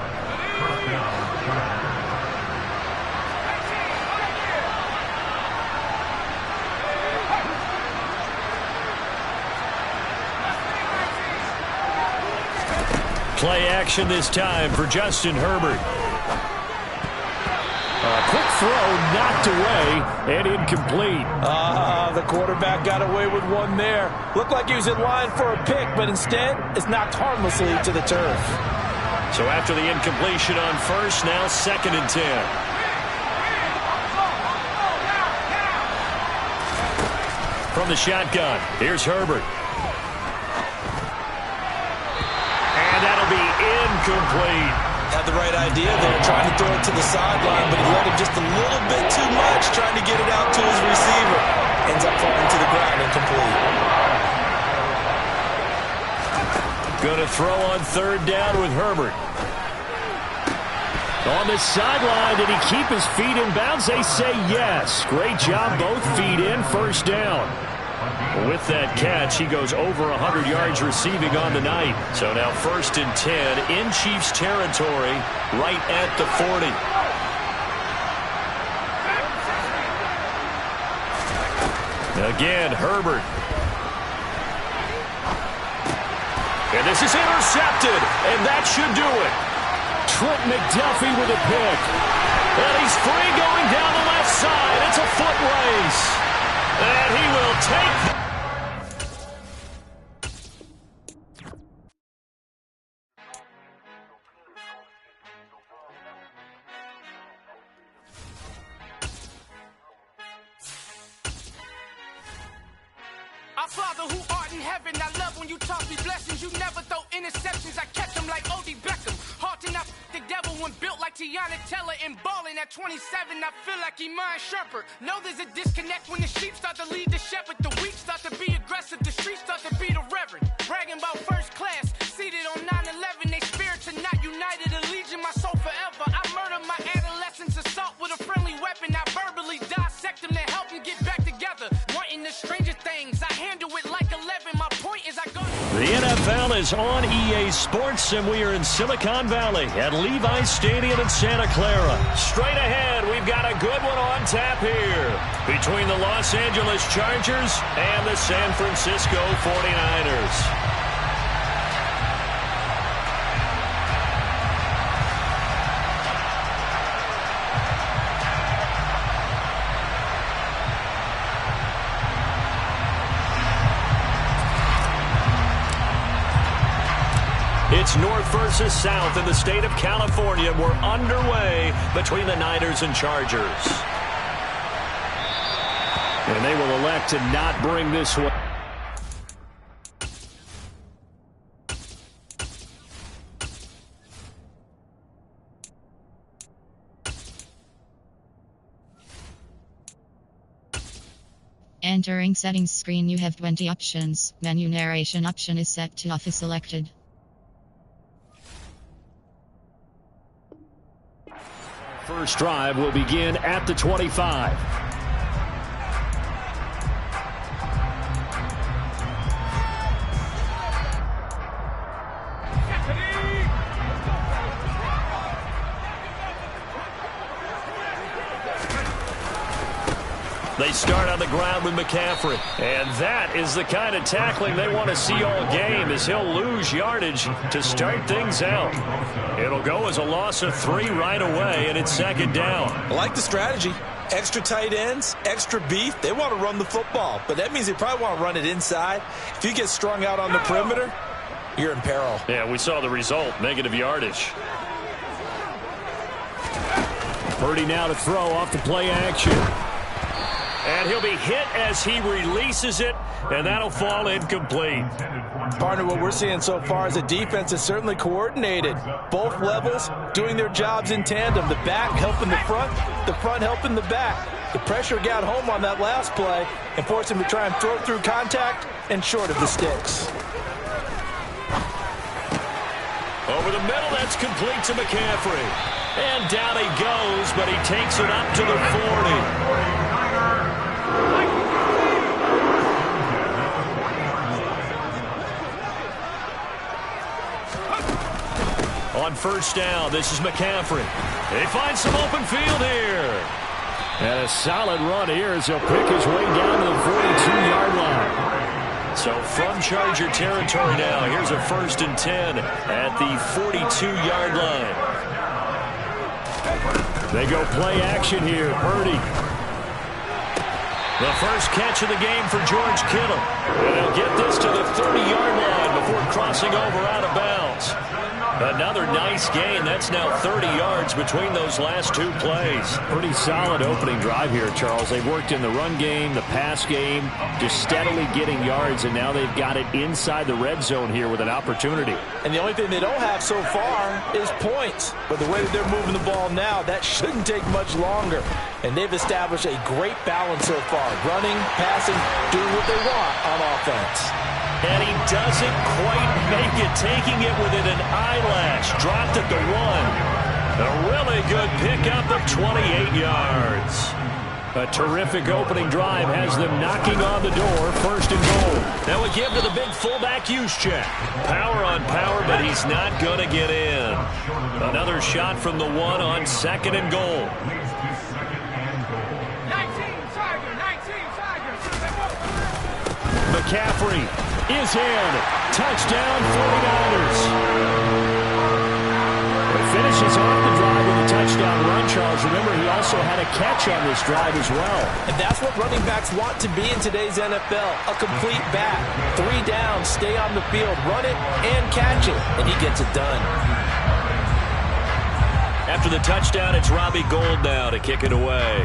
S3: Play action this time for Justin Herbert. A quick throw knocked away and incomplete.
S6: The quarterback got away with one there. Looked like he was in line for a pick, but instead it's knocked harmlessly to the turf.
S3: So after the incompletion on first, now 2nd and 10. From the shotgun, here's Herbert. And that'll be incomplete.
S6: Had the right idea there, trying to throw it to the sideline, but he let him just a little bit too much, trying to get it out to his receiver. Ends up falling to the ground, incomplete.
S3: Going to throw on 3rd down with Herbert. On the sideline, did he keep his feet in bounds? They say yes. Great job, both feet in, 1st down. With that catch, he goes over 100 yards receiving on the night. So now 1st and 10 in Chiefs territory, right at the 40. Again, Herbert. And this is intercepted, and that should do it.
S12: Trent McDuffie with a pick.
S3: And he's free going down the left side. It's a foot race. And he will take...
S1: Our Father who art in heaven, I love when you talk me blessings. You never throw interceptions, I catch them like O.D. Beckham. Hard to not the devil when built like Tiana Teller and balling at 27. I feel like Iman Shumpert. Know there's a disconnect when the sheep start to lead the shepherd. The weak start to be aggressive, the streets start to be the reverend. Bragging about first class, seated on 9/11. They spirits are not united, a legion, my soul forever. I murdered my adolescence, assault with a friendly weapon. I verbally dissect them to help them get back together. Wanting the stranger things, I handle it like 11. My point is I go...
S3: The NFL is on EA Sports, and we are in Silicon Valley at Levi's Stadium in Santa Clara. Straight ahead, we've got a good one on tap here between the Los Angeles Chargers and the San Francisco 49ers. It's north versus south in the state of California. We're underway between the Niners and Chargers. And they will elect to not bring this one.
S13: Entering settings screen, you have 20 options. Menu narration option is set to off is selected.
S3: First drive will begin at the 25. They start on the ground with McCaffrey. And that is the kind of tackling they want to see all game, as he'll lose yardage to start things out. It'll go as a loss of 3 right away, and it's 2nd down.
S6: I like the strategy. Extra tight ends, extra beef. They want to run the football, but that means they probably want to run it inside. If you get strung out on the perimeter, you're in peril.
S3: Yeah, we saw the result, negative yardage.
S12: Purdy now to throw off the play action.
S3: And he'll be hit as he releases it, and that'll fall incomplete.
S6: Partner, what we're seeing so far is the defense is certainly coordinated. Both levels doing their jobs in tandem. The back helping the front helping the back. The pressure got home on that last play and forced him to try and throw through contact and short of the sticks.
S3: Over the middle, that's complete to McCaffrey. And down he goes, but he takes it up to the 40. On first down, this is McCaffrey. They find some open field here.
S12: And a solid run here as he'll pick his way down to the 42-yard line.
S3: So from Charger territory now, here's a 1st and 10 at the 42-yard line.
S12: They go play action here. Purdy.
S3: The first catch of the game for George Kittle. And they'll get this to the 30-yard line before crossing over out of bounds. Another nice gain. That's now 30 yards between those last two plays.
S12: Pretty solid opening drive here, Charles. They've worked in the run game, the pass game, just steadily getting yards, and now they've got it inside the red zone here with an opportunity.
S5: And the only thing they don't have so far is points. But the way that they're moving the ball now, that shouldn't take much longer. And they've established a great balance so far. Running, passing, doing what they want on offense.
S3: And he doesn't quite make it, taking it within an eyelash. Dropped at the 1. A really good pickup of 28 yards.
S12: A terrific opening drive has them knocking on the door, first and goal.
S3: Now we give to the big fullback use check. Power on power, but he's not going to get in. Another shot from the 1 on second and goal.
S12: McCaffrey is in. Touchdown, 49ers. He finishes off the drive with a touchdown run, Charles. Remember, he also had a catch on this drive as well.
S5: And that's what running backs want to be in today's NFL. A complete back. 3 downs, stay on the field, run it, and catch it. And he gets it done.
S3: After the touchdown, it's Robbie Gould now to kick it away.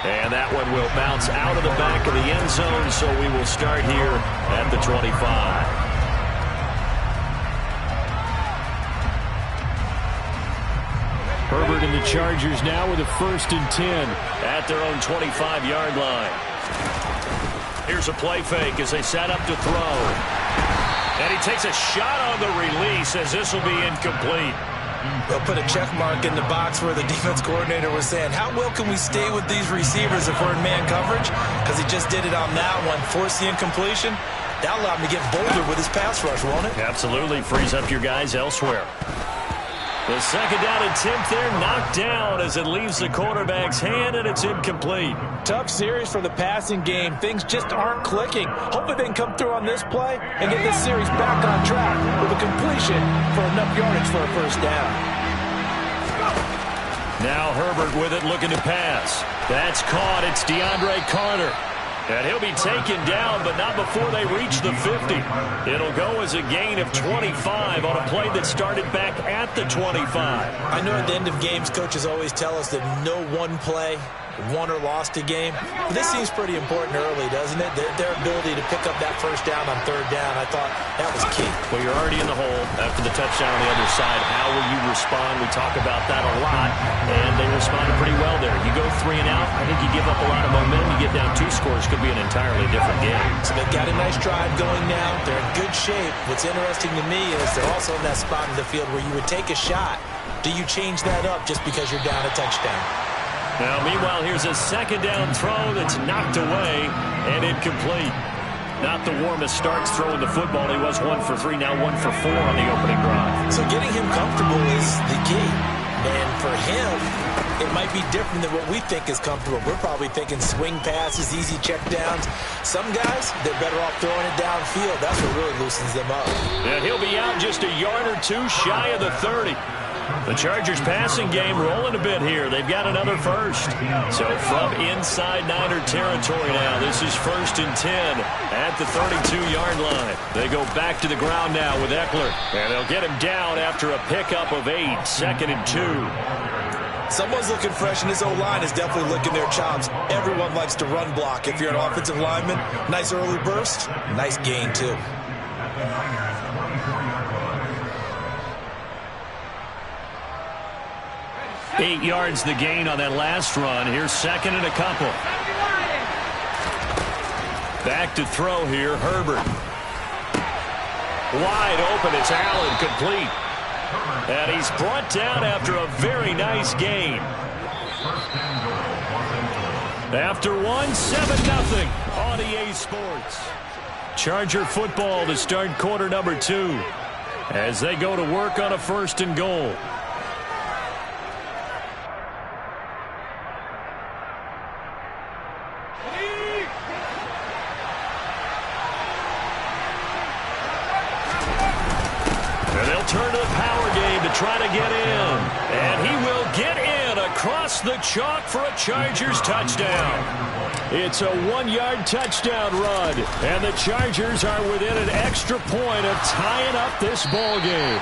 S3: And that one will bounce out of the back of the end zone, so we will start here at the 25.
S12: Herbert and the Chargers now with a 1st and 10
S3: at their own 25-yard line. Here's a play fake as they set up to throw. And he takes a shot on the release as this will be incomplete.
S6: They'll put a check mark in the box where the defense coordinator was saying, how well can we stay with these receivers if we're in man coverage? Because he just did it on that one, forced the incompletion. That'll allow him to get bolder with his pass rush, won't it?
S3: Absolutely. Frees up your guys elsewhere. The second down attempt there knocked down as it leaves the quarterback's hand, and it's incomplete.
S5: Tough series for the passing game. Things just aren't clicking. Hopefully they can come through on this play and get this series back on track with a completion for enough yardage for a first down.
S3: Now Herbert with it, looking to pass. That's caught. It's DeAndre Carter. And he'll be taken down, but not before they reach the 50. It'll go as a gain of 25 on a play that started back at the 25.
S6: I know at the end of games, coaches always tell us that no one play won or lost a game. But this seems pretty important early, doesn't it? Their ability to pick up that first down on 3rd down, I thought that was key.
S3: Well, you're already in the hole after the touchdown on the other side. How will you respond? We talk about that a lot, and they responded pretty well there. You go 3 and out, I think you give up a lot of momentum. You get down 2 scores, could be an entirely different game.
S6: So they've got a nice drive going now. They're in good shape. What's interesting to me is they're also in that spot in the field where you would take a shot. Do you change that up just because you're down a touchdown?
S3: Now, meanwhile, here's a second down throw that's knocked away and incomplete. Not the warmest starts throwing the football. He was 1 for 3, now 1 for 4 on the opening drive.
S6: So getting him comfortable is the key. And for him, it might be different than what we think is comfortable. We're probably thinking swing passes, easy check downs. Some guys, they're better off throwing it downfield. That's what really loosens them up.
S3: And he'll be out just a yard or 2 shy of the 30. The Chargers passing game rolling a bit here. They've got another first. So from inside Niner territory now, this is 1st and 10 at the 32-yard line. They go back to the ground now with Eckler. And they'll get him down after a pickup of 8, 2nd and 2.
S6: Someone's looking fresh, and this O-line is definitely licking their chops. Everyone likes to run block. If you're an offensive lineman, nice early burst, nice gain too.
S3: 8 yards the gain on that last run. Here's 2nd and a couple. Back to throw here, Herbert. Wide open, it's Allen, complete. And he's brought down after a very nice gain. After 1, 7-0 on EA Sports. Charger football to start quarter number 2 as they go to work on a 1st and goal. Turn to the power game to try to get in. And he will get in across the chalk for a Chargers touchdown. It's a 1-yard touchdown run, and the Chargers are within an extra point of tying up this ball game.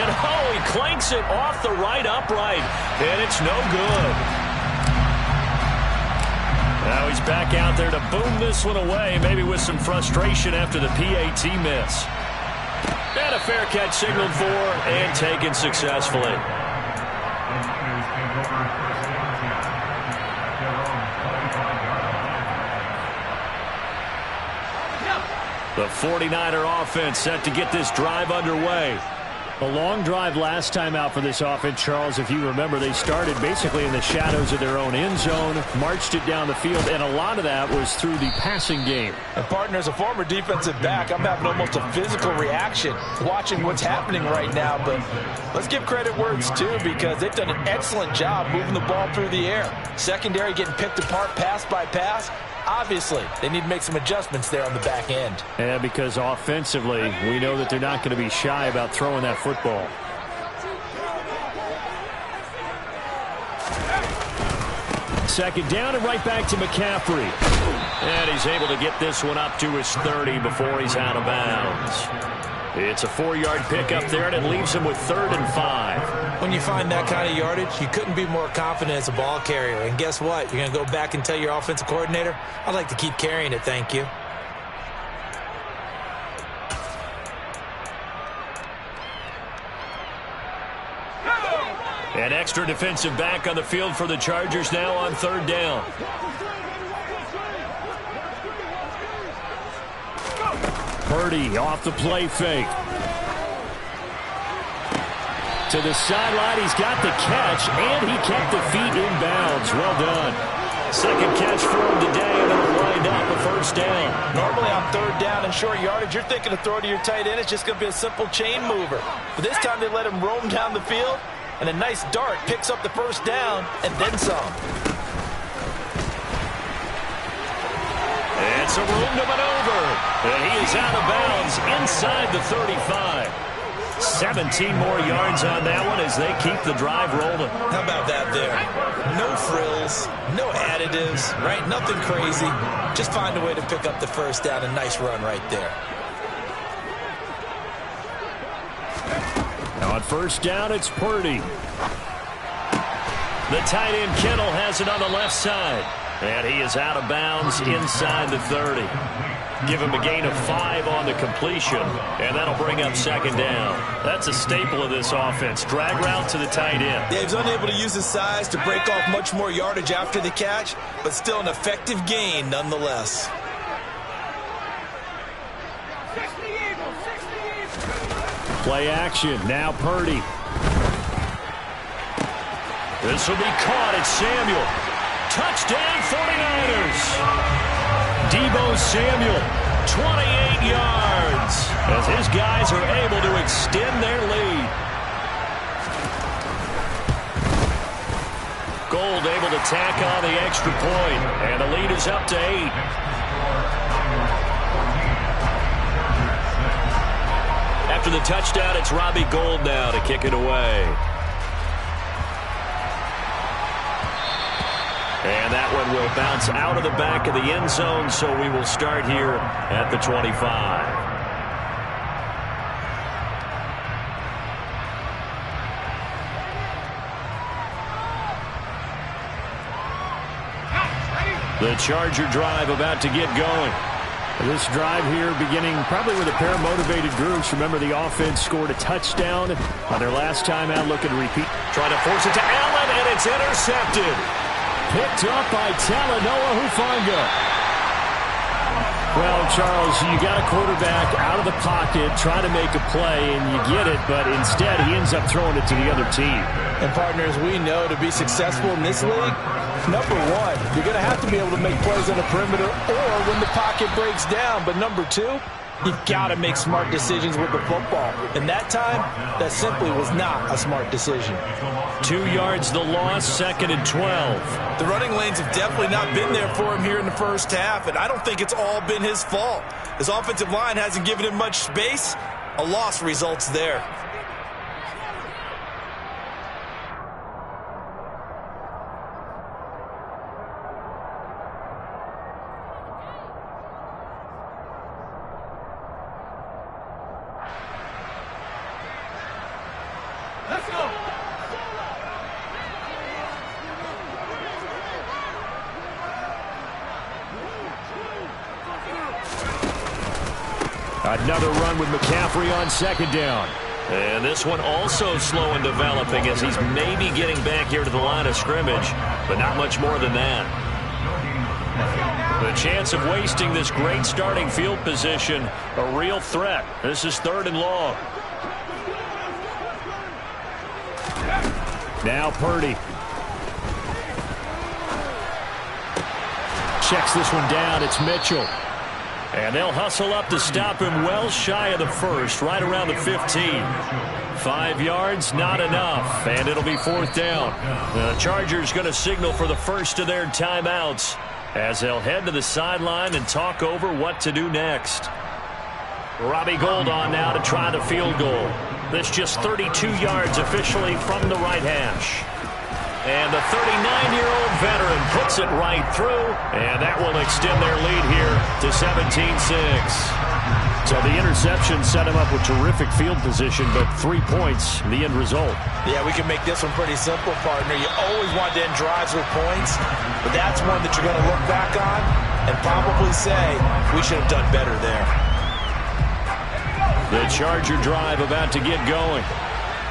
S3: And he clanks it off the right upright, and it's no good. Now he's back out there to boom this one away, maybe with some frustration after the PAT miss. And a fair catch signaled for and taken successfully. The 49er offense set to get this drive underway. A long drive last time out for this offense, Charles. If you remember, they started basically in the shadows of their own end zone, marched it down the field, and a lot of that was through the passing game.
S5: And, partner, as a former defensive back, I'm having almost a physical reaction watching what's happening right now. But let's give credit where it's due, because they've done an excellent job moving the ball through the air. Secondary getting picked apart pass by pass. Obviously, they need to make some adjustments there on the back end.
S12: Yeah, because offensively, we know that they're not going to be shy about throwing that football. Second down and right back to McCaffrey. And he's able to get this one up to his 30 before he's out of bounds. It's a 4-yard pickup there, and it leaves him with 3rd and 5.
S6: When you find that kind of yardage, you couldn't be more confident as a ball carrier. And guess what? You're going to go back and tell your offensive coordinator, I'd like to keep carrying it, thank you.
S3: An extra defensive back on the field for the Chargers now on 3rd down. Purdy off the play fake. To the sideline, he's got the catch, and he kept the feet in bounds. Well done. Second catch for him today, and it'll wind up a 1st down.
S5: Normally on 3rd down and short yardage, you're thinking of throw to your tight end. It's just going to be a simple chain mover. But this time they let him roam down the field, and a nice dart picks up the 1st down and then some.
S3: It's a room to maneuver, and he is out of bounds inside the 35. 17 more yards on that one as they keep the drive rolling.
S6: How about that there? No frills, no additives, right? Nothing crazy. Just find a way to pick up the 1st down. A nice run right there.
S3: Now on 1st down, it's Purdy. The tight end Kittle has it on the left side. And he is out of bounds inside the 30. Give him a gain of 5 on the completion, and that'll bring up 2nd down. That's a staple of this offense. Drag route to the tight end.
S6: Dave's unable to use his size to break off much more yardage after the catch, but still an effective gain nonetheless.
S3: Play action. Now Purdy. This will be caught. It's Samuel. Touchdown 49ers. Deebo Samuel, 28 yards, as his guys are able to extend their lead. Gold able to tack on the extra point, and the lead is up to 8. After the touchdown, it's Robbie Gould now to kick it away. And that one will bounce out of the back of the end zone, so we will start here at the 25. The Charger drive about to get going. This drive here beginning probably with a pair of motivated groups. Remember, the offense scored a touchdown on their last time out. Looking to repeat. Trying to force it to Allen, and it's intercepted. Picked up by Talanoa Hufanga. Well, Charles, you got a quarterback out of the pocket trying to make a play, and you get it, but instead he ends up throwing it to the other team.
S5: And, partners, we know to be successful in this league, number one, you're going to have to be able to make plays on the perimeter or when the pocket breaks down. But number two, you've got to make smart decisions with the football. And that time, that simply was not a smart decision.
S3: 2 yards the loss, 2nd and 12.
S6: The running lanes have definitely not been there for him here in the 1st half, and I don't think it's all been his fault. His offensive line hasn't given him much space. A loss results there.
S12: Another run with McCaffrey on second down. And this one also slow in developing as he's maybe getting back here to the line of scrimmage, but not much more than that. The chance of wasting this great starting field position, a real threat. This is 3rd and long. Now Purdy. Checks this one down. It's Mitchell. And they'll hustle up to stop him well shy of the first, right around the 15. 5 yards, not enough, and it'll be 4th down. The Chargers going to signal for the first of their timeouts as they'll head to the sideline and talk over what to do next. Robbie Gould on now to try the field goal. This just 32 yards officially from the right hash. And the 39-year-old veteran puts it right through, and that will extend their lead here to 17-6. So the interception set him up with terrific field position, but 3 points, the end result.
S5: Yeah, we can make this one pretty simple, partner. You always want to end drives with points, but that's one that you're going to look back on and probably say, we should have done better there.
S12: The Charger drive about to get going.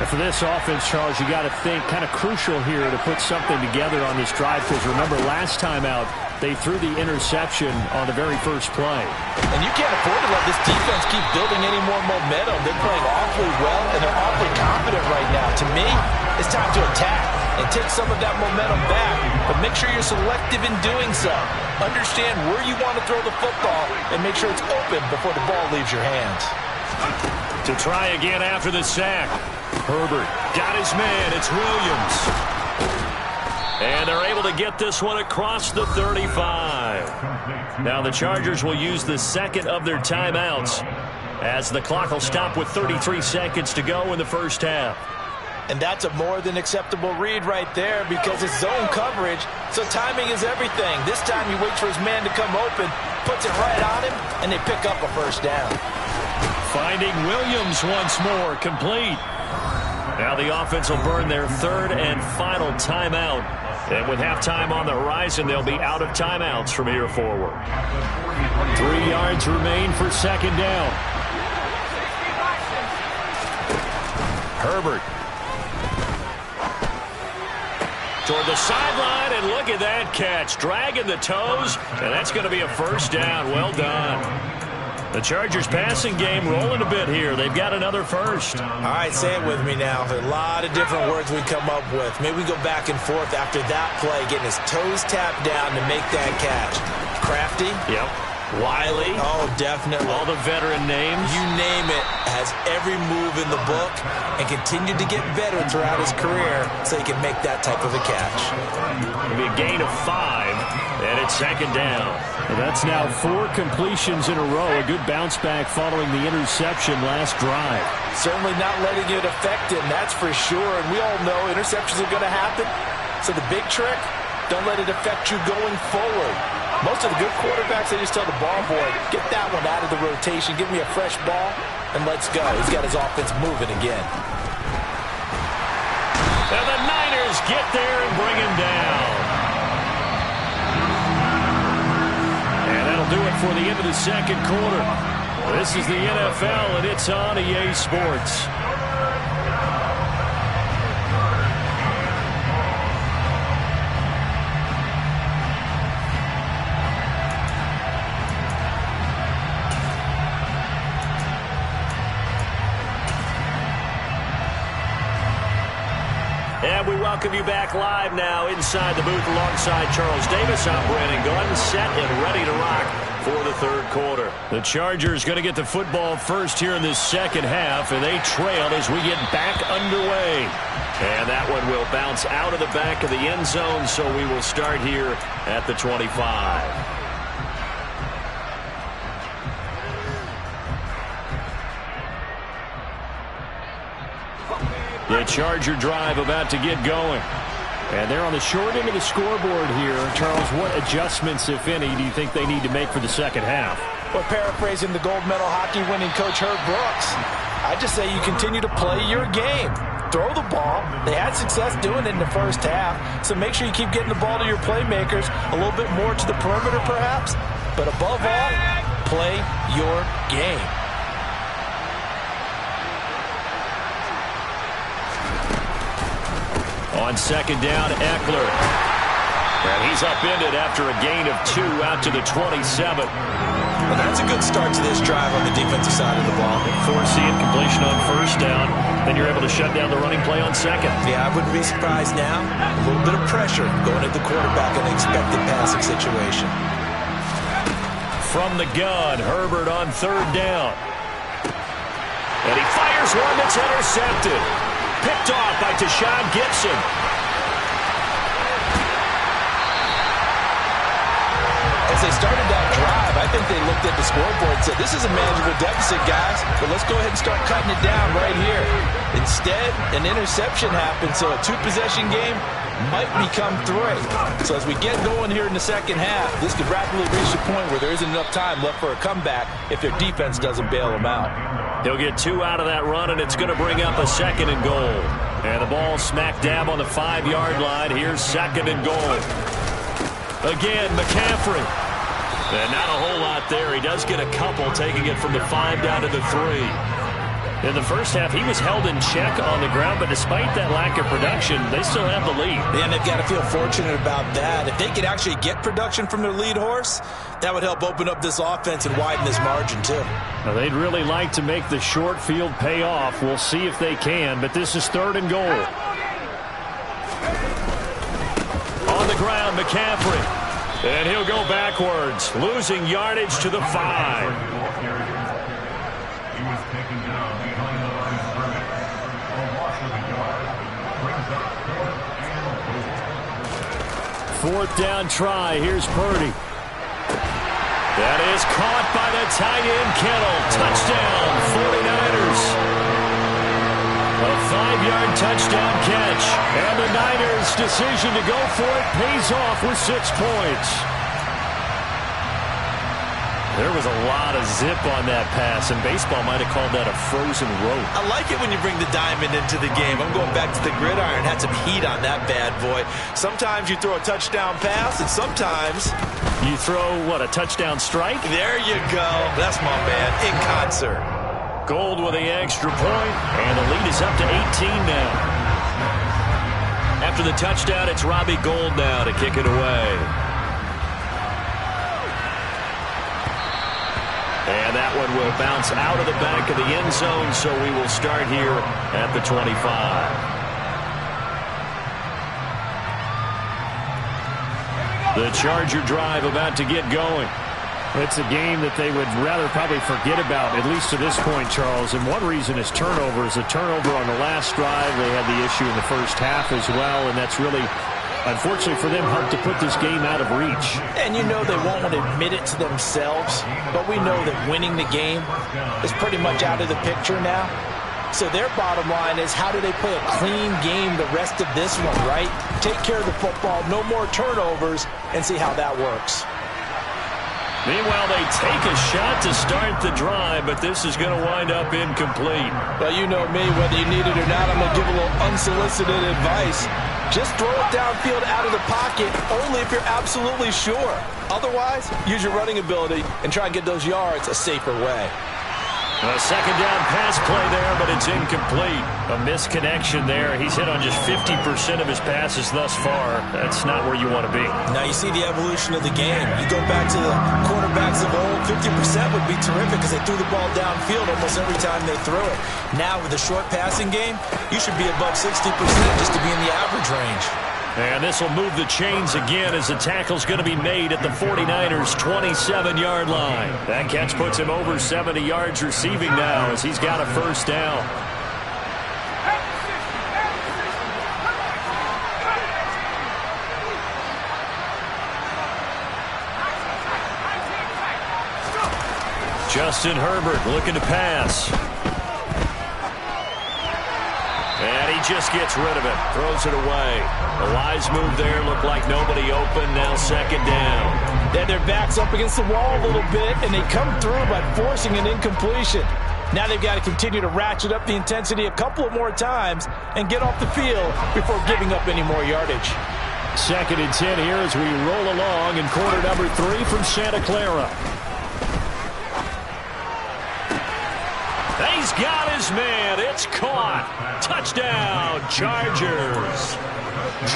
S14: And for this offense, Charles, you got to think kind of crucial here to put something together on this drive, because remember last time out they threw the interception on the very first play.
S5: And you can't afford to let this defense keep building any more momentum. They're playing awfully well, and they're awfully confident right now. To me, it's time to attack and take some of that momentum back, but make sure you're selective in doing so. Understand where you want to throw the football and make sure it's open before the ball leaves your hands.
S12: To try again after the sack. Herbert got his man. It's Williams. And they're able to get this one across the 35. Now the Chargers will use the second of their timeouts as the clock will stop with 33 seconds to go in the first half.
S5: And that's a more than acceptable read right there because it's zone coverage, so timing is everything. This time he waits for his man to come open, puts it right on him, and they pick up a first down.
S12: Finding Williams once more, complete. Now the offense will burn their 3rd and final timeout. And with halftime on the horizon, they'll be out of timeouts from here forward.
S14: 3 yards remain for second down.
S12: Herbert. Toward the sideline, and look at that catch. Dragging the toes, and that's going to be a first down. Well done. The Chargers passing game rolling a bit here. They've got another first.
S5: All right, say it with me now. There are a lot of different words we come up with. Maybe we go back and forth after that play, getting his toes tapped down to make that catch. Crafty.
S12: Yep. Wiley.
S5: Oh, definitely.
S12: All the veteran names.
S5: You name it. Has every move in the book and continued to get better throughout his career so he can make that type of a catch.
S12: It'll be a gain of 5, and it's second down.
S14: And that's now 4 completions in a row. A good bounce back following the interception last drive.
S5: Certainly not letting it affect him, that's for sure. And we all know interceptions are going to happen. So the big trick, don't let it affect you going forward. Most of the good quarterbacks, they just tell the ball boy, get that one out of the rotation, give me a fresh ball, and let's go. He's got his offense moving again.
S12: And the Niners get there and bring him down. And that'll do it for the end of the second quarter. This is the NFL, and it's on EA Sports. And we welcome you back live now inside the booth alongside Charles Davis. I'm Brandon Gordon, set and ready to rock for the third quarter. The Chargers going to get the football first here in this second half, and they trail as we get back underway. And that one will bounce out of the back of the end zone, so we will start here at the 25. The Charger drive about to get going.
S14: And they're on the short end of the scoreboard here. Charles, what adjustments, if any, do you think they need to make for the second half?
S5: Well, paraphrasing the gold medal hockey winning coach Herb Brooks, I just say you continue to play your game. Throw the ball. They had success doing it in the first half, so make sure you keep getting the ball to your playmakers, a little bit more to the perimeter perhaps, but above all, play your game.
S12: On second down, Eckler. And he's upended after a gain of 2 out to the 27.
S6: Well, that's a good start to this drive on the defensive side of the ball.
S12: Forcing completion on first down. Then you're able to shut down the running play on second.
S6: Yeah, I wouldn't be surprised now. A little bit of pressure going at the quarterback in an expected passing situation.
S12: From the gun, Herbert on third down. And he fires one that's intercepted. Picked off by Tashawn Gibson.
S6: As they started that drive, I think they looked at the scoreboard and said, this is a manageable deficit, guys, but let's go ahead and start cutting it down right here. Instead, an interception happened, so a 2-possession game might become 3. So as we get going here in the second half, this could rapidly reach a point where there isn't enough time left for a comeback if their defense doesn't bail them out.
S12: He'll get 2 out of that run, and it's going to bring up a 2nd and goal. And the ball smack dab on the 5-yard line. Here's 2nd and goal. Again, McCaffrey. And not a whole lot there. He does get a couple, taking it from the 5 down to the 3. In the first half, he was held in check on the ground, but despite that lack of production, they still have the lead.
S6: Yeah, and they've got to feel fortunate about that. If they could actually get production from their lead horse, that would help open up this offense and widen this margin, too.
S12: Now, they'd really like to make the short field pay off. We'll see if they can, but this is 3rd and goal. On the ground, McCaffrey. And he'll go backwards, losing yardage to the 5.
S4: He was taken down behind the line of scrimmage. A loss of a yard brings up
S12: 4th down try. Here's Purdy. That is caught by the tight end, Kittle. Touchdown, 49ers. A 5-yard touchdown catch. And the Niners' decision to go for it pays off with 6 points. There was a lot of zip on that pass, and baseball might have called that a frozen rope.
S6: I like it when you bring the diamond into the game. I'm going back to the gridiron. Had some heat on that bad boy. Sometimes you throw a touchdown pass, and sometimes
S12: you throw, what, a touchdown strike?
S6: There you go. That's my man, in concert.
S12: Gold with the extra point, and the lead is up to 18 now. After the touchdown, it's Robbie Gould now to kick it away. And that one will bounce out of the back of the end zone, so we will start here at the 25. The Charger drive about to get going. It's a game that they would rather probably forget about, at least to this point, Charles. And one reason is turnovers. A turnover on the last drive. They had the issue in the first half as well, and that's really, unfortunately for them, helped to put this game out of reach.
S6: And you know they won't want to admit it to themselves, but we know that winning the game is pretty much out of the picture now. So their bottom line is, how do they play a clean game the rest of this one, right? Take care of the football, no more turnovers, and see how that works.
S12: Meanwhile, they take a shot to start the drive, but this is going to wind up incomplete.
S6: Well, you know me, whether you need it or not, I'm going to give a little unsolicited advice. Just throw it downfield out of the pocket, only if you're absolutely sure. Otherwise, use your running ability and try and get those yards a safer way.
S12: A 2nd down pass play there, but it's incomplete. A misconnection there. He's hit on just 50% of his passes thus far. That's not where you want to be.
S6: Now you see the evolution of the game. You go back to the quarterbacks of old, 50% would be terrific because they threw the ball downfield almost every time they threw it. Now with a short passing game, you should be above 60% just to be in the average range.
S12: And this will move the chains again as the tackle's going to be made at the 49ers' 27-yard line. That catch puts him over 70 yards receiving now as he's got a 1st down. Justin Herbert looking to pass. And he just gets rid of it, throws it away. A wise move there, looked like nobody open, now 2nd down.
S6: Then their back's up against the wall a little bit, and they come through by forcing an incompletion. Now they've got to continue to ratchet up the intensity a couple of more times and get off the field before giving up any more yardage.
S12: 2nd and 10 here as we roll along in quarter number 3 from Santa Clara. He's got his man. It's caught. Touchdown, Chargers.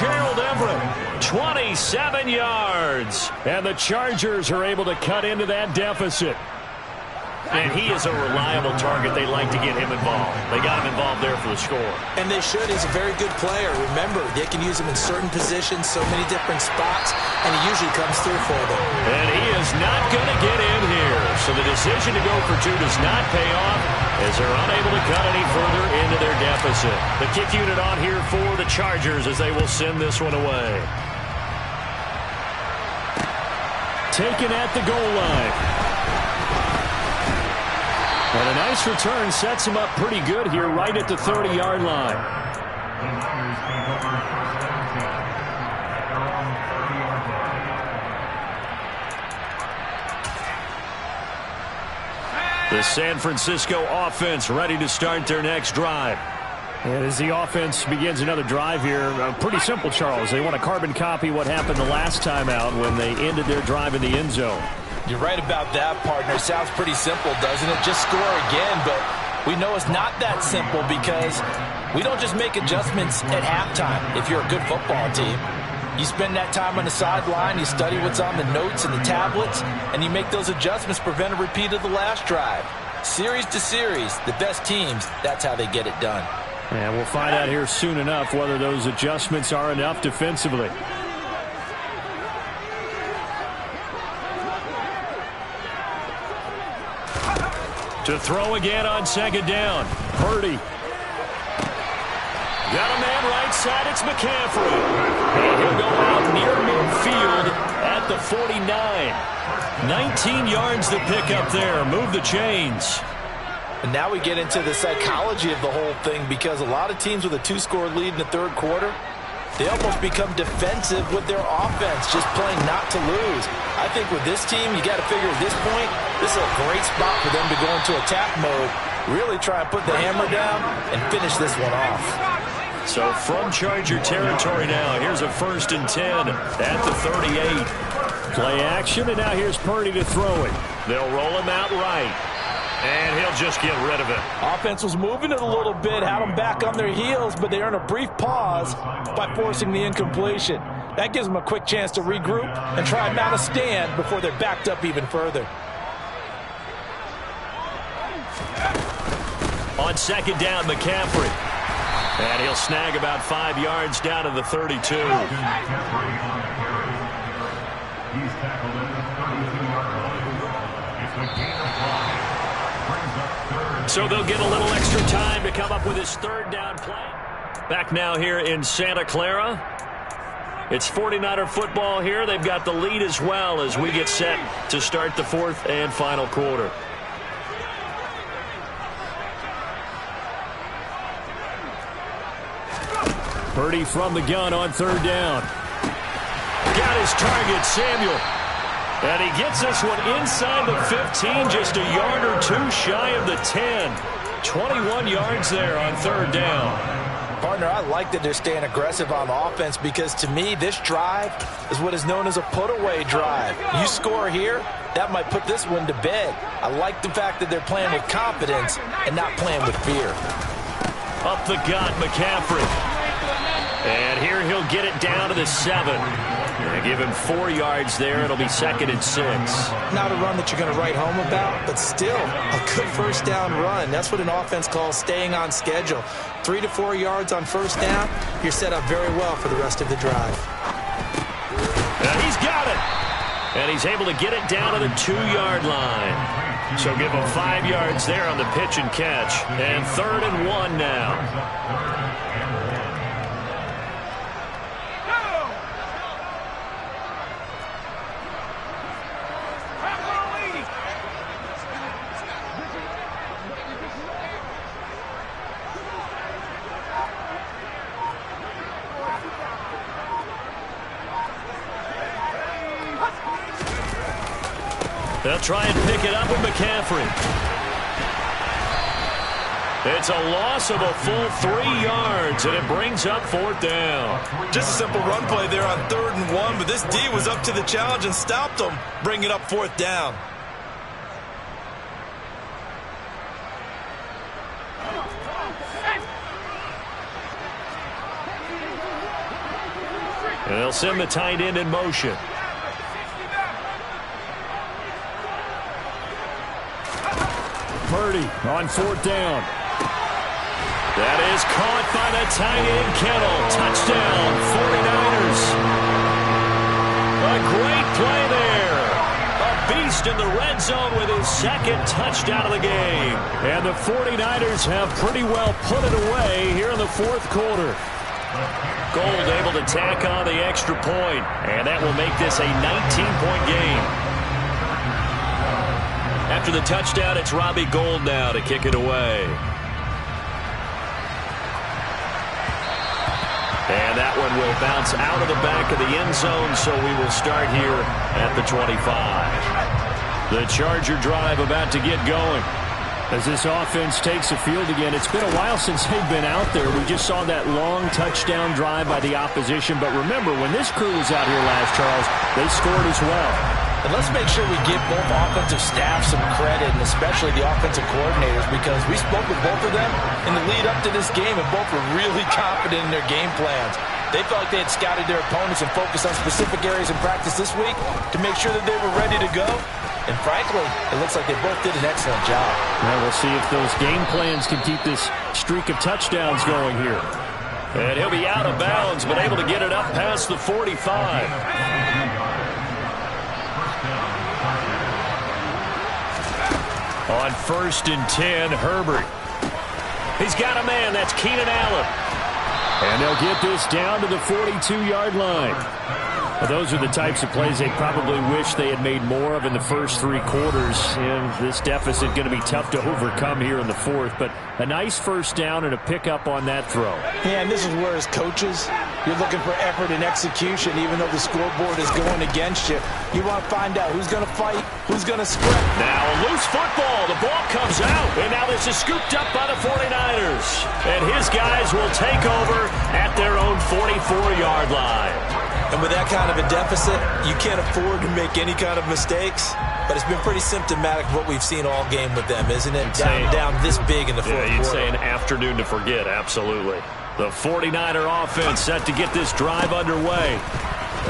S12: Gerald Everett, 27 yards. And the Chargers are able to cut into that deficit. And he is a reliable target. They like to get him involved. They got him involved there for the score.
S6: And they should. He's a very good player. Remember, they can use him in certain positions, so many different spots, and he usually comes through for them.
S12: And he is not going to get in here. So the decision to go for two does not pay off as they're unable to cut any further into their deficit. The kick unit on here for the Chargers as they will send this one away. Taken at the goal line. And a nice return sets him up pretty good here right at the 30-yard line. The San Francisco offense ready to start their next drive.
S14: And as the offense begins another drive here, pretty simple, Charles. They want to carbon copy what happened the last time out when they ended their drive in the end zone.
S6: You're right about that, partner. Sounds pretty simple, doesn't it? Just score again, but we know it's not that simple because we don't just make adjustments at halftime if you're a good football team. You spend that time on the sideline, you study what's on the notes and the tablets, and you make those adjustments, prevent a repeat of the last drive. Series to series, the best teams, that's how they get it done.
S14: And we'll find out here soon enough whether those adjustments are enough defensively.
S12: To throw again on second down. Purdy. Got a man right side. It's McCaffrey. And he'll go out near midfield at the 49. 19 yards to pick up there. Move the chains.
S6: And now we get into the psychology of the whole thing because a lot of teams with a two-score lead in the third quarter, they almost become defensive with their offense, just playing not to lose. I think with this team, you got to figure at this point, this is a great spot for them to go into attack mode, really try and put the hammer down and finish this one off.
S12: So from Charger territory now, here's a 1st and 10 at the 38.
S14: Play action, and now here's Purdy to throw it.
S12: They'll roll him out right. And he'll just get rid of it.
S6: Offense was moving it a little bit, had them back on their heels, but they earn a brief pause by forcing the incompletion. That gives them a quick chance to regroup and try and mount a stand before they're backed up even further.
S12: On second down, McCaffrey. And he'll snag about 5 yards down to the 32.
S4: He's tackled at the 32-yard line. It's a gain of 5.
S12: So they'll get a little extra time to come up with his third down play. Back now here in Santa Clara. It's 49er football here. They've got the lead as well as we get set to start the fourth and final quarter.
S14: Purdy from the gun on third down.
S12: Got his target, Samuel. And he gets this one inside the 15, just a yard or two shy of the 10. 21 yards there on third down.
S6: Partner, I like that they're staying aggressive on offense because to me, this drive is what is known as a put-away drive. You score here, that might put this one to bed. I like the fact that they're playing with confidence and not playing with fear.
S12: Up the gut, McCaffrey. And here he'll get it down to the 7. They give him 4 yards there. It'll be 2nd and 6.
S6: Not a run that you're going to write home about, but still a good first down run. That's what an offense calls staying on schedule. 3 to 4 yards on first down, you're set up very well for the rest of the drive.
S12: And he's got it. And he's able to get it down to the 2-yard line. So give him 5 yards there on the pitch and catch. And 3rd and 1 now. They'll try and pick it up with McCaffrey. It's a loss of a full 3 yards, and it brings up 4th down.
S6: Just a simple run play there on 3rd and 1, but this D was up to the challenge and stopped them, bringing up 4th down.
S12: And they'll send the tight end in motion.
S14: Purdy on 4th down.
S12: That is caught by the tight end, Kittle. Touchdown, 49ers. A great play there. A beast in the red zone with his 2nd touchdown of the game.
S14: And the 49ers have pretty well put it away here in the 4th quarter.
S12: Gold able to tack on the extra point, and that will make this a 19-point game. After the touchdown, it's Robbie Gould now to kick it away. And that one will bounce out of the back of the end zone, so we will start here at the 25.
S14: The Charger drive about to get going. As this offense takes the field again, it's been a while since they've been out there. We just saw that long touchdown drive by the opposition. But remember, when this crew was out here last, Charles, they scored as well.
S5: And let's make sure we give both offensive staff some credit, and especially the offensive coordinators, because we spoke with both of them in the lead up to this game, and both were really confident in their game plans. They felt like they had scouted their opponents and focused on specific areas in practice this week to make sure that they were ready to go. And frankly, it looks like they both did an excellent job.
S14: Well, we'll see if those game plans can keep this streak of touchdowns going here.
S12: And he'll be out of bounds, but able to get it up past the 45. On 1st and 10, Herbert. He's got a man. That's Keenan Allen.
S14: And they'll get this down to the 42-yard line. Well, those are the types of plays they probably wish they had made more of in the first 3 quarters. And this deficit going to be tough to overcome here in the 4th. But a nice first down and a pickup on that throw.
S5: Yeah, and this is where, as coaches, you're looking for effort and execution, even though the scoreboard is going against you. You want to find out who's going to fight, who's going to sprint.
S12: Now a loose football. The ball comes out. And now this is scooped up by the 49ers. And his guys will take over at their own 44-yard line.
S6: And with that kind of a deficit, you can't afford to make any kind of mistakes. But it's been pretty symptomatic of what we've seen all game with them, isn't it? Down this big in the 4th quarter.
S12: You'd say an afternoon to forget, absolutely. The 49er offense set to get this drive underway.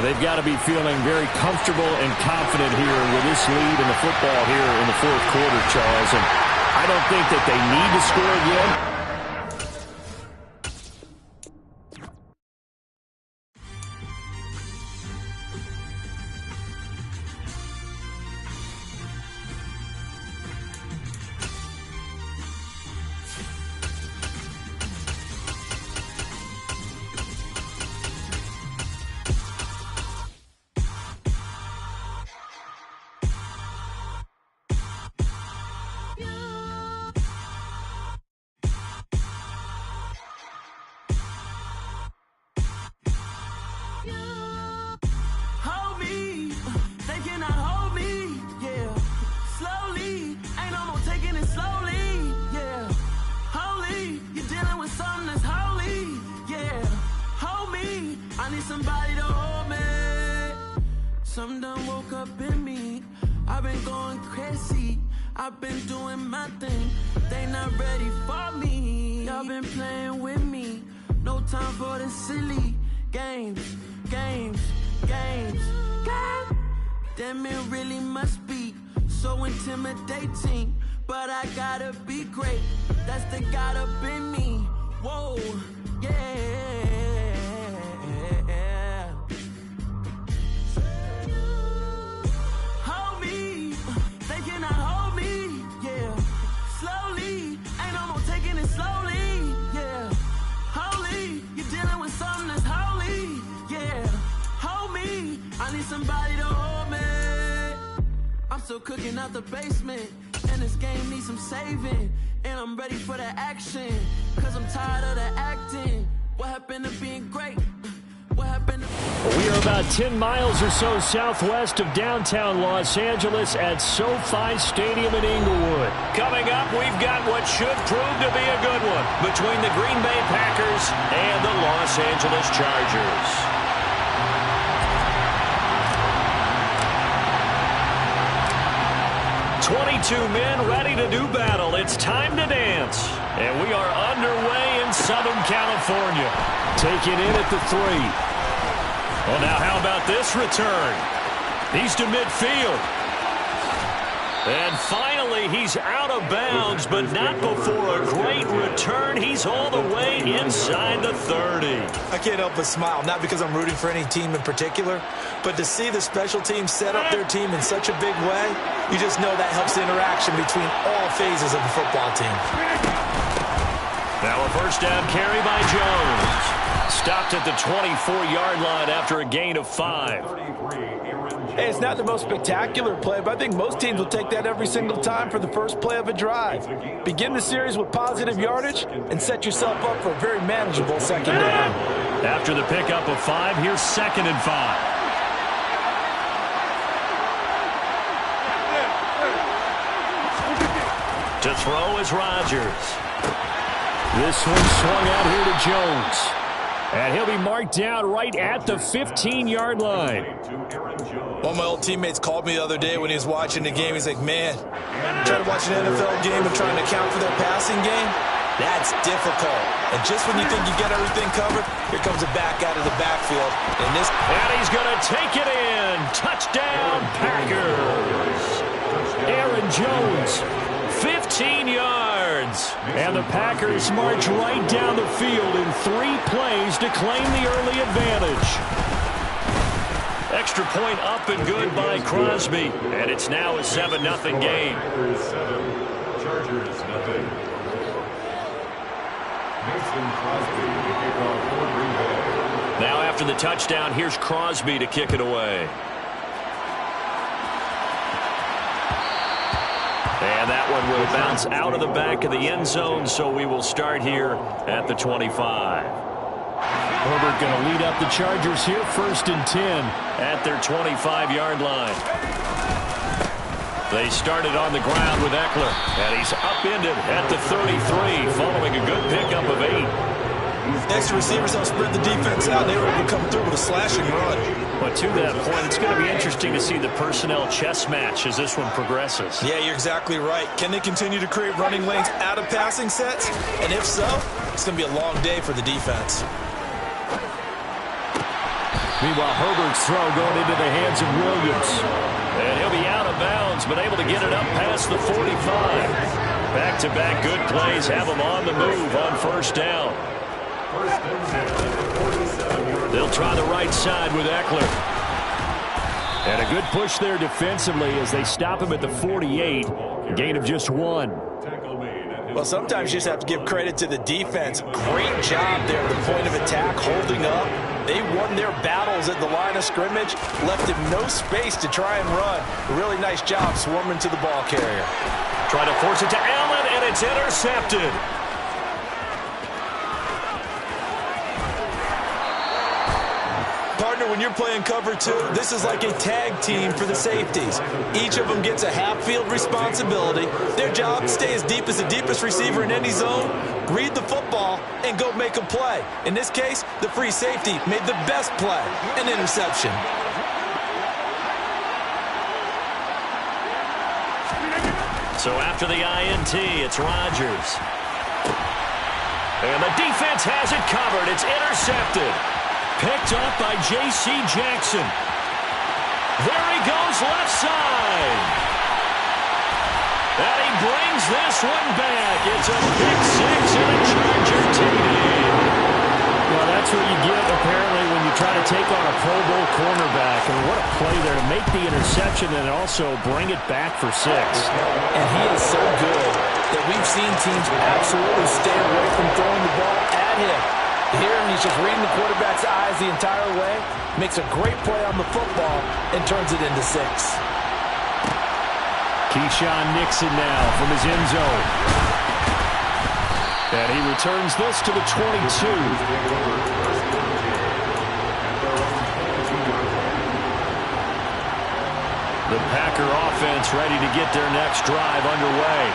S14: They've got to be feeling very comfortable and confident here with this lead in the football here in the 4th quarter, Charles. And I don't think that they need to score again.
S15: Something done woke up in me. I've been going crazy. I've been doing my thing. They not ready for me. Y'all been playing with me. No time for the silly games. Damn, it really must be so intimidating. But I gotta be great. That's the God up in me. Whoa, yeah. Hold me, they cannot hold me, yeah. Slowly, ain't no more taking it slowly, yeah. Holy, you're dealing with something that's holy, yeah. Hold me, I need somebody to hold me. I'm still cooking out the basement, and this game needs some saving. And I'm ready for the action, cause I'm tired of the acting. What happened to being great? What happened to...
S14: We are about 10 miles or so southwest of downtown Los Angeles at SoFi Stadium in Inglewood.
S12: Coming up, we've got what should prove to be a good one between the Green Bay Packers and the Los Angeles Chargers. 22 men ready to do battle. It's time to dance. And we are underway in Southern California.
S14: Taking in at the 3.
S12: Well, now how about this return? He's to midfield. And finally, he's out of bounds, but not before a great return. He's all the way inside the 30.
S6: I can't help but smile, not because I'm rooting for any team in particular, but to see the special team set up their team in such a big way, you just know that helps the interaction between all phases of the football team.
S12: Now a first down carry by Jones. Stopped at the 24-yard line after a gain of 5.
S5: Hey, it's not the most spectacular play, but I think most teams will take that every single time for the first play of a drive. Begin the series with positive yardage and set yourself up for a very manageable second down.
S12: After the pickup of 5, here's 2nd and 5. To throw is Rodgers.
S14: This one swung out here to Jones. And he'll be marked down right at the 15-yard line.
S6: One of my old teammates called me the other day when he was watching the game. He's like, man, trying to watch an NFL game and trying to account for their passing game, that's difficult. And just when you think you get everything covered, here comes a back out of the backfield.
S12: And he's going to take it in. Touchdown, Packers. Aaron Jones, 15 yards. And the Packers march right down the field in 3 plays to claim the early advantage. Extra point up and good by Crosby. And it's now a 7-0 game.
S4: Packers 7, Chargers nothing. Mason Crosby to kick off for Green Bay.
S12: Now after the touchdown, here's Crosby to kick it away. And that one will bounce out of the back of the end zone, so we will start here at the 25.
S14: Herbert going to lead up the Chargers here, 1st and 10.
S12: At their 25-yard line. They started on the ground with Eckler, and he's upended at the 33 following a good pickup of 8.
S6: Extra receivers don't spread the defense out. They were able to come through with a slashing run.
S12: But to that point, it's going to be interesting to see the personnel chess match as this one progresses.
S6: Yeah, you're exactly right. Can they continue to create running lanes out of passing sets? And if so, it's going to be a long day for the defense.
S14: Meanwhile, Herbert's throw going into the hands of Williams.
S12: And he'll be out of bounds, but able to get it up past the 45. Back-to-back good plays have him on the move on 1st down. They'll try the right side with Eckler.
S14: And a good push there defensively as they stop him at the 48. Gain of just 1.
S6: Well, sometimes you just have to give credit to the defense. Great job there at the point of attack, holding up. They won their battles at the line of scrimmage, left him no space to try and run. A really nice job swarming to the ball carrier.
S12: Trying to force it to Allen, and it's intercepted.
S6: Partner, when you're playing cover 2, this is like a tag team for the safeties. Each of them gets a half-field responsibility. Their job, stay as deep as the deepest receiver in any zone, read the football, and go make a play. In this case, the free safety made the best play, an interception.
S12: So after the INT, it's Rodgers. And the defense has it covered. It's intercepted. Picked up by J.C. Jackson. There he goes left side. And he brings this one back. It's a pick 6 and a Charger TD.
S14: Well, that's what you get, apparently, when you try to take on a Pro Bowl cornerback. And what a play there to make the interception and also bring it back for 6.
S5: And he is so good that we've seen teams absolutely stay away from throwing the ball at him. Here, he's just reading the quarterback's eyes the entire way, makes a great play on the football, and turns it into 6.
S14: Keyshawn Nixon now from his end zone. And he returns this to the 22.
S12: The Packer offense ready to get their next drive underway.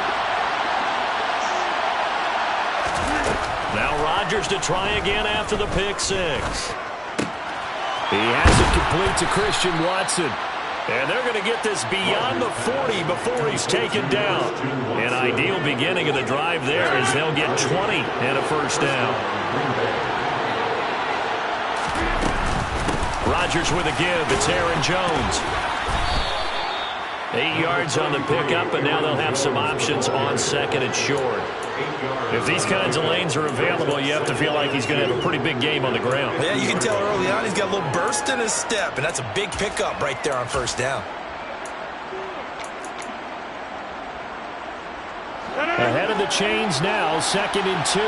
S12: Now Rodgers to try again after the pick 6.
S14: He has it complete to Christian Watson.
S12: And they're going to get this beyond the 40 before he's taken down. An ideal beginning of the drive there as they'll get 20 and a first down. Rodgers with a give. It's Aaron Jones. 8 yards on the pickup, and now they'll have some options on second and short. If these kinds of lanes are available, you have to feel like he's going to have a pretty big game on the ground.
S6: Yeah, you can tell early on he's got a little burst in his step, and that's a big pickup right there on first down.
S14: Ahead of the chains now, 2nd and 2.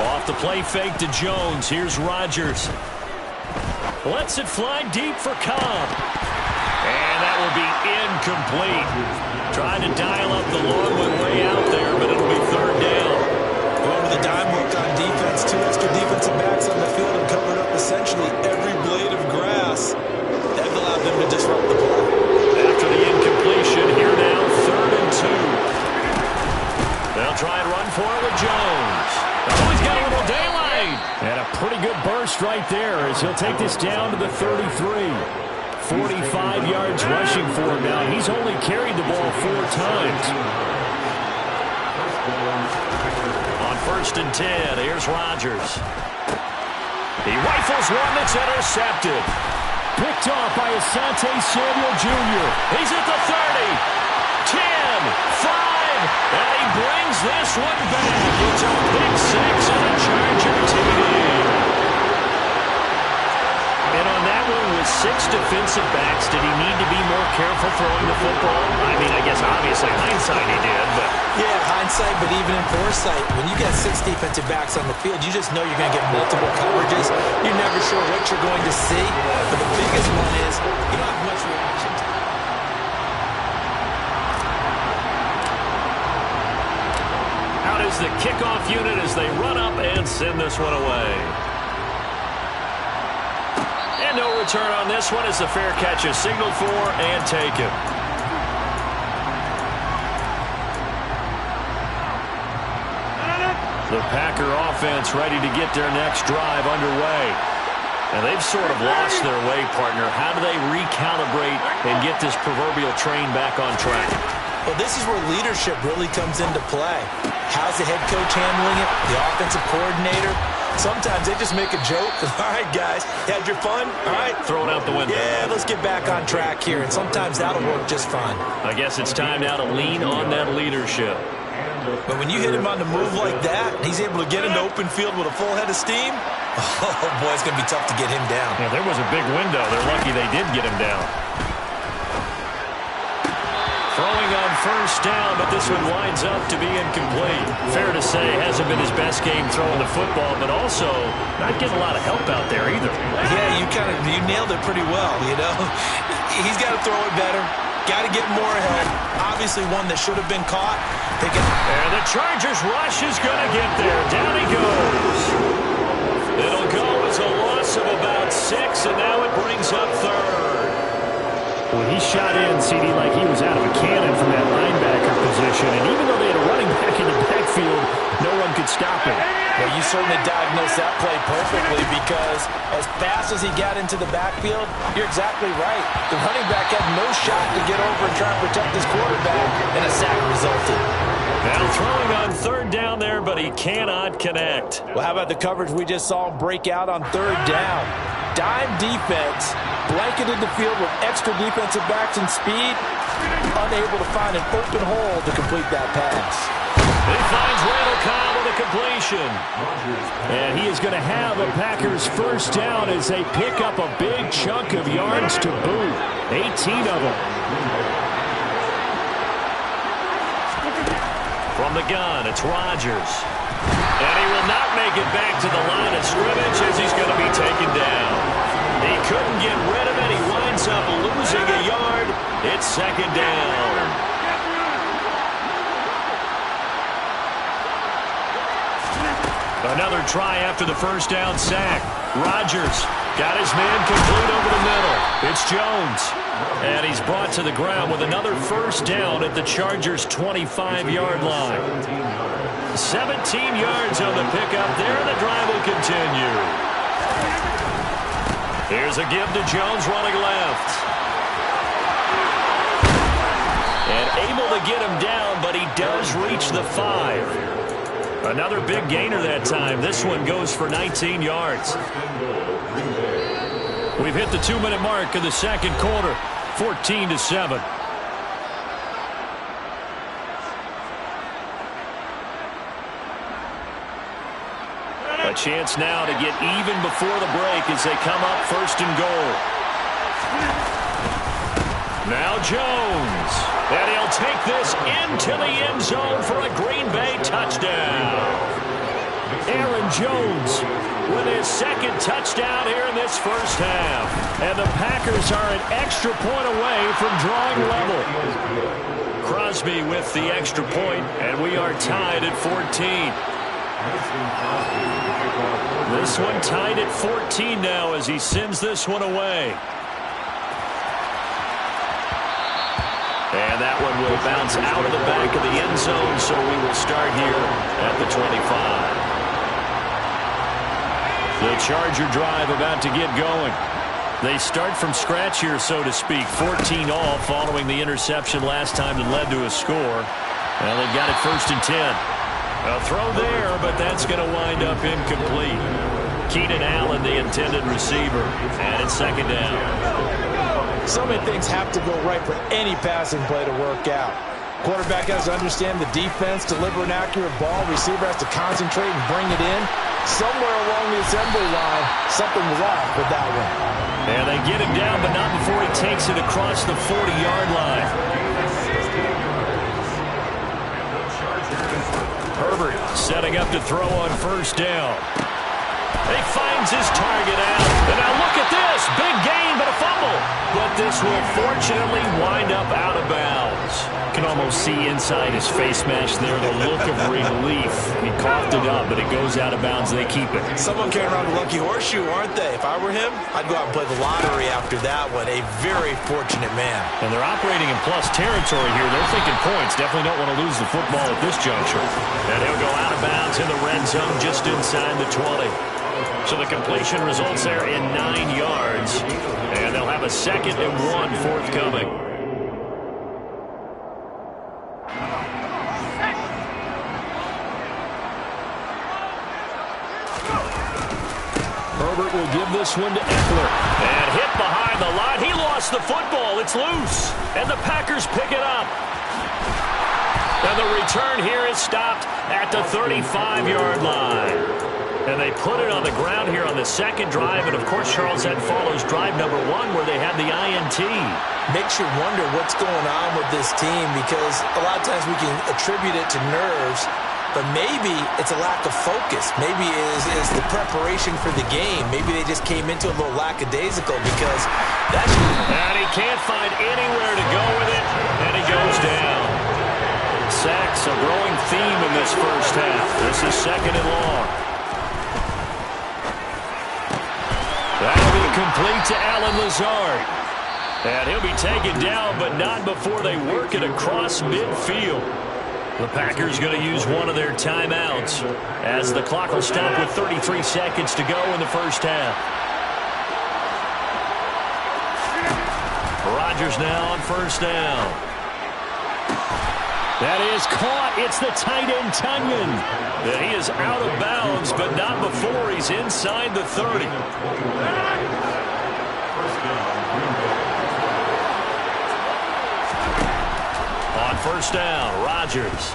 S12: Off the play fake to Jones. Here's Rodgers. Lets it fly deep for Cobb. And that will be incomplete. Trying to dial up the long one way out there, but it'll be 3rd down.
S6: Going with a dime hook on defense. 2 extra defensive backs on the field and covered up essentially every blade of grass. That allowed them to disrupt the play.
S12: After the incompletion, here now, 3rd and 2. They'll try and run for it with Jones. Oh, he's got a little daylight.
S14: And a pretty good burst right there as he'll take this down to the 33. 45 yards rushing for him now. He's only carried the ball 4 times.
S12: On 1st and 10, here's Rodgers. He rifles one that's intercepted.
S14: Picked off by Asante Samuel Jr.
S12: He's at the 30. 10, 5, and he brings this one back. It's a pick 6 and a Charger TD. And on that one, with 6 defensive backs, did he need to be more careful throwing the football? I mean, I guess obviously hindsight he did, but...
S6: Yeah, hindsight, but even in foresight, when you got 6 defensive backs on the field, you just know you're going to get multiple coverages. You're never sure what you're going to see, but the biggest one is you don't have much reaction time.
S12: Out is the kickoff unit as they run up and send this one away. And no return on this one as the fair catch is signaled for and taken. The Packer offense ready to get their next drive underway. And they've sort of lost their way, partner. How do they recalibrate and get this proverbial train back on track?
S6: Well, this is where leadership really comes into play. How's the head coach handling it? The offensive coordinator? Sometimes they just make a joke. All right, guys, you had your fun? All right.
S12: Throw it out the window.
S6: Yeah, let's get back on track here. And sometimes that'll work just fine.
S12: I guess it's time now to lean on that leadership.
S6: But when you hit him on the move like that, he's able to get into open field with a full head of steam, oh, boy, it's going to be tough to get him down.
S12: Yeah, there was a big window. They're lucky they did get him down. Throwing on 1st down, but this one winds up to be incomplete. Fair to say, hasn't been his best game throwing the football, but also not getting a lot of help out there either.
S6: Yeah, you nailed it pretty well, you know. He's got to throw it better. Got to get more help. Obviously one that should have been caught.
S12: And the Chargers rush is going to get there. Down he goes. It'll go as a loss of about 6, and now it brings up 3rd.
S14: Well, he shot in, CD, like he was out of a cannon from that linebacker position. And even though they had a running back in the backfield, no one could stop him.
S6: Well, you certainly diagnosed that play perfectly because as fast as he got into the backfield, you're exactly right. The running back had no shot to get over and try and protect his quarterback, and a sack resulted.
S12: Now throwing on 3rd down there, but he cannot connect.
S6: Well, how about the coverage we just saw him break out on 3rd down? Dime defense, blanketed the field with extra defensive backs and speed, unable to find an open hole to complete that pass.
S12: He finds Randall Cobb with a completion.
S14: And he is going to have a Packers 1st down as they pick up a big chunk of yards to boot. 18 of them.
S12: From the gun, it's Rodgers. And he will not make it back to the line of scrimmage as he's going to be taken down. He couldn't get rid of it. He winds up losing a yard. It's 2nd down. Another try after the 1st down sack. Rodgers got his man complete over the middle. It's Jones. And he's brought to the ground with another 1st down at the Chargers' 25-yard line. 17 yards on the pickup there, and the drive will continue. Here's a give to Jones running left. And able to get him down, but but he does reach the 5. Another big gainer that time. This one goes for 19 yards. We've hit the 2-minute mark of the second quarter, 14-7. A chance now to get even before the break as they come up first and goal. Now Jones. And he'll take this into the end zone for a Green Bay touchdown. Aaron Jones with his second touchdown here in this first half. And the Packers are an extra point away from drawing level. Crosby with the extra point, and we are tied at 14. This one tied at 14 now as he sends this one away. And that one will bounce out of the back of the end zone, so we will start here at the 25. The Charger drive about to get going. They start from scratch here, so to speak. 14 all following the interception last time that led to a score. Well, they've got it first and 10. A throw there, but that's going to wind up incomplete. Keenan Allen, the intended receiver, and it's second down.
S5: So many things have to go right for any passing play to work out. Quarterback has to understand the defense, deliver an accurate ball. Receiver has to concentrate and bring it in. Somewhere along the assembly line, something was off with that one.
S12: And they get him down, but not before he takes it across the 40-yard line. Herbert setting up to throw on first down. He finds his target out. And now look at this. Big gain, but a fumble. But this will fortunately wind up out of bounds. You can almost see inside his face mask there the look of relief. He coughed it up, but it goes out of bounds. They keep it.
S6: Someone carrying around a lucky horseshoe, aren't they? If I were him, I'd go out and play the lottery after that one. A very fortunate man. And
S12: they're operating in plus territory here. They're thinking points. Definitely don't want to lose the football at this juncture. And he'll go out of bounds in the red zone just inside the 20. So the completion results there in 9 yards. And they'll have a 2nd and 1 forthcoming. Herbert will give this one to Eckler. And hit behind the line. He lost the football. It's loose. And the Packers pick it up. And the return here is stopped at the 35-yard line. And they put it on the ground here on the second drive. And, of course, Charles, that follows drive number 1 where they had the INT.
S6: Makes you wonder what's going on with this team because a lot of times we can attribute it to nerves, but maybe it's a lack of focus. Maybe it's the preparation for the game. Maybe they just came into a little lackadaisical because that's...
S12: And he can't find anywhere to go with it, and he goes down. Sacks, a growing theme in this first half. This is 2nd and long. That'll be complete to Allen Lazard. And he'll be taken down, but not before they work it across midfield. The Packers going to use one of their timeouts as the clock will stop with 33 seconds to go in the first half. Rodgers now on first down. That is caught. It's the tight end, Tunyon. And he is out of bounds, but not before he's inside the 30. On first down, Rodgers.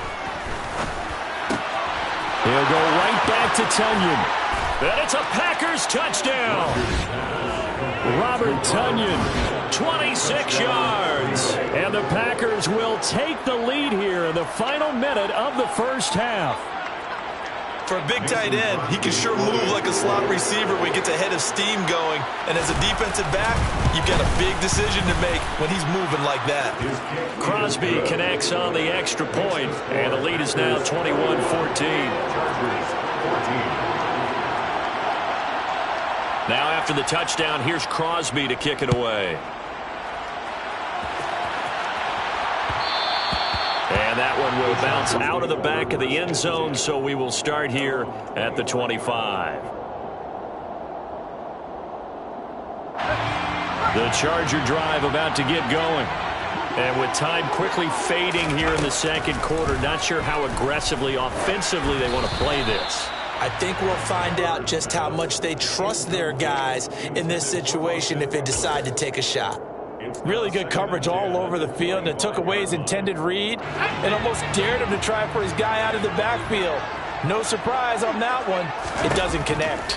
S12: He'll go right back to Tunyon. And it's a Packers touchdown. Robert Tunyon, 26 yards. And the Packers will take the lead here in the final minute of the first half.
S6: For a big tight end, he can sure move like a slot receiver when he gets a head of steam going. And as a defensive back, you've got a big decision to make when he's moving like that.
S12: Crosby connects on the extra point, and the lead is now 21-14. Now after the touchdown, here's Crosby to kick it away. And that one will bounce out of the back of the end zone, so we will start here at the 25. The Charger drive about to get going. And with time quickly fading here in the second quarter, not sure how aggressively, offensively they want to play this.
S6: I think we'll find out just how much they trust their guys in this situation if they decide to take a shot.
S5: Really good coverage all over the field, and it took away his intended read and almost dared him to try for his guy out of the backfield. No surprise on that one. It doesn't connect.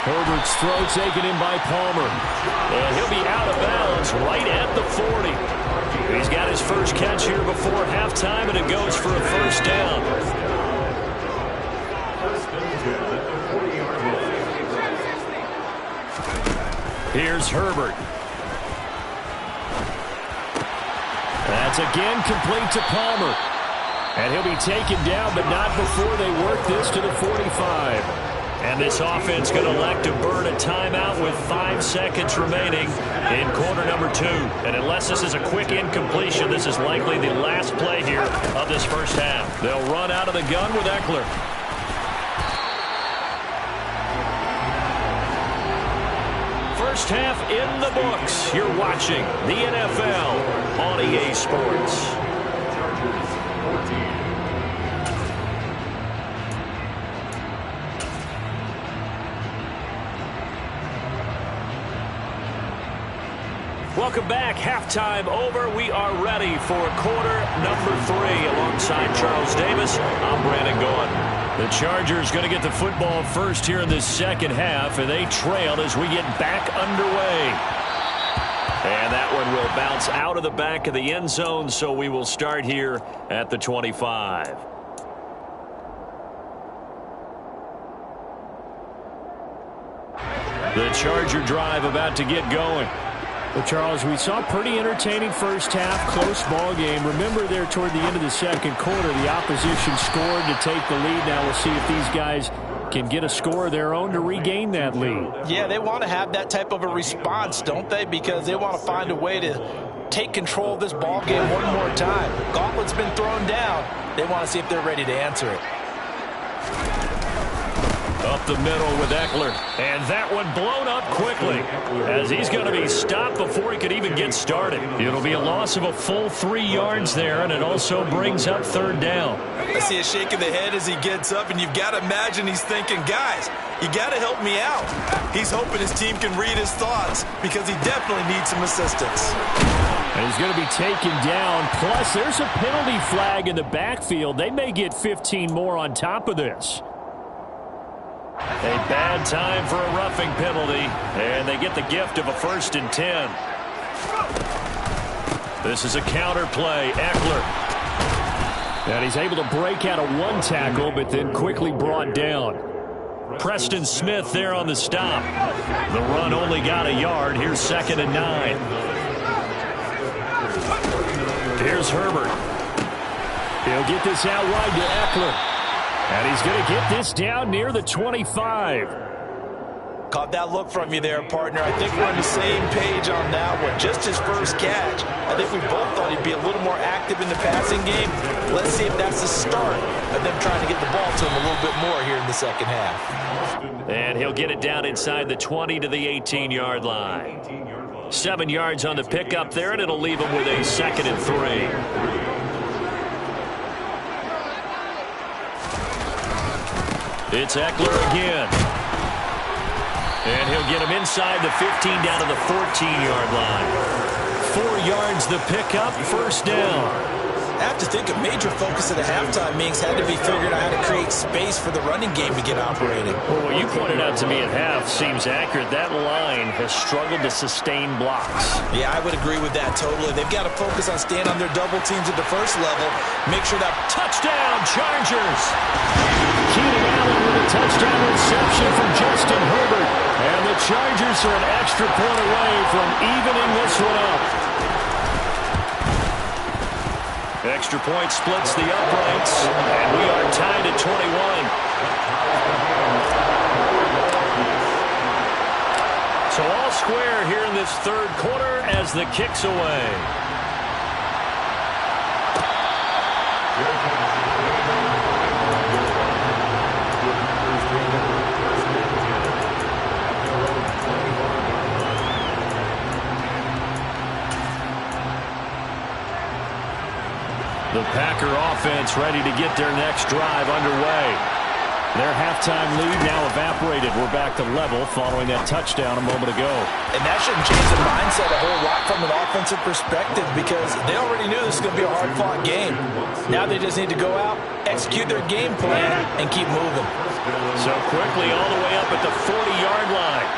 S12: Herbert's throw taken in by Palmer. And he'll be out of bounds right at the 40. He's got his first catch here before halftime, and it goes for a first down. Here's Herbert. That's again complete to Palmer. And he'll be taken down, but not before they work this to the 45. And this offense going to elect to burn a timeout with 5 seconds remaining in quarter number 2. And unless this is a quick incompletion, this is likely the last play here of this first half. They'll run out of the gun with Eckler. First half in the books. You're watching the NFL on EA Sports. Welcome back. Halftime over. We are ready for quarter number 3. Alongside Charles Davis, I'm Brandon Gaughan. The Chargers going to get the football first here in this second half, and they trail as we get back underway. And that one will bounce out of the back of the end zone, so we will start here at the 25. The Charger drive about to get going.
S14: Well, Charles, we saw a pretty entertaining first half, close ball game. Remember there toward the end of the second quarter, the opposition scored to take the lead. Now we'll see if these guys can get a score of their own to regain that lead.
S5: Yeah, they want to have that type of a response, don't they? Because they want to find a way to take control of this ball game one more time. Gauntlet's been thrown down. They want to see if they're ready to answer it.
S12: Up the middle with Eckler. And that one blown up quickly as he's going to be stopped before he could even get started. It'll be a loss of a full 3 yards there, and it also brings up third down.
S6: I see a shake of the head as he gets up, and you've got to imagine he's thinking, guys, you got to help me out. He's hoping his team can read his thoughts because he definitely needs some assistance.
S14: And he's going to be taken down. Plus, there's a penalty flag in the backfield. They may get 15 more on top of this.
S12: A bad time for a roughing penalty, and they get the gift of a 1st and 10. This is a counter play. Eckler.
S14: And he's able to break out of 1 tackle, but then quickly brought down.
S12: Preston Smith there on the stop. The run only got a yard. Here's 2nd and 9. Here's Herbert.
S14: He'll get this out wide to Eckler. And he's going to get this down near the 25.
S5: Caught that look from you there, partner. I think we're on the same page on that one. Just his first catch. I think we both thought he'd be a little more active in the passing game. Let's see if that's the start of them trying to get the ball to him a little bit more here in the second half.
S12: And he'll get it down inside the 20 to the 18-yard line. 7 yards on the pickup there, and it'll leave him with a 2nd and 3. It's Eckler again. And he'll get him inside the 15 down to the 14-yard line. 4 yards the pickup, first down.
S6: I have to think a major focus of the halftime meetings had to be figuring out how to create space for the running game to get operating.
S12: Well, what you pointed out to me at half seems accurate. That line has struggled to sustain blocks.
S6: Yeah, I would agree with that totally. They've got to focus on staying on their double teams at the first level. Make sure that...
S12: Touchdown, Chargers! Keenan Allen with a touchdown reception from Justin Herbert. And the Chargers are an extra point away from evening this one up. Extra point splits the uprights, and we are tied at 21. So all square here in this third quarter as the kick's away. The Packer offense ready to get their next drive underway. Their halftime lead now evaporated. We're back to level following that touchdown a moment ago.
S5: And that shouldn't change the mindset a whole lot from an offensive perspective because they already knew this was going to be a hard-fought game. Now they just need to go out, execute their game plan, and keep moving.
S12: So quickly all the way up at the 40-yard line.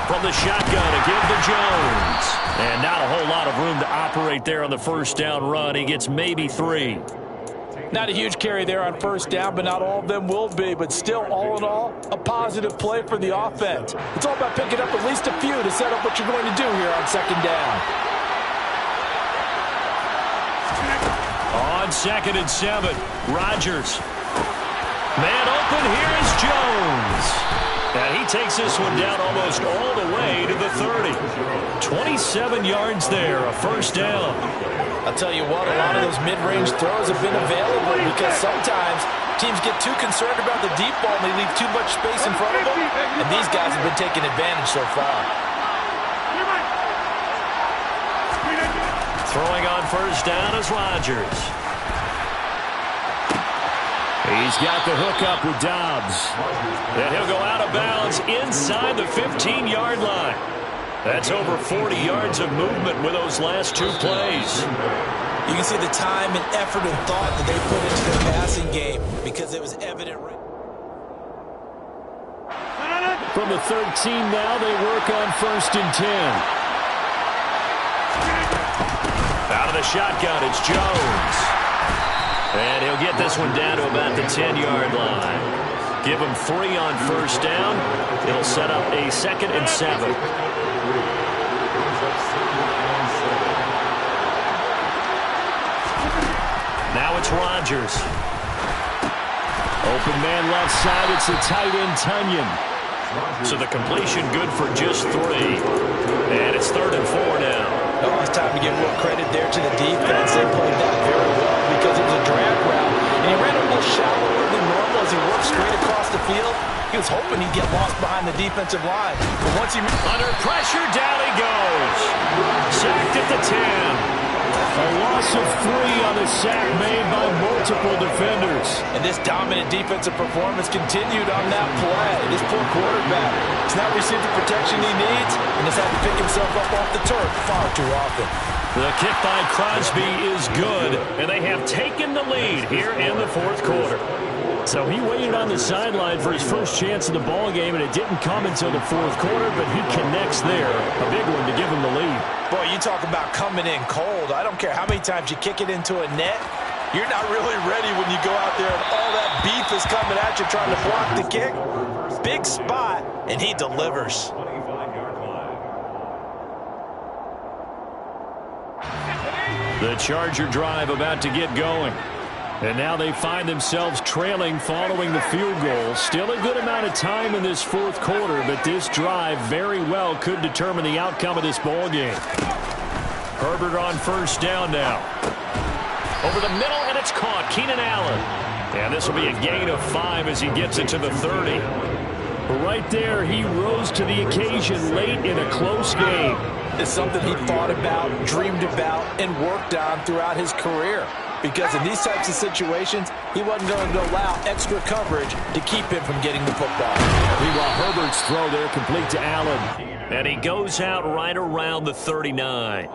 S12: From the shotgun, a give to Jones. And not a whole lot of room to operate there on the first down run. He gets maybe 3.
S5: Not a huge carry there on first down, but not all of them will be. But still, all in all, a positive play for the offense. It's all about picking up at least a few to set up what you're going to do here on second down.
S12: On 2nd and 7, Rodgers. Man open, here's Jones. And he takes this one down almost all the way to the 30. 27 yards there, a first down.
S5: I'll tell you what, a lot of those mid-range throws have been available because sometimes teams get too concerned about the deep ball and they leave too much space in front of them, and these guys have been taking advantage so far.
S12: Throwing on first down is Rodgers. He's got the hook up with Dobbs. And he'll go out of bounds inside the 15-yard line. That's over 40 yards of movement with those last 2 plays.
S6: You can see the time and effort and thought that they put into the passing game because it was evident.
S14: From the 13 now, they work on 1st and 10.
S12: Out of the shotgun, it's Jones. And he'll get this one down to about the 10-yard line. Give him 3 on first down. It'll set up a 2nd and 7. Now it's Rodgers.
S14: Open man left side. It's the tight end, Tunyon.
S12: So the completion good for just 3. And it's 3rd and 4 now.
S5: Oh, it's time to give a little credit there to the defense. They played that very well because it was a drag route. And he ran a little shallower than normal as he worked straight across the field. He was hoping he'd get lost behind the defensive line. But once he...
S12: Under pressure, down he goes. Sacked at the 10.
S14: A loss of 3 on the sack made by multiple defenders.
S5: And this dominant defensive performance continued on that play. This poor quarterback has not received the protection he needs and has had to pick himself up off the turf far too often.
S12: The kick by Crosby is good, and they have taken the lead here in the 4th quarter.
S14: So he waited on the sideline for his first chance in the ball game, and it didn't come until the 4th quarter, but he connects there. A big one to give him the lead.
S5: Boy, you talk about coming in cold. I don't care how many times you kick it into a net. You're not really ready when you go out there and all that beef is coming at you trying to block the kick. Big spot, and he delivers.
S12: The Charger drive about to get going.
S14: And now they find themselves trailing following the field goal. Still a good amount of time in this 4th quarter, but this drive very well could determine the outcome of this ball game.
S12: Herbert on first down now. Over the middle, and it's caught. Keenan Allen. And this will be a gain of 5 as he gets it to the 30.
S14: Right there, he rose to the occasion late in a close game.
S5: It's something he thought about, dreamed about, and worked on throughout his career. Because in these types of situations, he wasn't going to allow extra coverage to keep him from getting the football.
S14: Meanwhile, Herbert's throw there complete to Allen.
S12: And he goes out right around the 39.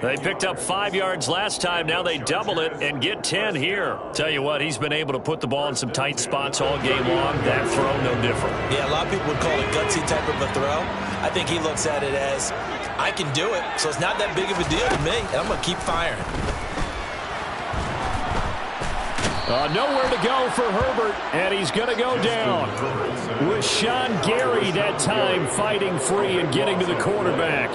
S12: They picked up 5 yards last time. Now they double it and get 10 here. Tell you what, he's been able to put the ball in some tight spots all game long. That throw, no different.
S6: Yeah, a lot of people would call it gutsy type of a throw. I think he looks at it as, I can do it, so it's not that big of a deal to me, and I'm going to keep firing.
S14: Nowhere to go for Herbert, and he's going to go down. With Sean Gary that time fighting free and getting to the quarterback.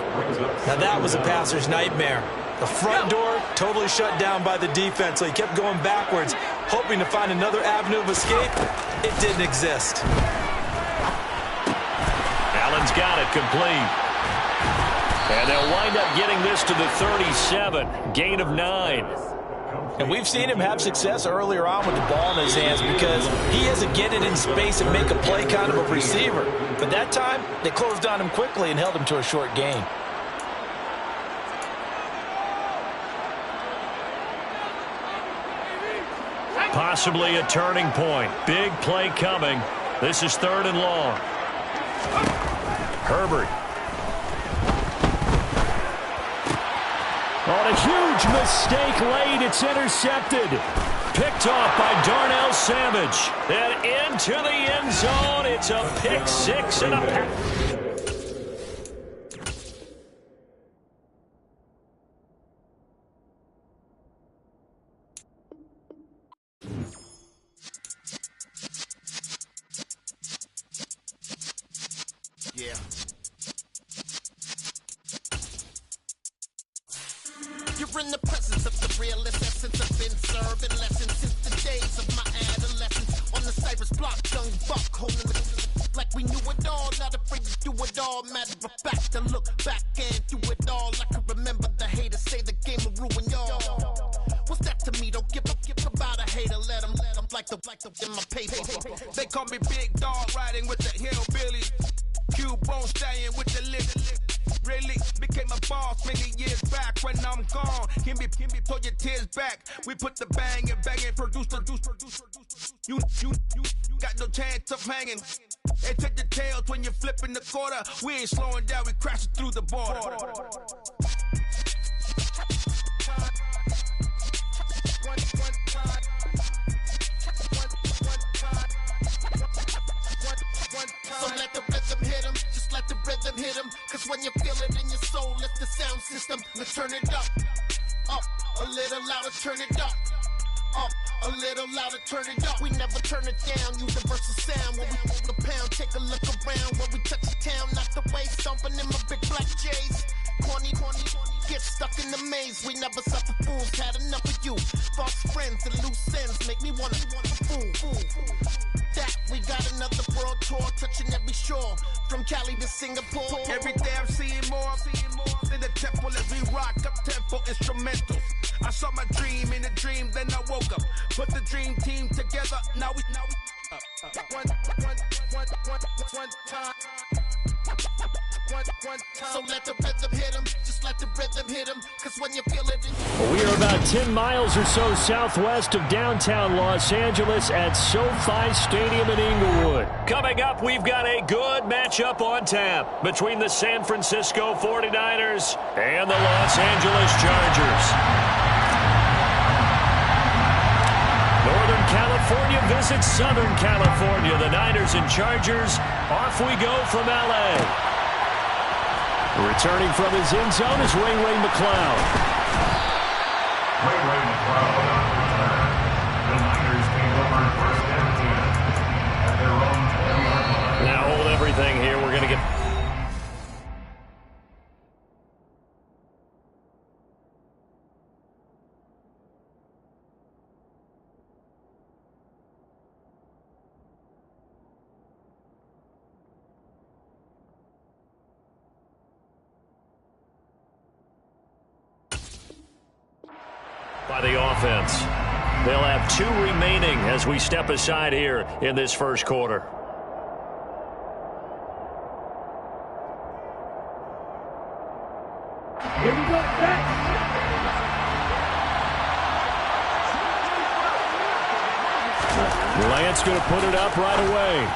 S6: Now that was a passer's nightmare. The front door totally shut down by the defense, so he kept going backwards, hoping to find another avenue of escape. It didn't exist.
S12: Allen's got it complete. And they'll wind up getting this to the 37. Gain of 9.
S5: And we've seen him have success earlier on with the ball in his hands because he is a get it in space and make a play kind of a receiver. But that time, they closed on him quickly and held him to a short gain.
S12: Possibly a turning point. Big play coming. This is 3rd and long. Herbert. On a huge mistake late, it's intercepted. Picked off by Darnell Savage. And into the end zone. It's a pick 6 and a pass.
S16: Yeah. You're in the presence of the realest essence. I've been serving lessons since the days of my adolescence. On the Cypress block, young buck, holding the like we knew it all. Not afraid to do it all. Matter of fact, to look back and do it all. I can remember the haters say the game will ruin y'all. What's that to me? Don't give about a hater. Let them like the in my paper.
S17: They call me Big Dog, riding with the hillbillies. Cubone staying with the lip. Really became a boss many years back. When I'm gone, can be pull your tears back. We put the bang and produce. You got no chance of hanging. They take the tails when you're flipping the quarter. We ain't slowing down, we crashing through the border.
S16: So let the rhythm hit him, just let the rhythm hit him. Cause when you feel it in your soul, it's the sound system. Let's turn it up, a little louder, turn it up, a little louder, turn it up. We never turn it down, universal sound. When we move the pound, take a look around. When we touch the town, not the way, stomping in my big black J's. Corny, get stuck in the maze. We never suffer fools, had enough of you. False friends and loose ends make me wanna fool. That we got another world tour, touching every shore, from Cali to Singapore.
S17: Every day I'm seeing more in the temple as we rock up tempo instrumentals. I saw my dream in a dream, then I woke up. Put the dream team together. Now we one time.
S16: So let the rhythm hit him, just let the rhythm hit him, cause when you feel it.
S14: We are about 10 miles or so southwest of downtown Los Angeles at SoFi Stadium in Inglewood.
S12: Coming up, we've got a good matchup on tap between the San Francisco 49ers and the Los Angeles Chargers. Northern California visits Southern California. The Niners and Chargers, off we go from L.A. Returning from his end zone is Ray McCloud.
S4: Ray McCloud on return. The Niners came over first and 10 at their own 20-yard line.
S12: Now hold everything here. We're going to get... by the offense. They'll have 2 remaining as we step aside here in this first quarter.
S11: Here we go, back.
S14: Lance going to put it up right away.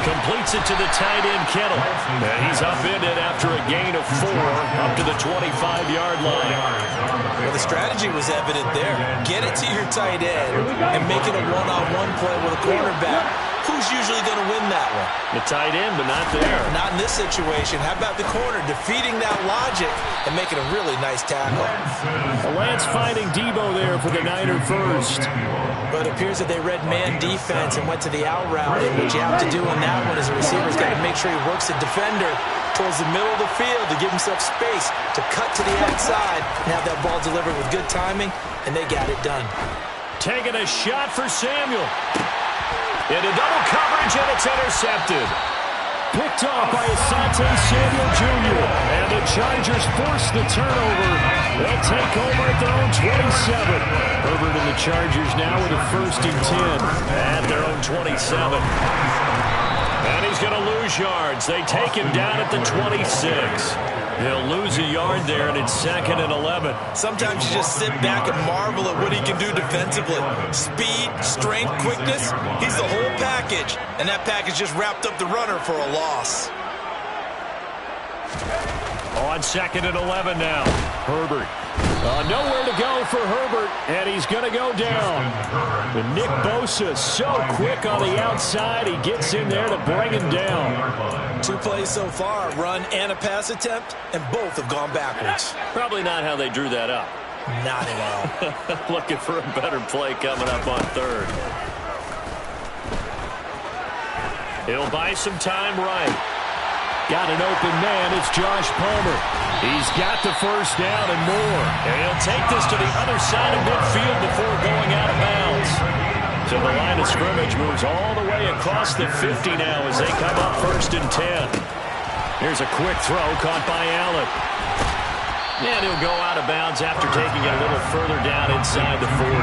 S12: Completes it to the tight end, Kittle. And he's upended after a gain of 4 up to the 25-yard line.
S6: Well, the strategy was evident there. Get it to your tight end and make it a one-on-one play with a cornerback. Who's usually going to win that one?
S12: The tight end, but not there.
S6: Not in this situation. How about the corner defeating that logic and making a really nice tackle?
S14: Lance finding Debo there for the Niner first.
S6: But it appears that they read man defense and went to the out route. And what you have to do in that one as a receiver is got to make sure he works the defender towards the middle of the field to give himself space to cut to the outside and have that ball delivered with good timing, and they got it done.
S12: Taking a shot for Samuel. Into double coverage, and it's intercepted.
S14: Picked off by Asante Samuel Jr. And the Chargers force the turnover. They'll take over at their own 27. Herbert and the Chargers now with a 1st and 10.
S12: At their own 27. And he's going to lose yards. They take him down at the 26. He'll lose a yard there, and it's 2nd and 11.
S6: Sometimes you just sit back and marvel at what he can do defensively. Speed, strength, quickness, he's the whole package. And that package just wrapped up the runner for a loss.
S12: On 2nd and 11 now. Herbert. Nowhere to go for Herbert, and he's going to go down. And Nick Bosa so quick on the outside, he gets in there to bring him down.
S6: 2 plays so far, run and a pass attempt, and both have gone backwards.
S12: Probably not how they drew that up.
S6: Not at all.
S12: Looking for a better play coming up on 3rd. He'll buy some time right. Got an open man. It's Josh Palmer. He's got the first down and more. And he'll take this to the other side of midfield before going out of bounds. So the line of scrimmage moves all the way across the 50 now as they come up 1st and 10. Here's a quick throw caught by Allen. And he'll go out of bounds after taking it a little further down inside the 40.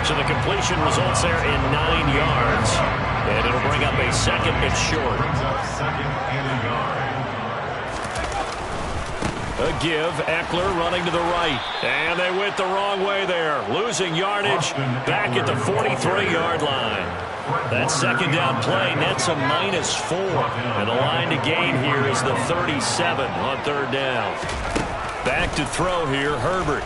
S12: So the completion results there in 9 yards. And it'll bring up a 2nd and short. A give. Eckler running to the right. And they went the wrong way there. Losing yardage back at the 43-yard line. That 2nd down play nets a -4. And the line to gain here is the 37 on 3rd down. Back to throw here, Herbert.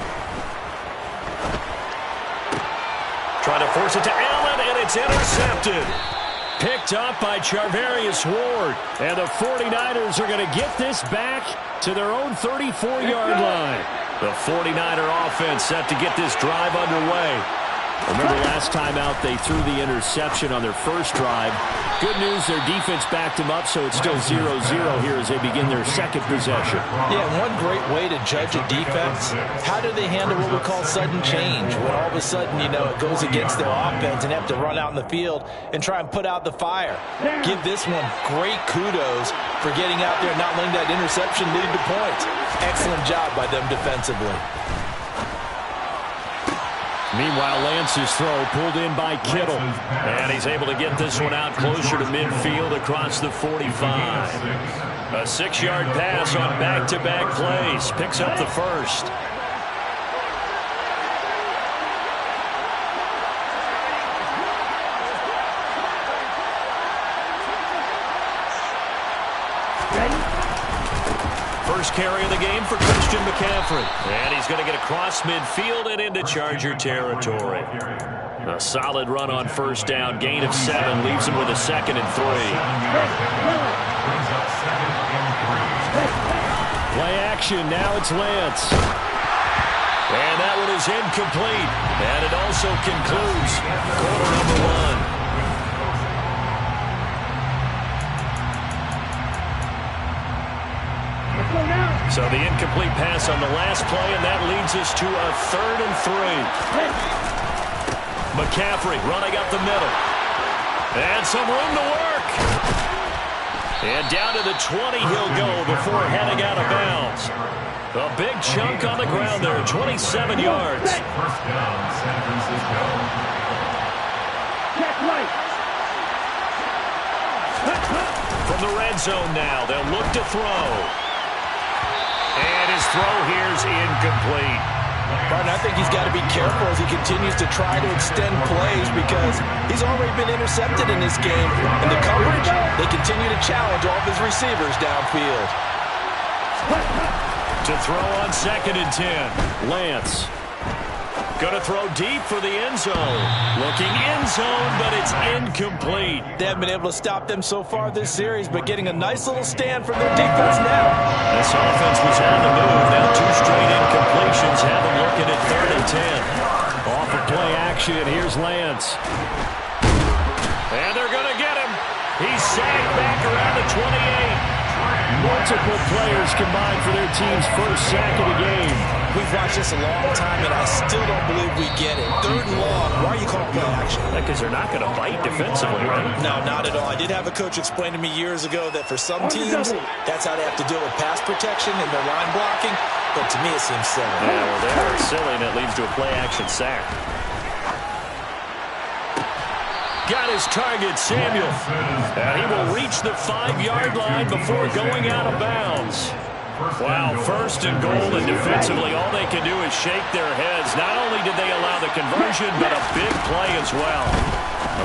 S12: Trying to force it to Allen, and it's intercepted. Picked up by Charvarius Ward. And the 49ers are going to get this back to their own 34-yard line. The 49er offense set to get this drive underway. Remember last time out they threw the interception on their first drive. Good news, their defense backed them up, so it's still 0-0 here as they begin their 2nd possession.
S6: Yeah, one great way to judge a defense, how do they handle what we call sudden change? When all of a sudden, you know, it goes against their offense and have to run out in the field and try and put out the fire. Give this one great kudos for getting out there and not letting that interception lead to points. Excellent job by them defensively.
S12: Meanwhile, Lance's throw pulled in by Kittle. And he's able to get this one out closer to midfield across the 45. A 6-yard pass on back-to-back plays. Picks up the first. First carry of the game for Christian McCaffrey. And he's going to get across midfield and into Charger territory. A solid run on 1st down. Gain of 7 leaves him with a 2nd and 3. Play action. Now it's Lance. And that one is incomplete. And it also concludes quarter number 1. So the incomplete pass on the last play, and that leads us to a 3rd and 3. McCaffrey running up the middle. And some room to work. And down to the 20 he'll go before heading out of bounds. A big chunk on the ground there, 27 yards.
S4: First down, San Francisco.
S12: From the red zone now, they'll look to throw. And his throw here's incomplete.
S6: Martin, I think he's got to be careful as he continues to try to extend plays because he's already been intercepted in this game. And the coverage, they continue to challenge all of his receivers downfield.
S12: To throw on 2nd and 10. Lance. Going to throw deep for the end zone. Looking end zone, but it's incomplete.
S6: They haven't been able to stop them so far this series, but getting a nice little stand from their defense now.
S12: This offense was on the move. Now 2 straight incompletions have them looking at 3rd and 10. Off of play action, here's Lance. And they're going to get him. He's sacked back around the 28. Multiple players combined for their team's first sack of the game.
S6: We've watched this a long time, and I still don't believe we get it. 3rd and long. Why are you calling play action?
S12: Because they're not going to bite defensively, right?
S6: No, not at all. I did have a coach explain to me years ago that for some teams, that's how they have to deal with pass protection and their line blocking. But to me, it seems silly.
S12: Yeah, well, they're silly, and it leads to a play action sack. got his target, Samuel. And he will reach the 5-yard line before going out of bounds. Wow, first and goal, and defensively all they can do is shake their heads. Not only did they allow the conversion, but a big play as well.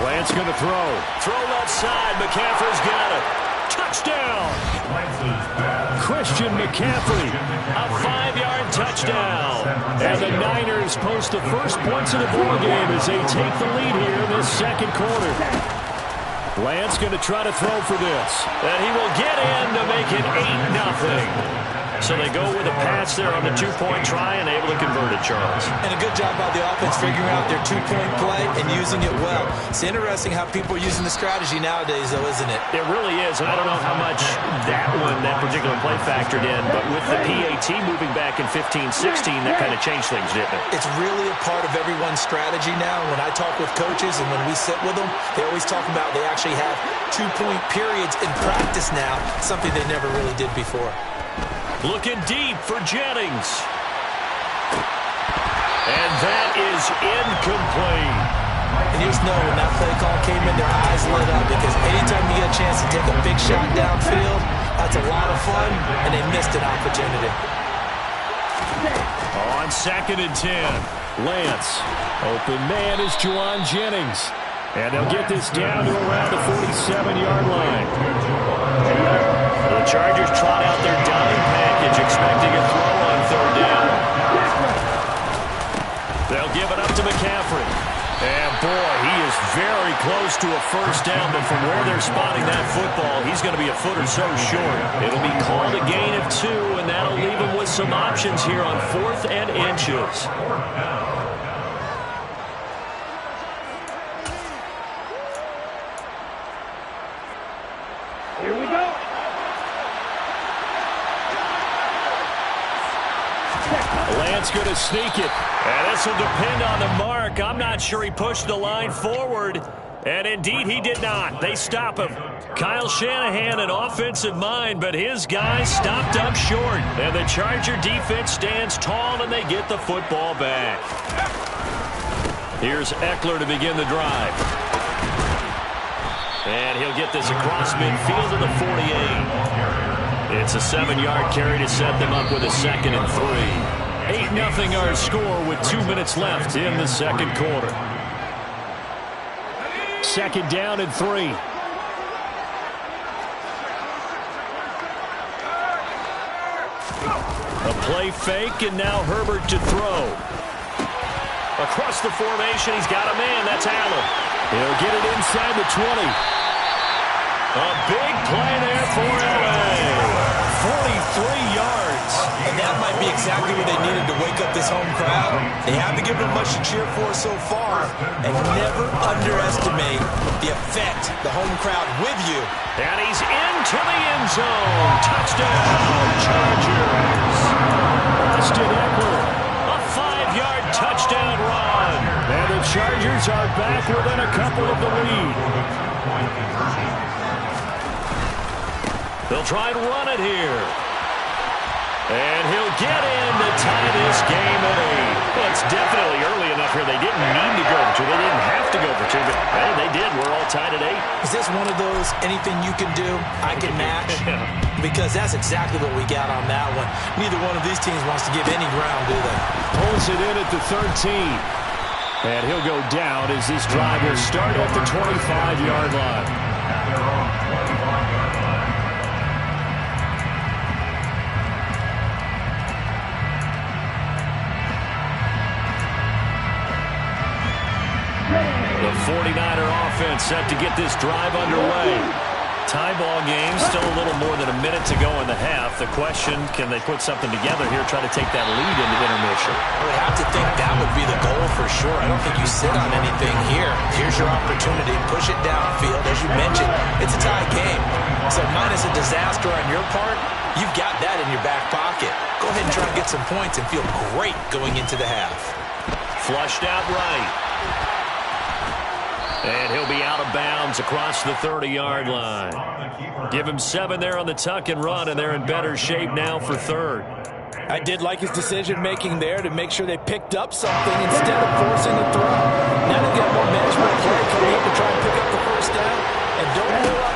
S14: Lance going to throw.
S12: Throw left side. McCaffrey's got it. Touchdown.
S14: Christian McCaffrey,
S12: a 5-yard touchdown. And the Niners post the first points of the ballgame as they take the lead here in this second quarter.
S14: Lance going to try to throw for this.
S12: And he will get in to make it 8-0. So they go with a pass there on the 2-point try and able to convert it, Charles.
S6: And a good job by the offense figuring out their 2-point play and using it well. It's interesting how people are using the strategy nowadays, though, isn't it?
S12: It really is, and I don't know how much that particular play factored in, but with the PAT moving back in 15-16, that kind of changed things, didn't it?
S6: It's really a part of everyone's strategy now. When I talk with coaches and when we sit with them, they always talk about they actually have 2-point periods in practice now, something they never really did before.
S12: Looking deep for Jennings. And that is incomplete.
S6: And you just know when that play call came in, their eyes lit up because anytime you get a chance to take a big shot downfield, that's a lot of fun, and they missed an opportunity.
S14: On 2nd and 10, Lance. Open man is Juwan Jennings. And they'll get this down to around the 47-yard line.
S12: The Chargers trot out their dime package, expecting a throw on 3rd down. They'll give it up to McCaffrey. And, boy, he is very close to a first down, but from where they're spotting that football, he's going to be a foot or so short. It'll be called a gain of 2, and that'll leave him with some options here on 4th and inches.
S11: Here we go.
S14: Lance going to sneak it.
S12: And this will depend on the mark. I'm not sure he pushed the line forward. And indeed, he did not. They stop him. Kyle Shanahan, an offensive mind, but his guys stopped up short. And the Charger defense stands tall, and they get the football back. Here's Eckler to begin the drive. And he'll get this across midfield to the 48. It's a 7-yard carry to set them up with a 2nd and 3. 8-0 our score with 2 minutes left in the second quarter.
S14: 2nd down and 3.
S12: A play fake, and now Herbert to throw. Across the formation, he's got a man. That's Allen.
S14: He'll get it inside the 20.
S12: A big play there for LA. 43 yards.
S6: And that might be exactly what they needed to wake up this home crowd. They haven't given them much to cheer for so far. And never underestimate the effect the home crowd with you.
S12: And he's into the end zone. Touchdown, Chargers.
S14: Austin Eckler.
S12: A 5-yard touchdown run.
S14: And the Chargers are back within a couple of the lead.
S12: They'll try and run it here. And he'll get in to tie this game at 8. Well, it's definitely early enough here. They didn't need to go for 2. They didn't have to go for 2, but hey, they did. We're all tied at 8.
S6: Is this one of those anything you can do, I can match? Because that's exactly what we got on that one. Neither one of these teams wants to give any ground, do they?
S14: Pulls it in at the 13. And he'll go down as this drive will start at the 25-yard line.
S12: The 49er offense set to get this drive underway. Tie ball game, still a little more than a minute to go in the half. The question, can they put something together here, try to take that lead into intermission?
S6: I would have to think that would be the goal for sure. I don't think you sit on anything here. Here's your opportunity. Push it downfield. As you mentioned, it's a tie game. So minus a disaster on your part, you've got that in your back pocket. Go ahead and try to get some points and feel great going into the half.
S12: Flushed out right. And he'll be out of bounds across the 30-yard line. Give him 7 there on the tuck and run, and they're in better shape now for 3rd.
S5: I did like his decision-making there to make sure they picked up something instead of forcing the throw. Now they've got more management play coming up to try and pick up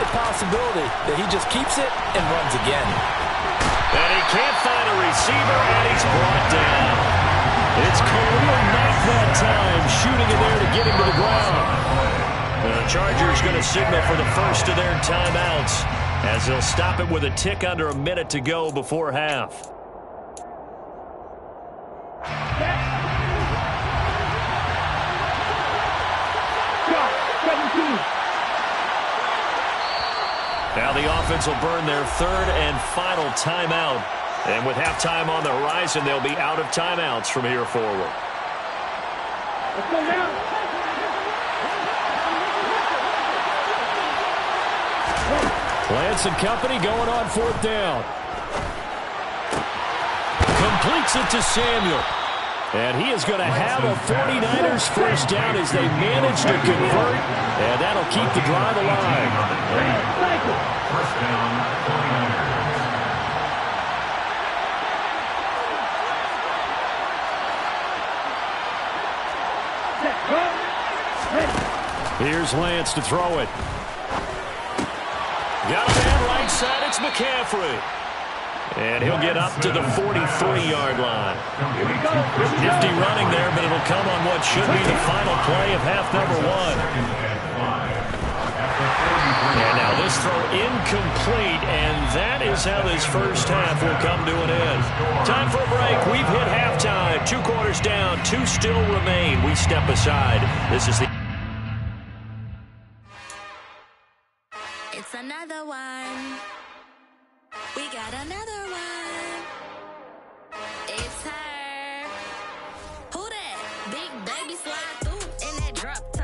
S5: a possibility that he just keeps it and runs again.
S12: And he can't find a receiver, and he's brought down. It's Khalil Mack that time, shooting in there to get him to the ground. The Chargers going to signal for the first of their timeouts as they'll stop it with a tick under a minute to go before half. Now the offense will burn their third and final timeout. And with halftime on the horizon, they'll be out of timeouts from here forward.
S11: Let's go now.
S14: Lance and company going on fourth down. Completes it to Samuel. And he is going to have a 49ers first down as they manage to convert. And that'll keep the drive alive.
S4: First down, 49ers.
S14: Here's Lance to throw it. Got a man right side. It's McCaffrey. And he'll get up to the 43-yard line. Nifty running there, but it'll come on what should be the final play of half number one. And now this throw incomplete, and that is how this first half will come to an end. Time for a break. We've hit halftime. 2 quarters down, 2 still remain. We step aside. This is the...
S7: It's another one. We got another one. It's her. Who that? Big baby slide through in that drop.